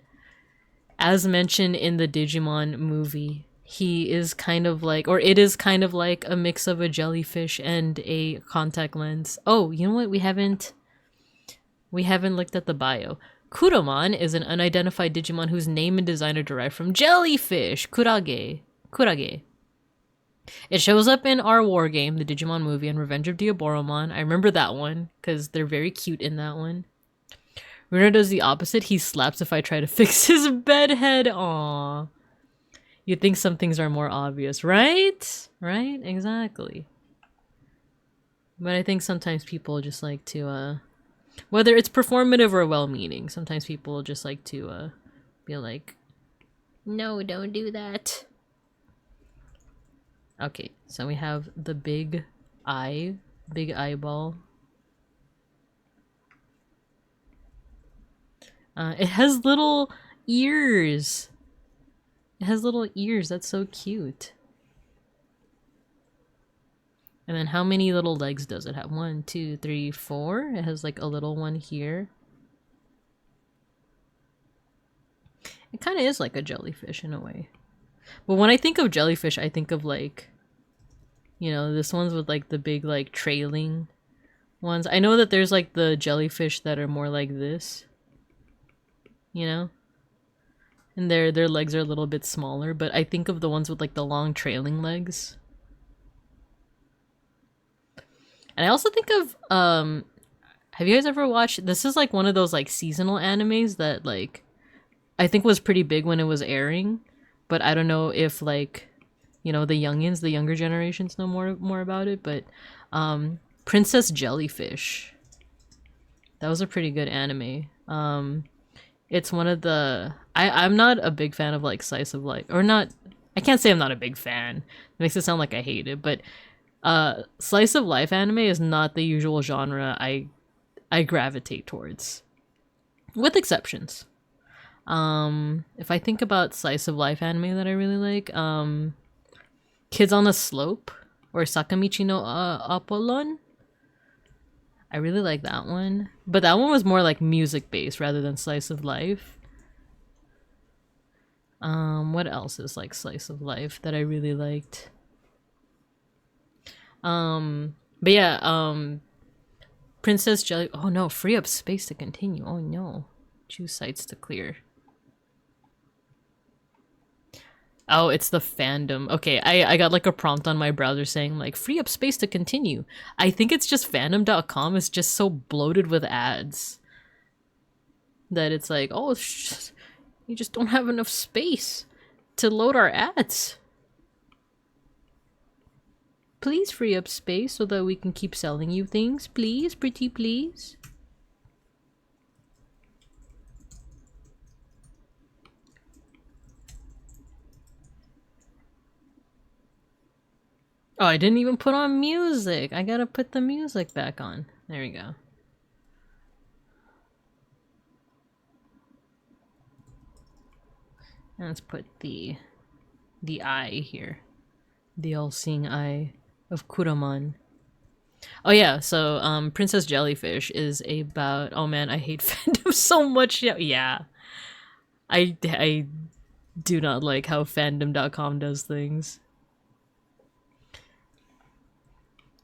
As mentioned in the Digimon movie, he is kind of like, or it is kind of like a mix of a jellyfish and a contact lens. Oh, you know what? We haven't looked at the bio. Kuromon is an unidentified Digimon whose name and design are derived from jellyfish. Kurage. It shows up in our war game, the Digimon movie, and Revenge of Diaboromon. I remember that one, because they're very cute in that one. Runa does the opposite. He slaps if I try to fix his bed head. Aww. You'd think some things are more obvious, right? Right? Exactly. But I think sometimes people just like to, whether it's performative or well-meaning, sometimes people just like to, be like, no, don't do that. Okay, so we have the big eyeball. It has little ears. That's so cute. And then how many little legs does it have? 1, 2, 3, 4. It has like a little one here. It kind of is like a jellyfish in a way. But when I think of jellyfish, I think of like, you know, this one's with like the big like trailing ones. I know that there's like the jellyfish that are more like this, you know, and their legs are a little bit smaller, but I think of the ones with like the long trailing legs. And I also think of have you guys ever watched, this is like one of those like seasonal animes that like I think was pretty big when it was airing, but I don't know if like, you know, the youngins, the younger generations know more about it, but Princess Jellyfish. That was a pretty good anime. It's one of the I'm not a big fan of like slice of life, or not, I can't say I'm not a big fan. It makes it sound like I hate it, but slice of life anime is not the usual genre I gravitate towards. With exceptions. If I think about slice of life anime that I really like, Kids on the Slope or Sakamichi no Apollon. I really like that one. But that one was more like music based rather than slice of life. What else is like slice of life that I really liked? But yeah, Princess Jelly. Oh no, free up space to continue. Oh no. Choose sites to clear. Oh, it's the fandom. Okay, I got like a prompt on my browser saying like free up space to continue. I think it's just fandom.com is just so bloated with ads that it's like, oh, you just don't have enough space to load our ads. Please free up space so that we can keep selling you things. Please, pretty please. Oh, I didn't even put on music. I gotta put the music back on. There we go. And let's put the eye here. The all-seeing eye of Kuraman. Oh yeah, so Princess Jellyfish is about, oh man, I hate fandom so much. Yeah. I do not like how fandom.com does things.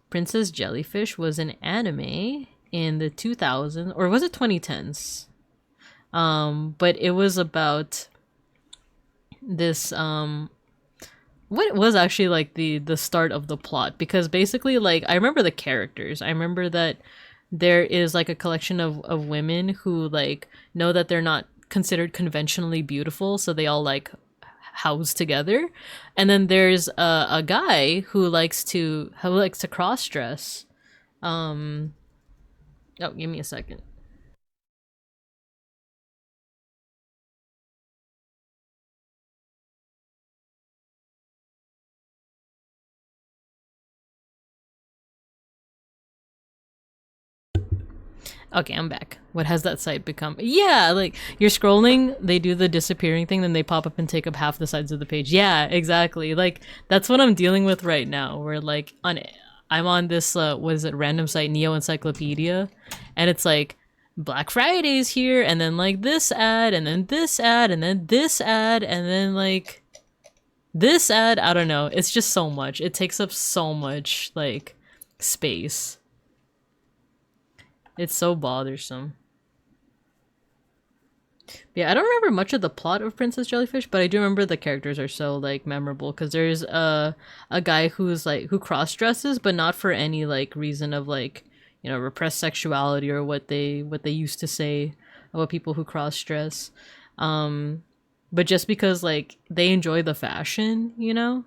Princess Jellyfish was an anime in the 2000s, or was it 2010s? But it was about this what was actually like the start of the plot, because basically like I remember the characters. I remember that there is like a collection of women who like know that they're not considered conventionally beautiful, so they all like house together. And then there's a guy who likes to cross dress. Oh, give me a second. Okay, I'm back. What has that site become? Yeah, like you're scrolling, they do the disappearing thing, then they pop up and take up half the sides of the page. Yeah, exactly. Like that's what I'm dealing with right now. Where like I'm on this what is it, random site, Neo Encyclopedia, and it's like Black Friday's here, and then like this ad, and then this ad, and then this ad, and then like this ad. I don't know. It's just so much. It takes up so much like space. It's so bothersome. Yeah, I don't remember much of the plot of Princess Jellyfish, but I do remember the characters are so like memorable, because there's a guy who's like who cross dresses, but not for any like reason of like, you know, repressed sexuality or what they used to say about people who cross dress, but just because like they enjoy the fashion, you know.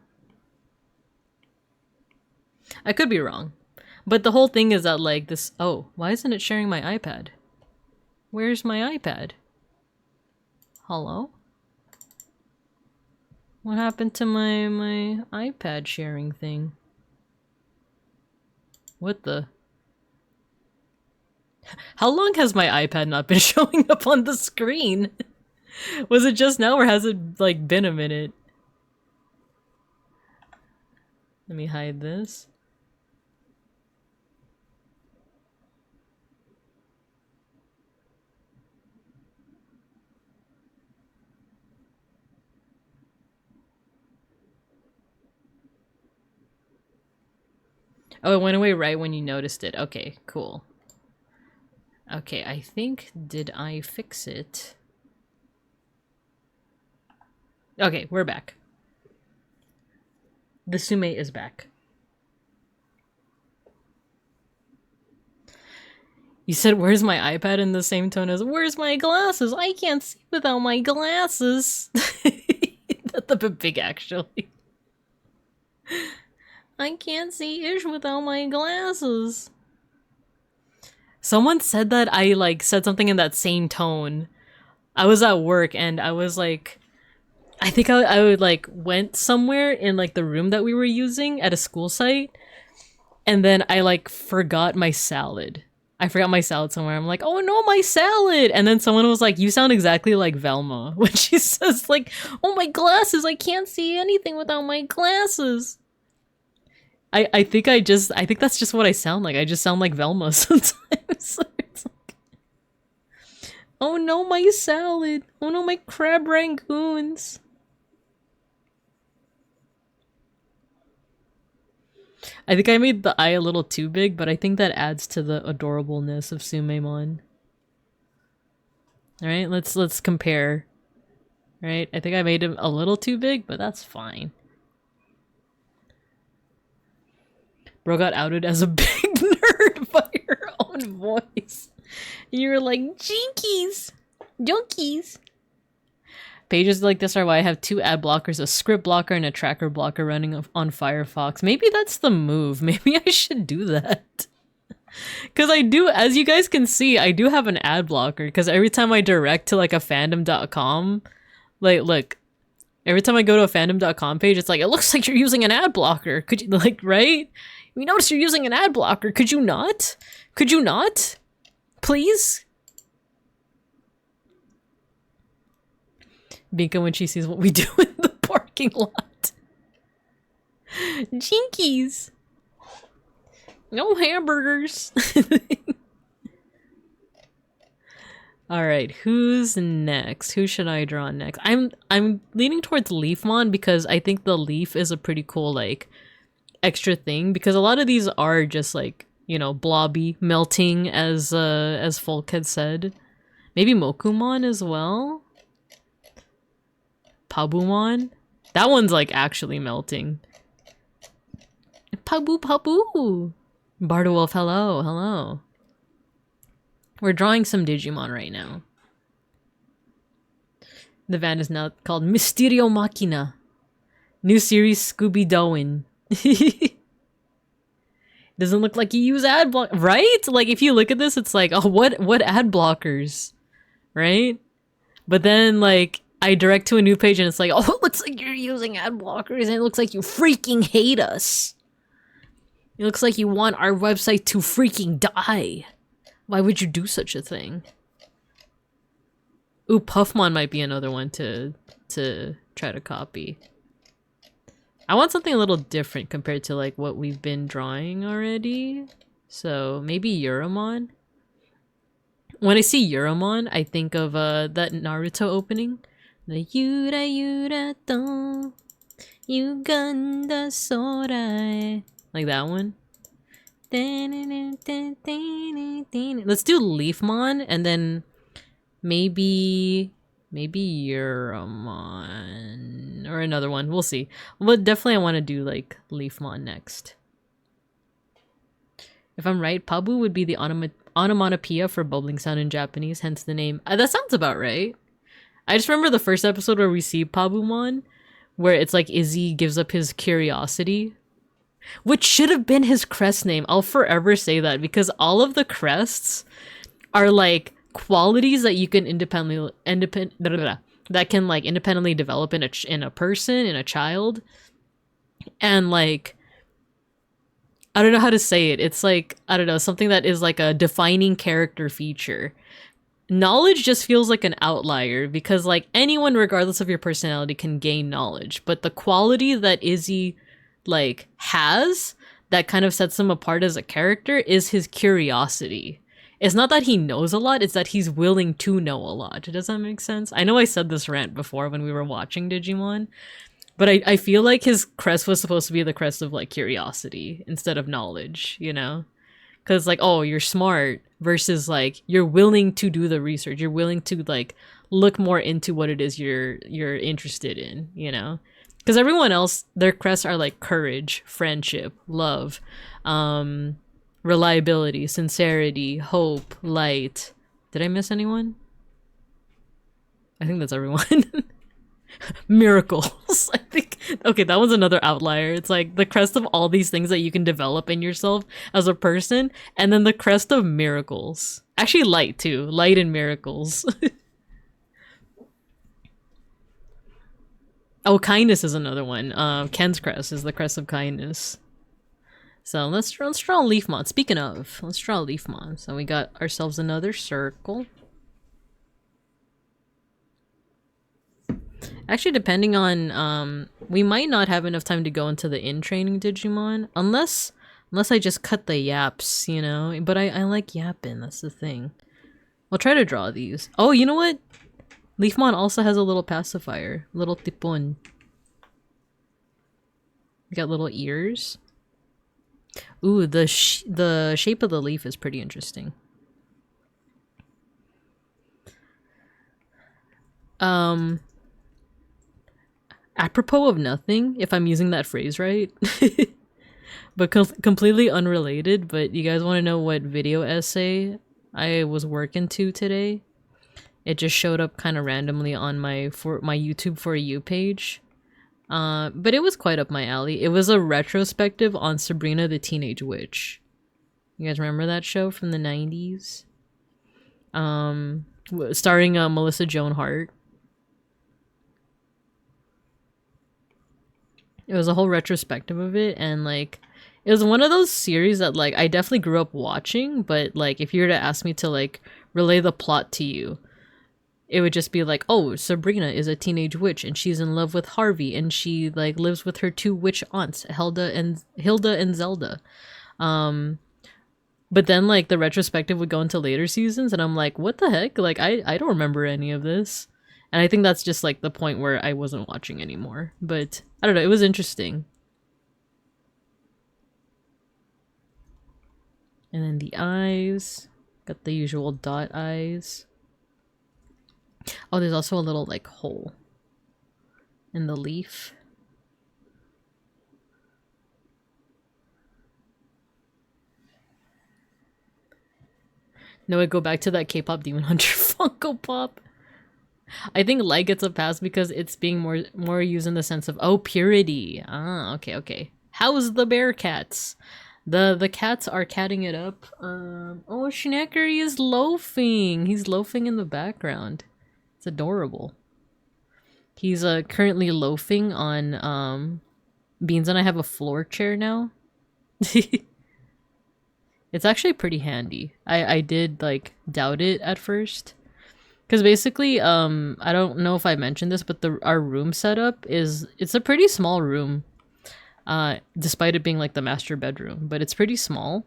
I could be wrong, but the whole thing is that like this. Oh, why isn't it sharing my iPad? Where's my iPad? Hello? What happened to my iPad sharing thing? What the? How long has my iPad not been showing up on the screen? Was it just now, or has it like been a minute? Let me hide this. Oh, it went away right when you noticed it. Okay, cool. Okay, I think, did I fix it? Okay, we're back. The Sume is back. You said, where's my iPad in the same tone as, where's my glasses? I can't see without my glasses. That's a bit big, actually. I can't see ish without my glasses. Someone said that I, like, said something in that same tone. I was at work and I was like, I think I would, like, went somewhere in, like, the room that we were using at a school site. And then I, like, forgot my salad. I forgot my salad somewhere. I'm like, oh no, my salad! And then someone was like, you sound exactly like Velma. When she says, like, oh, my glasses! I can't see anything without my glasses! I think that's just what I sound like. I just sound like Velma sometimes. It's like, oh no, my salad! Oh no, my crab rangoons! I think I made the eye a little too big, but I think that adds to the adorableness of Sumemon. Alright, let's compare. Right? I think I made him a little too big, but that's fine. Bro got outed as a big nerd by her own voice. You're like, jinkies! Junkies! Pages like this are why I have 2 ad blockers, a script blocker, and a tracker blocker running on Firefox. Maybe that's the move. Maybe I should do that. Because I do, as you guys can see, I do have an ad blocker. Because every time I direct to, like, a fandom.com, like, look, every time I go to a fandom.com page, it's like, it looks like you're using an ad blocker. Could you, like, right? We noticed you're using an ad blocker. Could you not? Could you not? Please? Binka when she sees what we do in the parking lot. Jinkies! No hamburgers! Alright, who's next? Who should I draw next? I'm leaning towards Leafmon because I think the leaf is a pretty cool, like, extra thing. Because a lot of these are just, like, you know, blobby, melting, as Folk had said. Maybe Mokumon as well? Pabumon? That one's, like, actually melting. Pabu! Bardawolf, hello, hello. We're drawing some Digimon right now. The van is now called Mysterio Machina. New series Scooby-Dooin. Doesn't look like you use ad block, right? Like, if you look at this, it's like, oh, what ad blockers, right? But then, like, I direct to a new page and it's like, oh, it looks like you're using ad blockers and it looks like you freaking hate us. It looks like you want our website to freaking die. Why would you do such a thing? Ooh, Puffmon might be another one to try to copy. I want something a little different compared to, like, what we've been drawing already. So maybe Euromon. When I see Euromon, I think of that Naruto opening. The Yura Yura to Yuganda Sorae. Like that one. Let's do Leafmon and then maybe Euromon or another one. We'll see. But definitely I want to do like Leafmon next. If I'm right, Pabu would be the onomatopoeia for bubbling sound in Japanese, hence the name. That sounds about right. I just remember the first episode where we see Pabumon, where it's like Izzy gives up his curiosity, which should have been his crest name. I'll forever say that because all of the crests are like qualities that you can independently develop in a person, in a child, and like I don't know how to say it. It's like, I don't know, something that is like a defining character feature. Knowledge just feels like an outlier because like anyone, regardless of your personality, can gain knowledge. But the quality that Izzy like has that kind of sets him apart as a character is his curiosity. It's not that he knows a lot, it's that he's willing to know a lot. Does that make sense? I know I said this rant before when we were watching Digimon, but I feel like his crest was supposed to be the crest of like curiosity instead of knowledge, you know? Because like, oh, you're smart versus like you're willing to do the research, you're willing to like look more into what it is you're interested in, you know? Because everyone else, their crests are like courage, friendship, love, reliability, sincerity, hope, light. Did I miss anyone? I think that's everyone. Miracles. I think, okay, that was another outlier. It's like the crest of all these things that you can develop in yourself as a person, and then the crest of miracles. Actually, light too. Light and miracles. Oh, kindness is another one. Ken's crest is the crest of kindness. So let's draw a leaf mod. Speaking of, let's draw a leaf mod. So we got ourselves another circle. Actually, depending on, we might not have enough time to go into the in-training Digimon. Unless I just cut the yaps, you know? But I like yapping, that's the thing. We'll try to draw these. Oh, you know what? Leafmon also has a little pacifier. Little tipon. We got little ears. Ooh, the shape of the leaf is pretty interesting. Apropos of nothing, if I'm using that phrase right. But completely unrelated, but you guys want to know what video essay I was working to today? It just showed up kind of randomly on my YouTube For You page. But it was quite up my alley. It was a retrospective on Sabrina the Teenage Witch. You guys remember that show from the 90s? Starring Melissa Joan Hart. It was a whole retrospective of it, and like it was one of those series that like I definitely grew up watching, but like if you were to ask me to like relay the plot to you, it would just be like, oh, Sabrina is a teenage witch and she's in love with Harvey and she like lives with her two witch aunts, Hilda and Zelda. But then like the retrospective would go into later seasons and I'm like, what the heck? Like I don't remember any of this. And I think that's just like the point where I wasn't watching anymore. But I don't know, it was interesting. And then the eyes. Got the usual dot eyes. Oh, there's also a little like hole in the leaf. No, I go back to that K-pop Demon Hunter Funko Pop. I think light gets a pass because it's being more used in the sense of, oh, purity. Ah, okay. How's the bear cats? The cats are catting it up. Oh, Schneckery is loafing. He's loafing in the background. It's adorable. He's currently loafing on Beans and I have a floor chair now. It's actually pretty handy. I did like doubt it at first. Because basically, I don't know if I mentioned this, but our room setup it's a pretty small room. Despite it being like the master bedroom, but it's pretty small.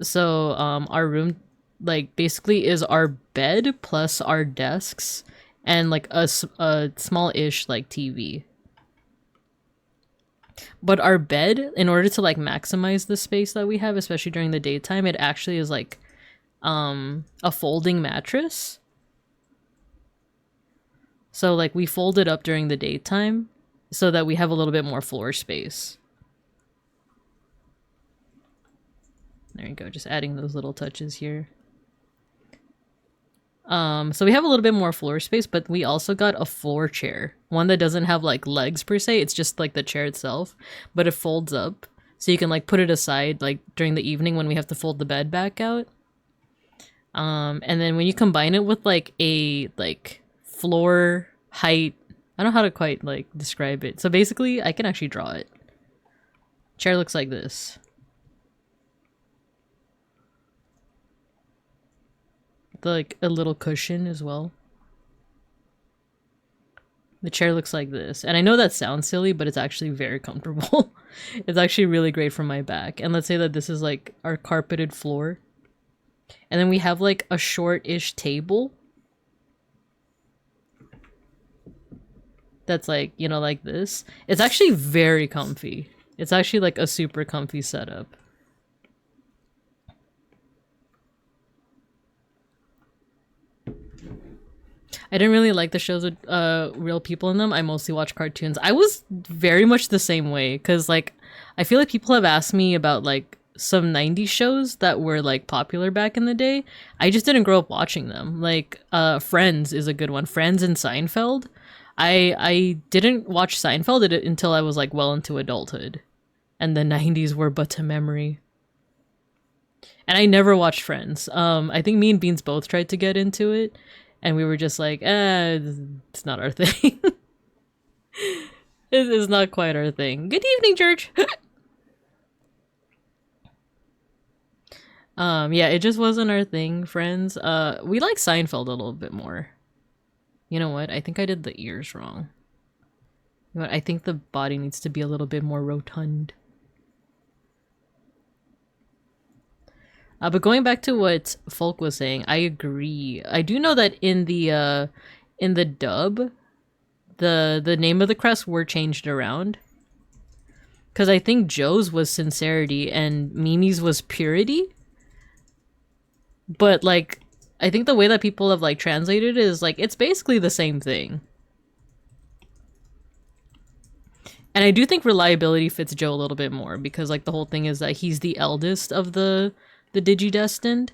So our room like basically is our bed plus our desks and like a small-ish like TV. But our bed, in order to like maximize the space that we have, especially during the daytime, it actually is like a folding mattress. So like we fold it up during the daytime so that we have a little bit more floor space. There you go, just adding those little touches here. So we have a little bit more floor space, but we also got a floor chair. One that doesn't have like legs per se, it's just like the chair itself, but it folds up. So you can like put it aside like during the evening when we have to fold the bed back out. And then when you combine it with like a floor height, I don't know how to quite like describe it. So basically I can actually draw it. Chair looks like this. Like a little cushion as well. The chair looks like this. And I know that sounds silly, but it's actually very comfortable. It's actually really great for my back. And let's say that this is like our carpeted floor. And then we have like a short-ish table. That's like, you know, like this. It's actually very comfy. It's actually like a super comfy setup. I didn't really like the shows with real people in them. I mostly watch cartoons. I was very much the same way because like I feel like people have asked me about like some 90s shows that were like popular back in the day. I just didn't grow up watching them. Like Friends is a good one. Friends and Seinfeld. I didn't watch Seinfeld until I was like well into adulthood. And the 90s were but a memory. And I never watched Friends. I think me and Beans both tried to get into it, and we were just like, it's not our thing. It is not quite our thing. Good evening, George. Yeah, it just wasn't our thing, Friends. We like Seinfeld a little bit more. You know what? I think I did the ears wrong. You know what? I think the body needs to be a little bit more rotund. But going back to what Folk was saying, I agree. I do know that in the dub, the name of the crest were changed around. Because I think Joe's was Sincerity and Mimi's was Purity. But like, I think the way that people have like translated it is like, it's basically the same thing. And I do think Reliability fits Joe a little bit more because like the whole thing is that he's the eldest of the Digi-Destined.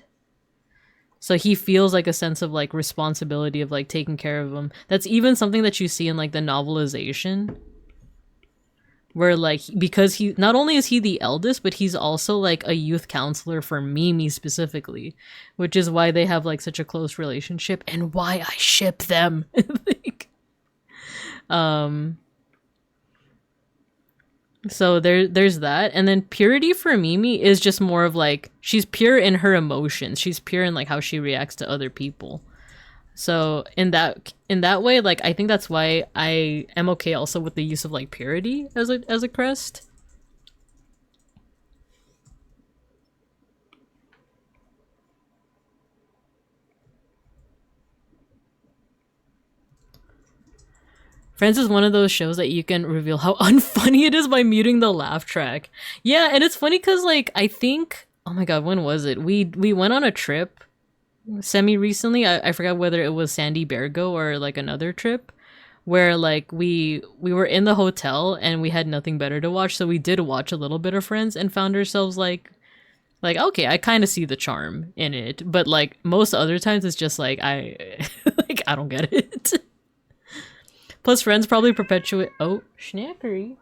So he feels like a sense of like responsibility of like taking care of them. That's even something that you see in like the novelization. Where like, because he, not only is he the eldest, but he's also like a youth counselor for Mimi specifically. Which is why they have like such a close relationship and why I ship them. Like, so there's that, and then Purity for Mimi is just more of like, she's pure in her emotions. She's pure in like how she reacts to other people. So in that way, like I think that's why I am okay also with the use of like Purity as a crest. Friends is one of those shows that you can reveal how unfunny it is by muting the laugh track. Yeah, and it's funny because like I think, oh my god, when was it? We went on a trip semi recently. I forgot whether it was Sandy Bergo or like another trip where like we were in the hotel and we had nothing better to watch, so we did watch a little bit of Friends and found ourselves like okay, I kind of see the charm in it, but like most other times it's just like I like I don't get it. Plus, Friends probably perpetuate. Oh, Schnackery.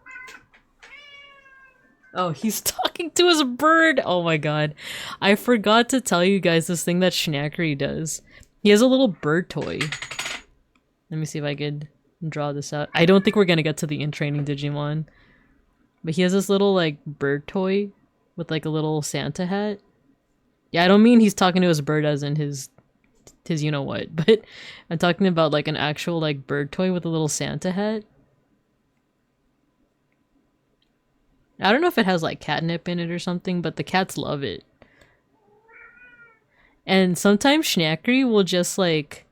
Oh, he's talking to his bird. Oh my god. I forgot to tell you guys this thing that Schnackery does. He has a little bird toy. Let me see if I could draw this out. I don't think we're gonna get to the in-training Digimon. But he has this little, like, bird toy with, like, a little Santa hat. Yeah, I don't mean he's talking to his bird as in his you-know-what, but I'm talking about, like, an actual, like, bird toy with a little Santa hat. I don't know if it has, like, catnip in it or something, but the cats love it. And sometimes Schnackery will just, like...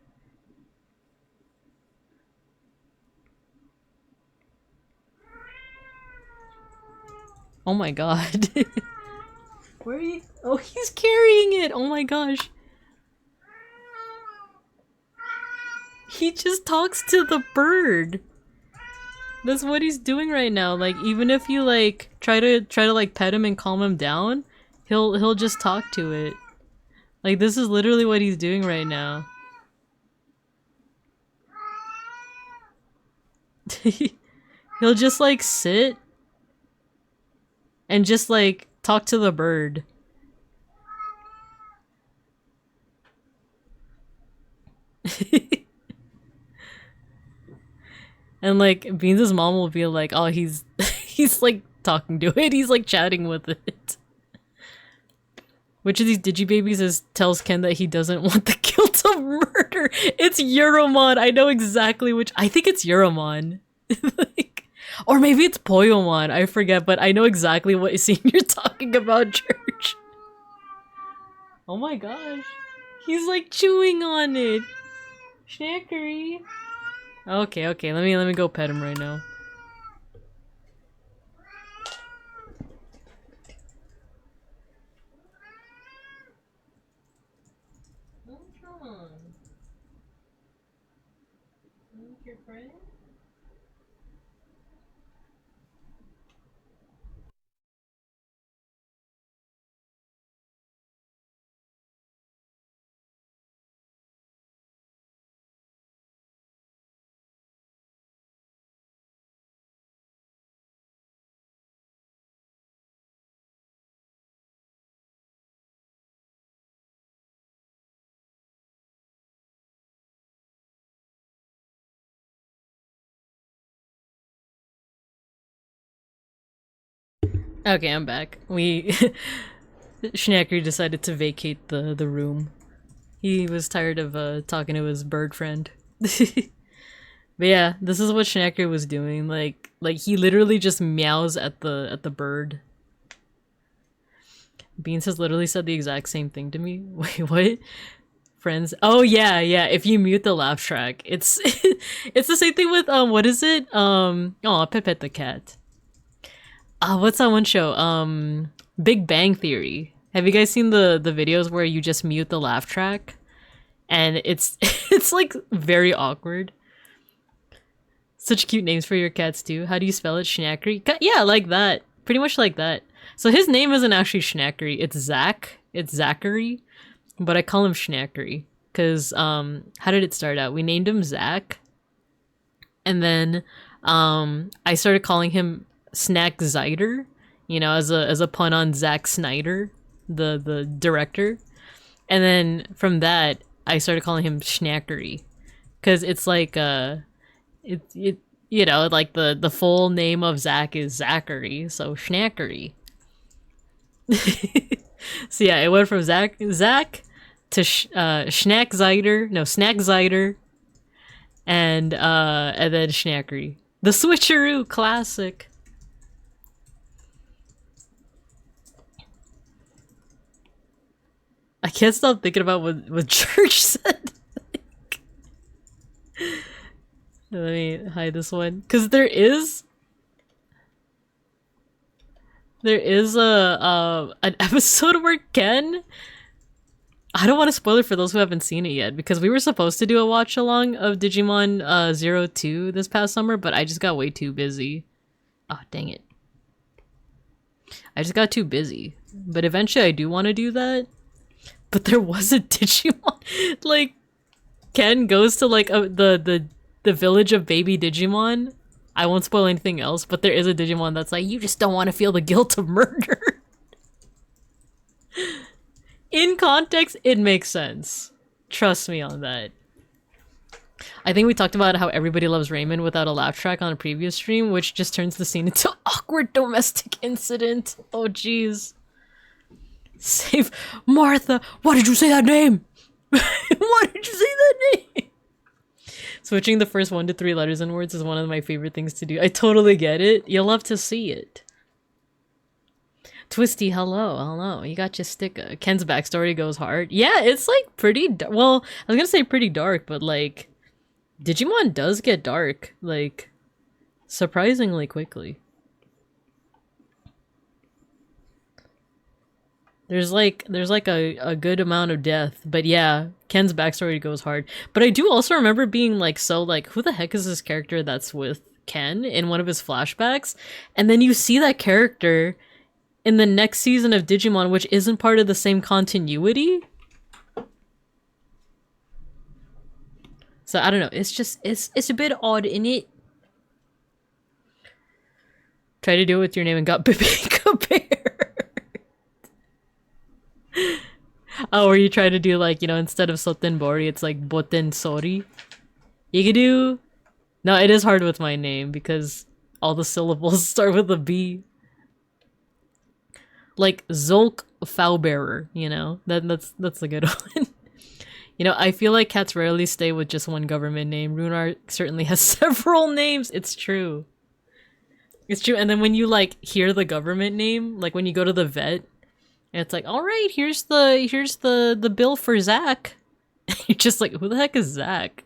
Oh my god. Where are you? Oh, he's carrying it! Oh my gosh. He just talks to the bird. That's what he's doing right now. Like, even if you like try to like pet him and calm him down, he'll just talk to it. Like, this is literally what he's doing right now. He'll just like sit and just like talk to the bird. And like Beans' mom will be like, oh, he's he's like talking to it, he's like chatting with it. Which of these Digibabies tells Ken that he doesn't want the guilt of murder? It's Euromon. I know exactly which. I think it's Euromon. Like, or maybe it's Poyomon. I forget, but I know exactly what scene you're talking about, Church. Oh my gosh. He's like chewing on it. Schnackery. Okay, okay. Let me go pet him right now. Your friend? Okay, I'm back. Schnacker decided to vacate the room. He was tired of talking to his bird friend. But yeah, this is what Schnacker was doing. Like he literally just meows at the bird. Beans has literally said the exact same thing to me. Wait, what? Friends. Oh yeah, yeah. If you mute the laugh track, it's it's the same thing with what is it? Oh, Pet the cat. What's that one show? Big Bang Theory. Have you guys seen the videos where you just mute the laugh track? And it's it's like very awkward. Such cute names for your cats too. How do you spell it? Schnackery? Yeah, like that. Pretty much like that. So his name isn't actually Schnackery. It's Zach. It's Zachary. But I call him Schnackery. Because, how did it start out? We named him Zach. And then, I started calling him Snack Zider. You know, as a pun on Zack Snyder, the director. And then from that, I started calling him Schnackery. Because it's like, it you know, like the full name of Zach is Zachary, so Schnackery. So yeah, it went from Zach to Snack Zider, and then Schnackery. The switcheroo, classic. I can't stop thinking about what Church said. Let me hide this one, because there is an episode where Ken, I don't want to spoil it for those who haven't seen it yet, because we were supposed to do a watch along of Digimon 02 this past summer, but I just got way too busy. Oh, dang it. I just got too busy. But eventually I do want to do that. But there was a Digimon, like, Ken goes to like the village of baby Digimon. I won't spoil anything else, but there is a Digimon that's like, you just don't want to feel the guilt of murder. In context, it makes sense. Trust me on that. I think we talked about how everybody loves Raymond without a laugh track on a previous stream, which just turns the scene into awkward domestic incident. Oh jeez. Save Martha! Why did you say that name? Why did you say that name? Switching the first 1 to 3 letters in words is one of my favorite things to do. I totally get it. You'll love to see it. Twisty, hello. You got your sticker. Ken's backstory goes hard. Yeah, it's like pretty well, I was gonna say pretty dark, but like, Digimon does get dark, like, surprisingly quickly. There's like a good amount of death, but yeah, Ken's backstory goes hard. But I do also remember being like, so like, who the heck is this character that's with Ken in one of his flashbacks? And then you see that character in the next season of Digimon, which isn't part of the same continuity. So I don't know, it's just, it's a bit odd in it. Try to do it with your name and got compared. Oh, or you try to do like, you know, instead of Soten Bori, it's like Boten Sori. Igadu. No, it is hard with my name because all the syllables start with a B. Like Zolk Fowbearer, you know? That's a good one. You know, I feel like cats rarely stay with just one government name. Runar certainly has several names. It's true. It's true. And then when you like hear the government name, like when you go to the vet, and it's like, all right, here's the bill for Zach. You're just like, who the heck is Zach?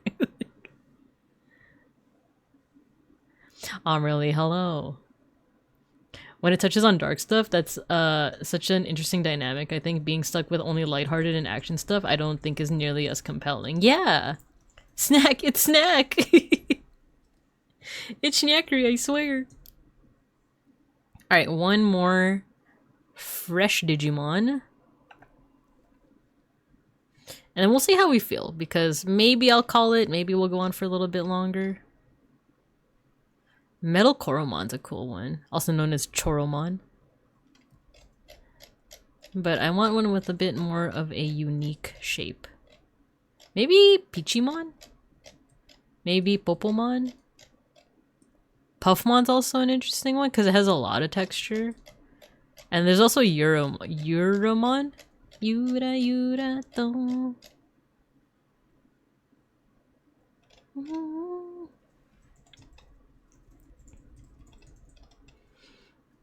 Really, hello. When it touches on dark stuff, that's such an interesting dynamic. I think being stuck with only lighthearted and action stuff, I don't think is nearly as compelling. Yeah! Snack! It's Snack! It's Snackery, I swear. Alright, one more fresh Digimon. And then we'll see how we feel, because maybe I'll call it, maybe we'll go on for a little bit longer. Metal Koromon's a cool one, also known as Choromon. But I want one with a bit more of a unique shape. Maybe Pichimon? Maybe Popomon? Puffmon's also an interesting one, because it has a lot of texture. And there's also Euromon? Yura to.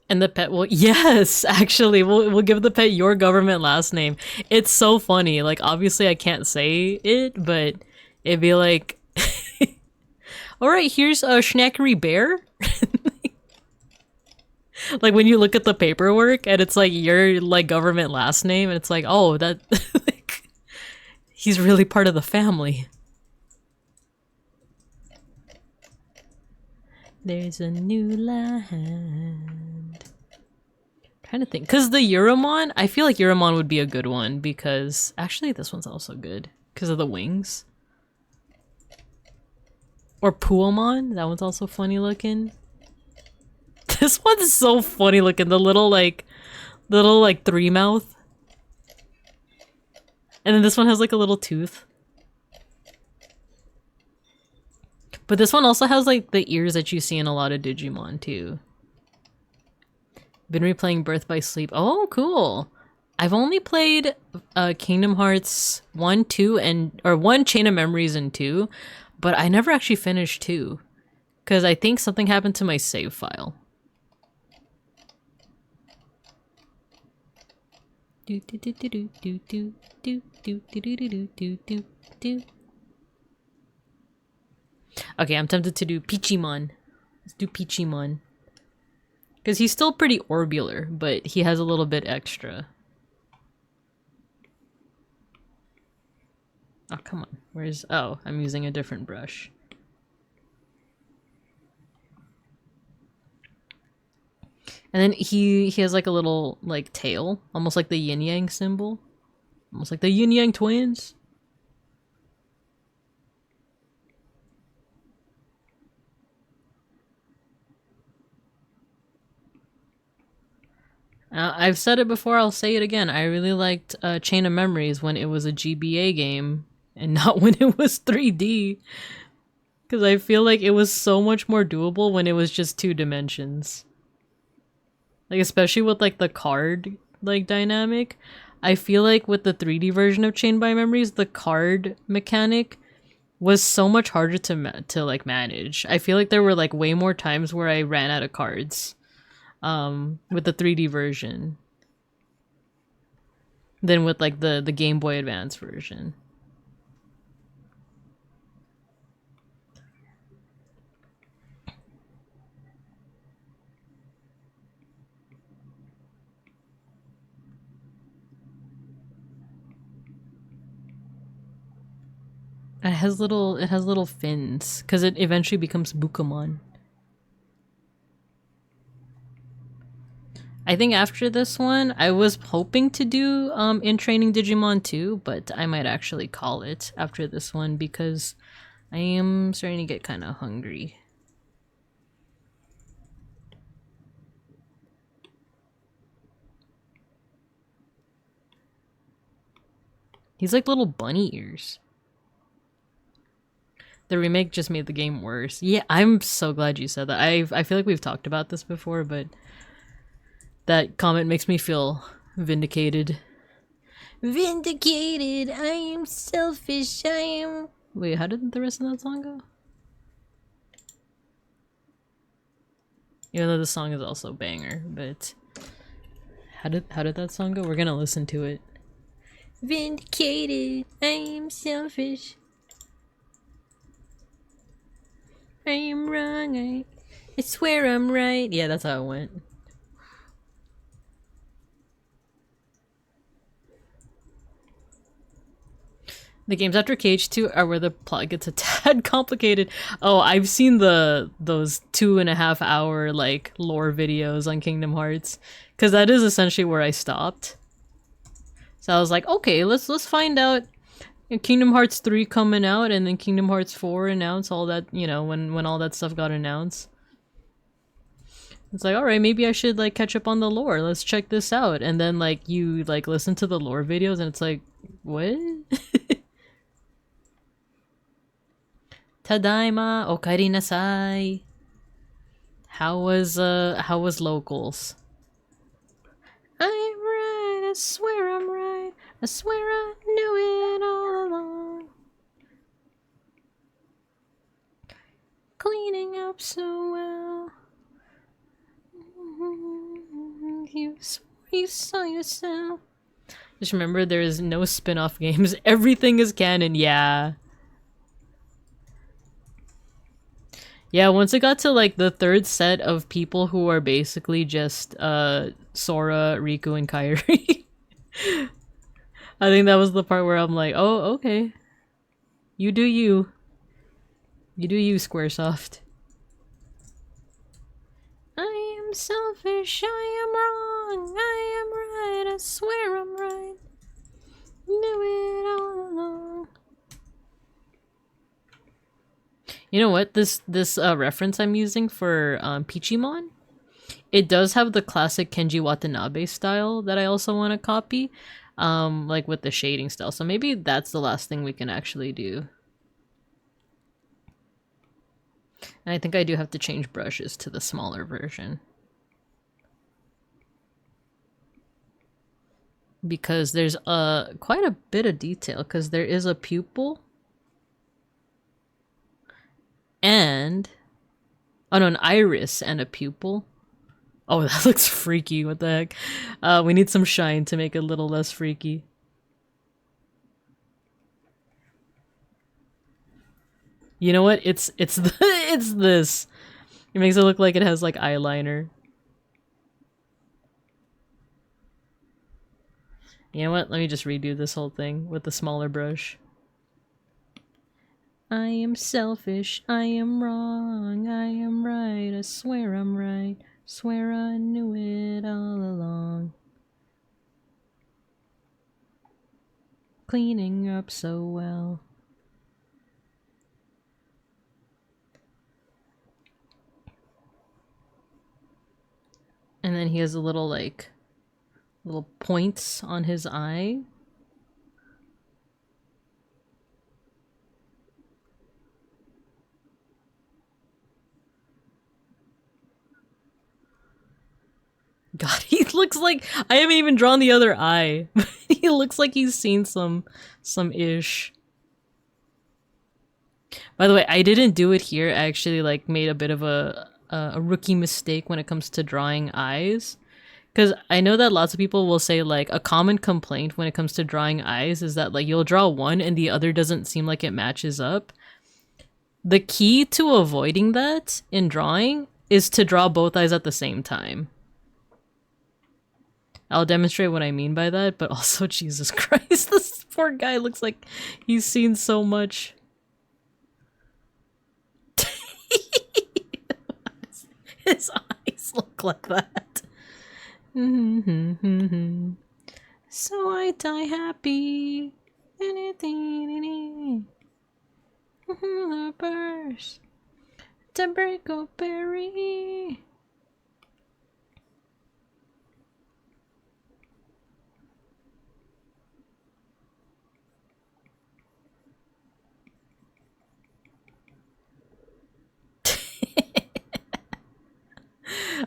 And the pet will, yes, actually, we'll give the pet your government last name. It's so funny. Like, obviously I can't say it, but it'd be like, all right, here's a Schnackery Bear. Like when you look at the paperwork and it's like your like government last name and it's like, oh, that like, he's really part of the family. There's a new land. Trying to think, because the Euromon, I feel like Euromon would be a good one because actually this one's also good because of the wings. Or Puomon, that one's also funny looking. This one's so funny looking, the little like three mouth. And then this one has like a little tooth. But this one also has like the ears that you see in a lot of Digimon too. Been replaying Birth by Sleep. Oh, cool. I've only played Kingdom Hearts 1, 2, or 1 Chain of Memories and 2, but I never actually finished 2. Because I think something happened to my save file. Okay, I'm tempted to do Pichimon. Let's do Pichimon. Because he's still pretty orbular, but he has a little bit extra. Oh, come on. Where's... Oh, I'm using a different brush. And then he has like a little like tail, almost like the yin-yang symbol. Almost like the yin-yang twins. I've said it before, I'll say it again. I really liked Chain of Memories when it was a GBA game and not when it was 3D. Because I feel like it was so much more doable when it was just 2 dimensions. Like, especially with like the card like dynamic. I feel like with the 3D version of Chain by Memories, the card mechanic was so much harder to like manage. I feel like there were like way more times where I ran out of cards. With the 3D version than with like the Game Boy Advance version. It has little fins because it eventually becomes Bukamon. I think after this one, I was hoping to do In Training Digimon 2, but I might actually call it after this one because I am starting to get kind of hungry. He's like little bunny ears. The remake just made the game worse. Yeah, I'm so glad you said that. I feel like we've talked about this before, but that comment makes me feel vindicated. Vindicated! I am selfish, I am... Wait, how did the rest of that song go? Even though the song is also a banger, but... How did that song go? We're gonna listen to it. Vindicated, I am selfish. I am wrong, I swear I'm right. Yeah, that's how it went. The games after KH2 are where the plot gets a tad complicated. Oh, I've seen those 2.5 hour like lore videos on Kingdom Hearts, because that is essentially where I stopped. So I was like, okay, let's find out. Kingdom Hearts 3 coming out, and then Kingdom Hearts 4 announced all that, you know, when all that stuff got announced. It's like, alright, maybe I should like catch up on the lore. Let's check this out. And then like you like listen to the lore videos and it's like, what? Tadaima, okaeri nasai. How was locals? swear I'm right. I swear I knew it all along. Cleaning up so well. You saw yourself. Just remember, there is no spin-off games. Everything is canon. Yeah. Yeah, once it got to like the third set of people who are basically just Sora, Riku, and Kairi. I think that was the part where I'm like, oh, okay. You do you. You do you, Squaresoft. I am selfish, I am wrong, I am right, I swear I'm right. Knew it all along. You know what? This reference I'm using for Pichimon, it does have the classic Kenji Watanabe style that I also want to copy, like with the shading style. So maybe that's the last thing we can actually do. And I think I do have to change brushes to the smaller version. Because there's quite a bit of detail, because there is a pupil. And... oh no, an iris and a pupil. Oh, that looks freaky, what the heck. We need some shine to make it a little less freaky. You know what? It's this. It makes it look like it has like eyeliner. You know what? Let me just redo this whole thing with the smaller brush. I am selfish, I am wrong, I am right, I swear I'm right, swear I knew it all along. Cleaning up so well. And then he has a little, like, little points on his eye. God, he looks like... I haven't even drawn the other eye. He looks like he's seen some ish. By the way, I didn't do it here. I actually, like, made a bit of a rookie mistake when it comes to drawing eyes. Because I know that lots of people will say, like, a common complaint when it comes to drawing eyes is that, like, you'll draw one and the other doesn't seem like it matches up. The key to avoiding that in drawing is to draw both eyes at the same time. I'll demonstrate what I mean by that, but also, Jesus Christ, this poor guy looks like he's seen so much. His eyes look like that. So I die happy. The burst to break a berry.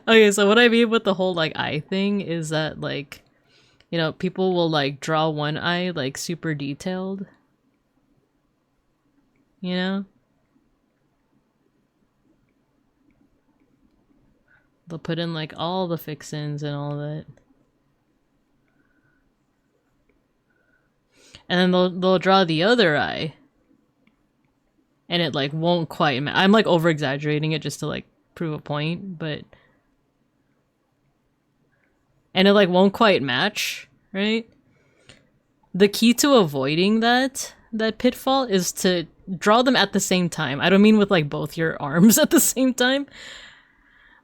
Okay, so what I mean with the whole, like, eye thing is that, like, you know, people will, like, draw one eye, like, super detailed. You know? They'll put in, like, all the fixins and all that. And then they'll draw the other eye. And it, like, won't quite I'm, like, over-exaggerating it just to, like, prove a point, but... and it, like, won't quite match, right? The key to avoiding that pitfall is to draw them at the same time. I don't mean with, like, both your arms at the same time.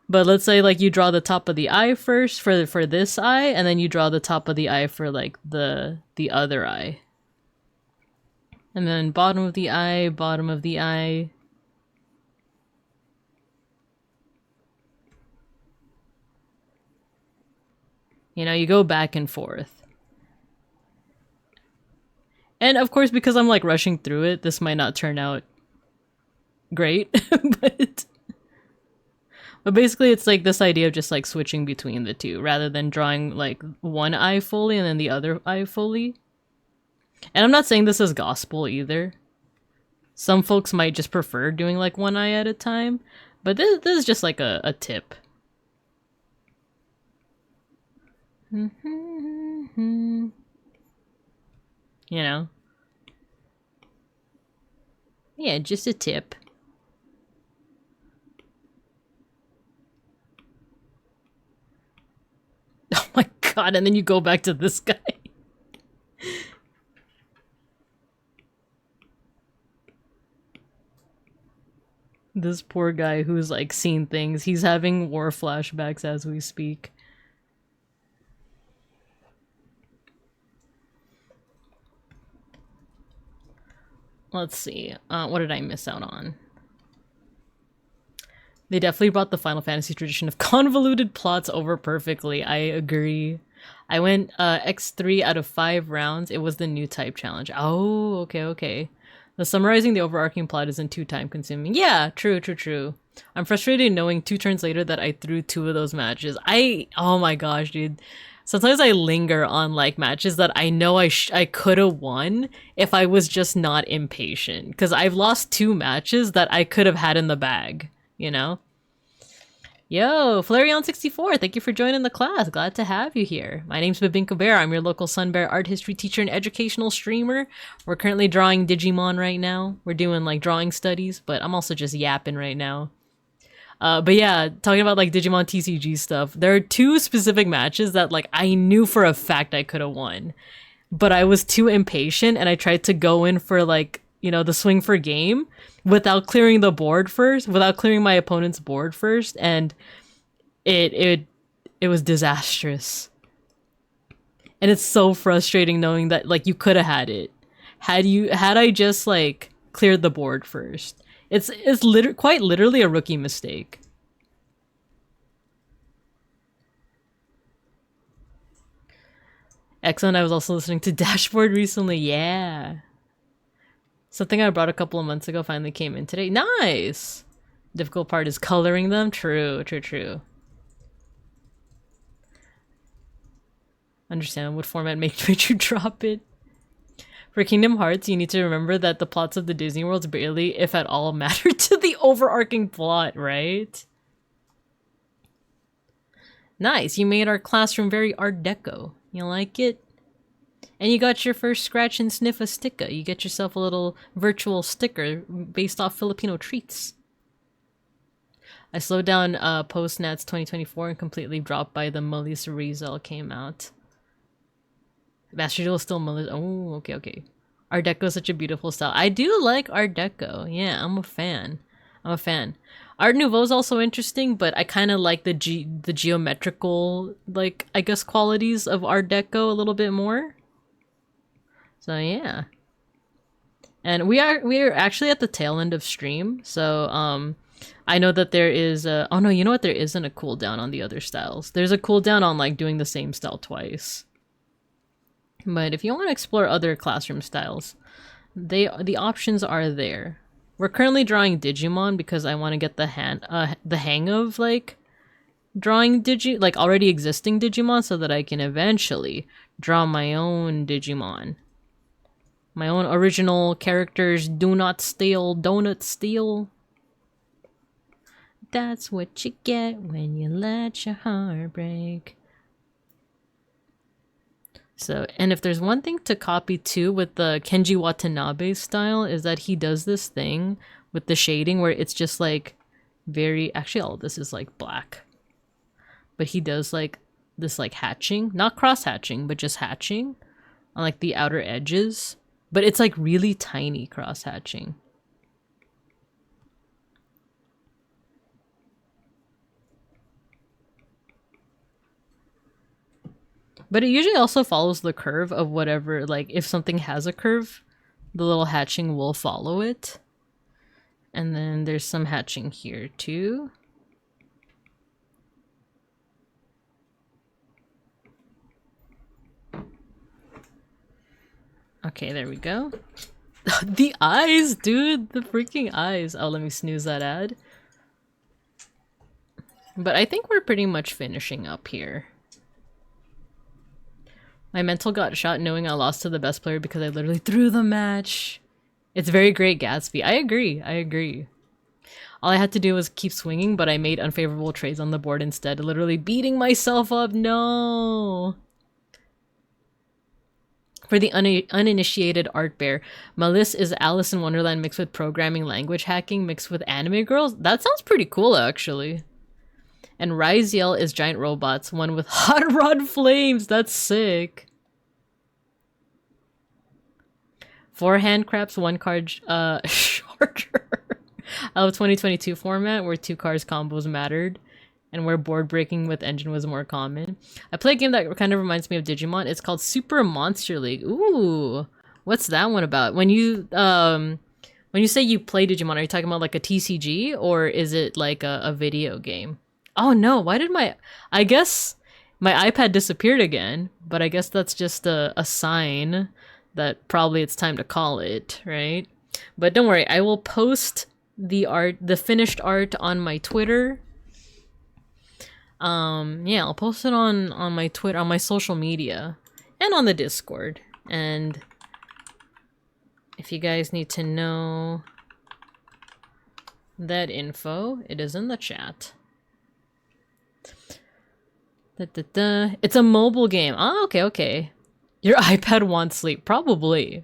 But let's say, like, you draw the top of the eye first for this eye, and then you draw the top of the eye for, like, the other eye. And then bottom of the eye, bottom of the eye. You know, you go back and forth. And of course, because I'm, like, rushing through it, this might not turn out great, but... But basically it's like this idea of just like switching between the two rather than drawing like one eye fully and then the other eye fully. And I'm not saying this is gospel either. Some folks might just prefer doing like one eye at a time, but this is just like a tip. You know? Yeah, just a tip. Oh my god, and then you go back to this guy. This poor guy who's like seen things. He's having war flashbacks as we speak. Let's see. What did I miss out on? They definitely brought the Final Fantasy tradition of convoluted plots over perfectly. I agree. I went X3 out of 5 rounds. It was the new type challenge. Oh, okay. The summarizing the overarching plot isn't too time consuming. Yeah, true. I'm frustrated knowing 2 turns later that I threw 2 of those matches. Oh my gosh, dude. Sometimes I linger on like matches that I know I could have won if I was just not impatient. Because I've lost 2 matches that I could have had in the bag, you know? Yo, Flareon64, thank you for joining the class. Glad to have you here. My name's Babinka Bear. I'm your local Sun Bear art history teacher and educational streamer. We're currently drawing Digimon right now. We're doing like drawing studies, but I'm also just yapping right now. But yeah, talking about like Digimon TCG stuff, there are 2 specific matches that like I knew for a fact I could have won, but I was too impatient and I tried to go in for like, you know, the swing for game without clearing the board first, without clearing my opponent's board first, and it was disastrous. And it's so frustrating knowing that like you could have had it had I just like cleared the board first. It's quite literally a rookie mistake. Excellent. I was also listening to Dashboard recently. Yeah. Something I brought a couple of months ago finally came in today. Nice! Difficult part is coloring them. True. Understand what format made you drop it. For Kingdom Hearts, you need to remember that the plots of the Disney worlds barely, if at all, matter to the overarching plot, right? Nice, you made our classroom very Art Deco. You like it? And you got your first scratch and sniff a sticker. You get yourself a little virtual sticker based off Filipino treats. I slowed down post-Nats 2024 and completely dropped by the Melissa Rizal came out. Master Duel is still Melissa. Oh, okay. Art Deco is such a beautiful style. I do like Art Deco. Yeah, I'm a fan. Art Nouveau is also interesting, but I kind of like the geometrical, like, I guess, qualities of Art Deco a little bit more. So yeah. And we are actually at the tail end of stream, so I know that there is a, oh no, you know what, there isn't a cooldown on the other styles. There's a cooldown on like doing the same style twice. But if you want to explore other classroom styles, the options are there. We're currently drawing Digimon because I want to get the hang of like drawing like already existing Digimon so that I can eventually draw my own Digimon. My own original characters. Do not steal, donut steal. That's what you get when you let your heart break. So, and if there's one thing to copy too with the Kenji Watanabe style is that he does this thing with the shading where it's just like very, actually all of this is like black. But he does like this like hatching, not cross hatching, but just hatching on like the outer edges. But it's like really tiny cross hatching. But it usually also follows the curve of whatever, like if something has a curve, the little hatching will follow it. And then there's some hatching here too. Okay, there we go. The eyes, dude! The freaking eyes. Oh, let me snooze that ad. But I think we're pretty much finishing up here. My mental got shot knowing I lost to the best player because I literally threw the match. It's very Great Gatsby. I agree. I agree. All I had to do was keep swinging, but I made unfavorable trades on the board instead, literally beating myself up. No. For the uninitiated art bear, Malice is Alice in Wonderland mixed with programming language hacking mixed with anime girls. That sounds pretty cool, actually. And Ryziel is giant robots, one with hot rod flames. That's sick. 4 hand crafts, 1 card shorter. I love 2022 format where 2 cards combos mattered and where board breaking with engine was more common. I play a game that kind of reminds me of Digimon. It's called Super Monster League. Ooh, what's that one about? When you say you play Digimon, are you talking about like a TCG or is it like a video game? Oh no, why did I guess my iPad disappeared again, but I guess that's just a sign that probably it's time to call it, right? But don't worry, I will post the finished art on my Twitter. Yeah, I'll post it on my Twitter, on my social media, and on the Discord. And if you guys need to know that info, it is in the chat. It's a mobile game. Oh, okay, okay. Your iPad wants sleep. Probably.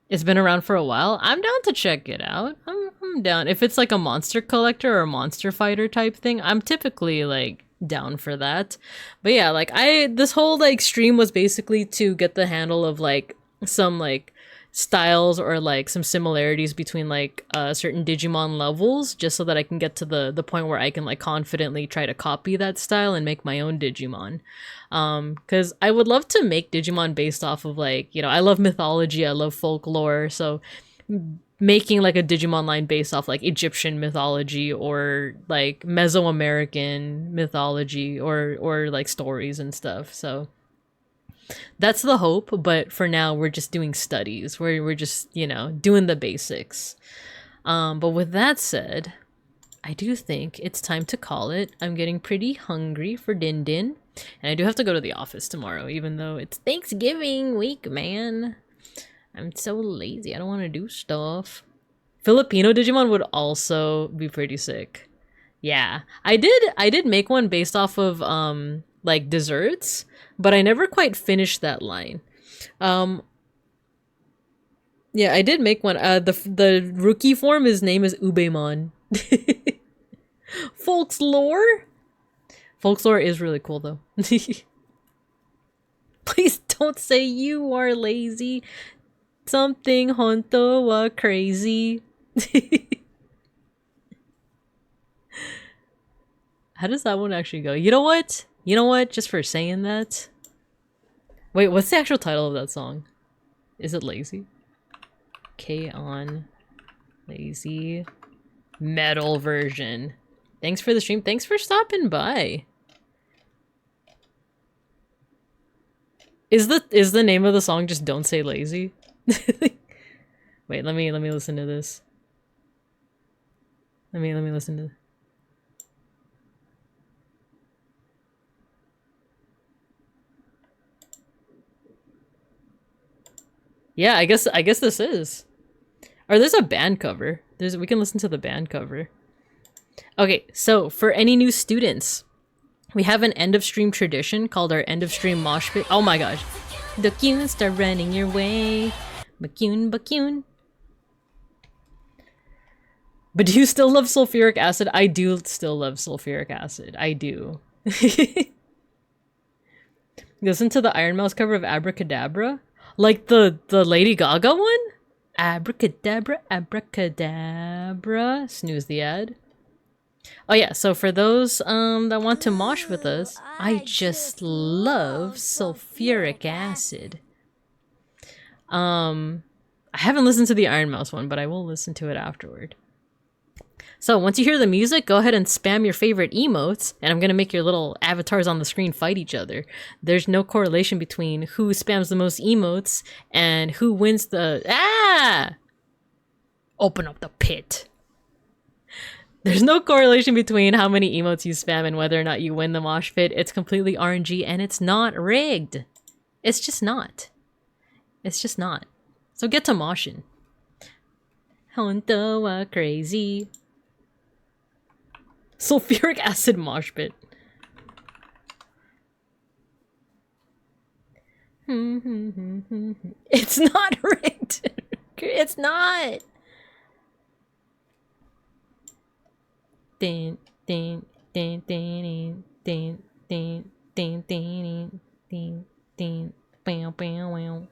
It's been around for a while. I'm down to check it out. I'm down. If it's like a monster collector or a monster fighter type thing, I'm typically like down for that. But yeah, like this whole like stream was basically to get the handle of like some like styles or like some similarities between like certain Digimon levels, just so that I can get to the point where I can like confidently try to copy that style and make my own Digimon. Because I would love to make Digimon based off of like, you know, I love mythology, I love folklore, so making like a Digimon line based off like Egyptian mythology or like Mesoamerican mythology or like stories and stuff. So that's the hope, but for now we're just doing studies. We're just, you know, doing the basics. But with that said, I do think it's time to call it. I'm getting pretty hungry for Din Din, and I do have to go to the office tomorrow, even though it's Thanksgiving week, man. I'm so lazy. I don't want to do stuff. Filipino Digimon would also be pretty sick. Yeah, I did make one based off of like desserts, but I never quite finished that line. Yeah, I did make one. The rookie form, his name is Ubemon. Folklore is really cool though. Please don't say you are lazy. Something honto wa crazy. How does that one actually go? You know what? Just for saying that. Wait, what's the actual title of that song? Is it Lazy? K-On Lazy metal version. Thanks for the stream. Thanks for stopping by. Is the name of the song just Don't Say Lazy? Wait, let me listen to this. Let me listen to. Yeah, I guess this is. Or there's a band cover. We can listen to the band cover. Okay, so for any new students, we have an end of stream tradition called our end of stream mosh pit. Oh my gosh. The Cunes start running your way. Bakune. But do you still love sulfuric acid? I do still love sulfuric acid. I do. Listen to the Iron Mouse cover of Abracadabra? Like the Lady Gaga one? Abracadabra, abracadabra. Snooze the ad. Oh yeah, so for those that want to mosh with us, I just love sulfuric acid. I haven't listened to the Iron Mouse one, but I will listen to it afterward. So once you hear the music, go ahead and spam your favorite emotes, and I'm gonna make your little avatars on the screen fight each other. There's no correlation between who spams the most emotes and who wins the Open up the pit. There's no correlation between how many emotes you spam and whether or not you win the mosh pit. It's completely RNG and it's not rigged. It's just not. It's just not. So get to moshing. Honto crazy. Sulfuric acid mosh pit. It's not rigged. It's not. Din din din din din din din din din din bam bam bam.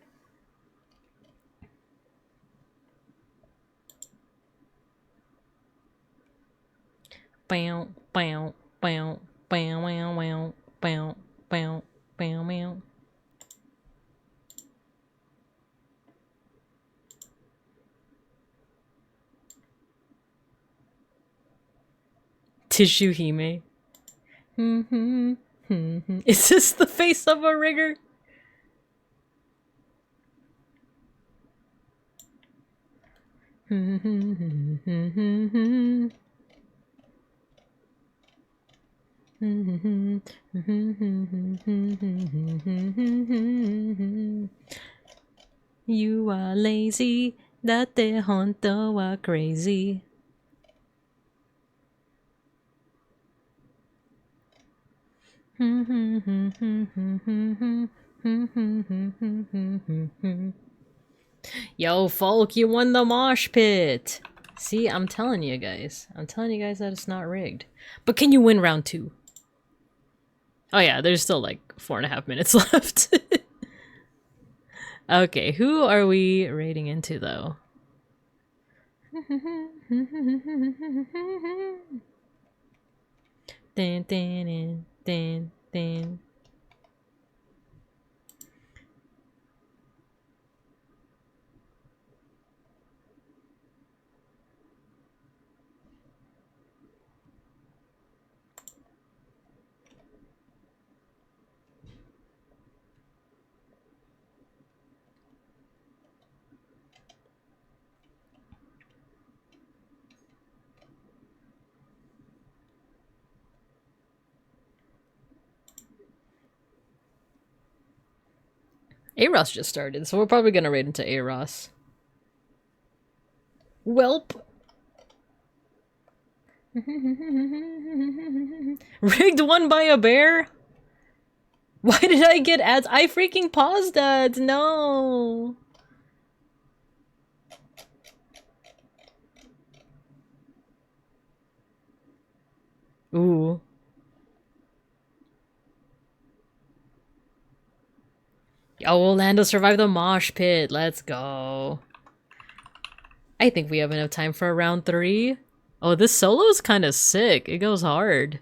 Bam bam bam bam bam bam bam bam bam. Tissue Hime. Is this the face of a rigger? You are lazy, that the honto are crazy. Yo, folk, you won the mosh pit. See, I'm telling you guys. I'm telling you guys that it's not rigged. But can you win round 2? Oh yeah, there's still like 4.5 minutes left. Okay, who are we raiding into though? Dun, dun, dun, dun. Aros just started, so we're probably gonna raid into Aros. Welp. Rigged one by a bear? Why did I get ads? I freaking paused ads, no! Ooh. Yo, Orlando survived the mosh pit. Let's go. I think we have enough time for a round 3. Oh, this solo is kind of sick. It goes hard.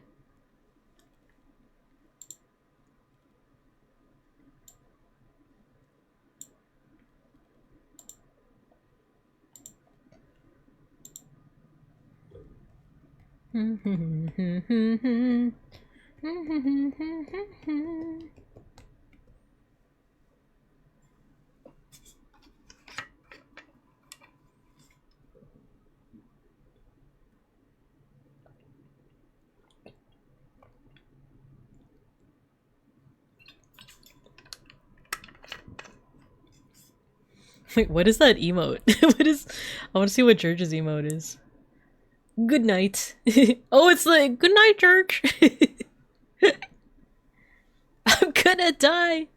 Wait, what is that emote? What is... I want to see what Church's emote is. Good night. Oh, it's like, good night, Church. I'm gonna die.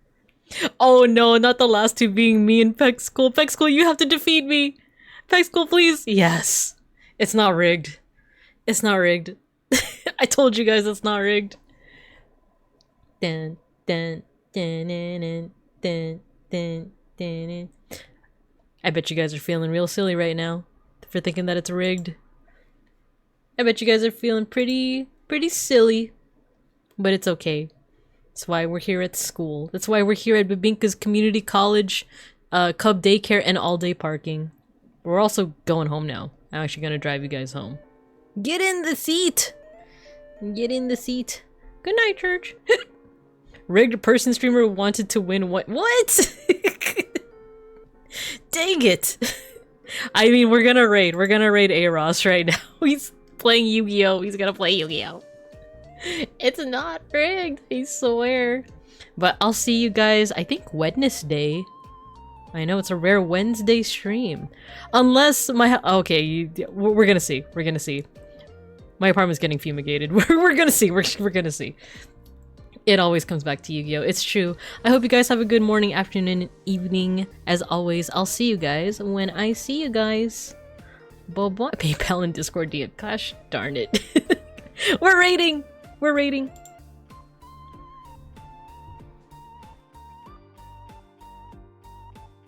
Oh no, not the last 2 being me and Peck School. Peck School, you have to defeat me. Peck School, please. Yes. It's not rigged. It's not rigged. I told you guys it's not rigged. Dun, dun, dun, dun, dun, dun, dun, dun. I bet you guys are feeling real silly right now for thinking that it's rigged. I bet you guys are feeling pretty silly, but it's okay. That's why we're here at school. That's why we're here at Babinka's Community College, Cub Daycare, and all-day parking. We're also going home now. I'm actually gonna drive you guys home. Get in the seat! Get in the seat. Good night, Church. Rigged person streamer wanted to win what? What? Dang it! I mean, we're gonna raid A-Ross right now. He's playing Yu-Gi-Oh! He's gonna play Yu-Gi-Oh! It's not rigged, I swear. But I'll see you guys, I think Wednesday. I know it's a rare Wednesday stream. Unless my... Okay, we're gonna see. We're gonna see. My apartment's getting fumigated. We're gonna see. We're gonna see. It always comes back to Yu-Gi-Oh! It's true. I hope you guys have a good morning, afternoon, evening. As always, I'll see you guys when I see you guys. Bye-bye. PayPal and Discord DM. Gosh darn it. We're raiding! We're raiding!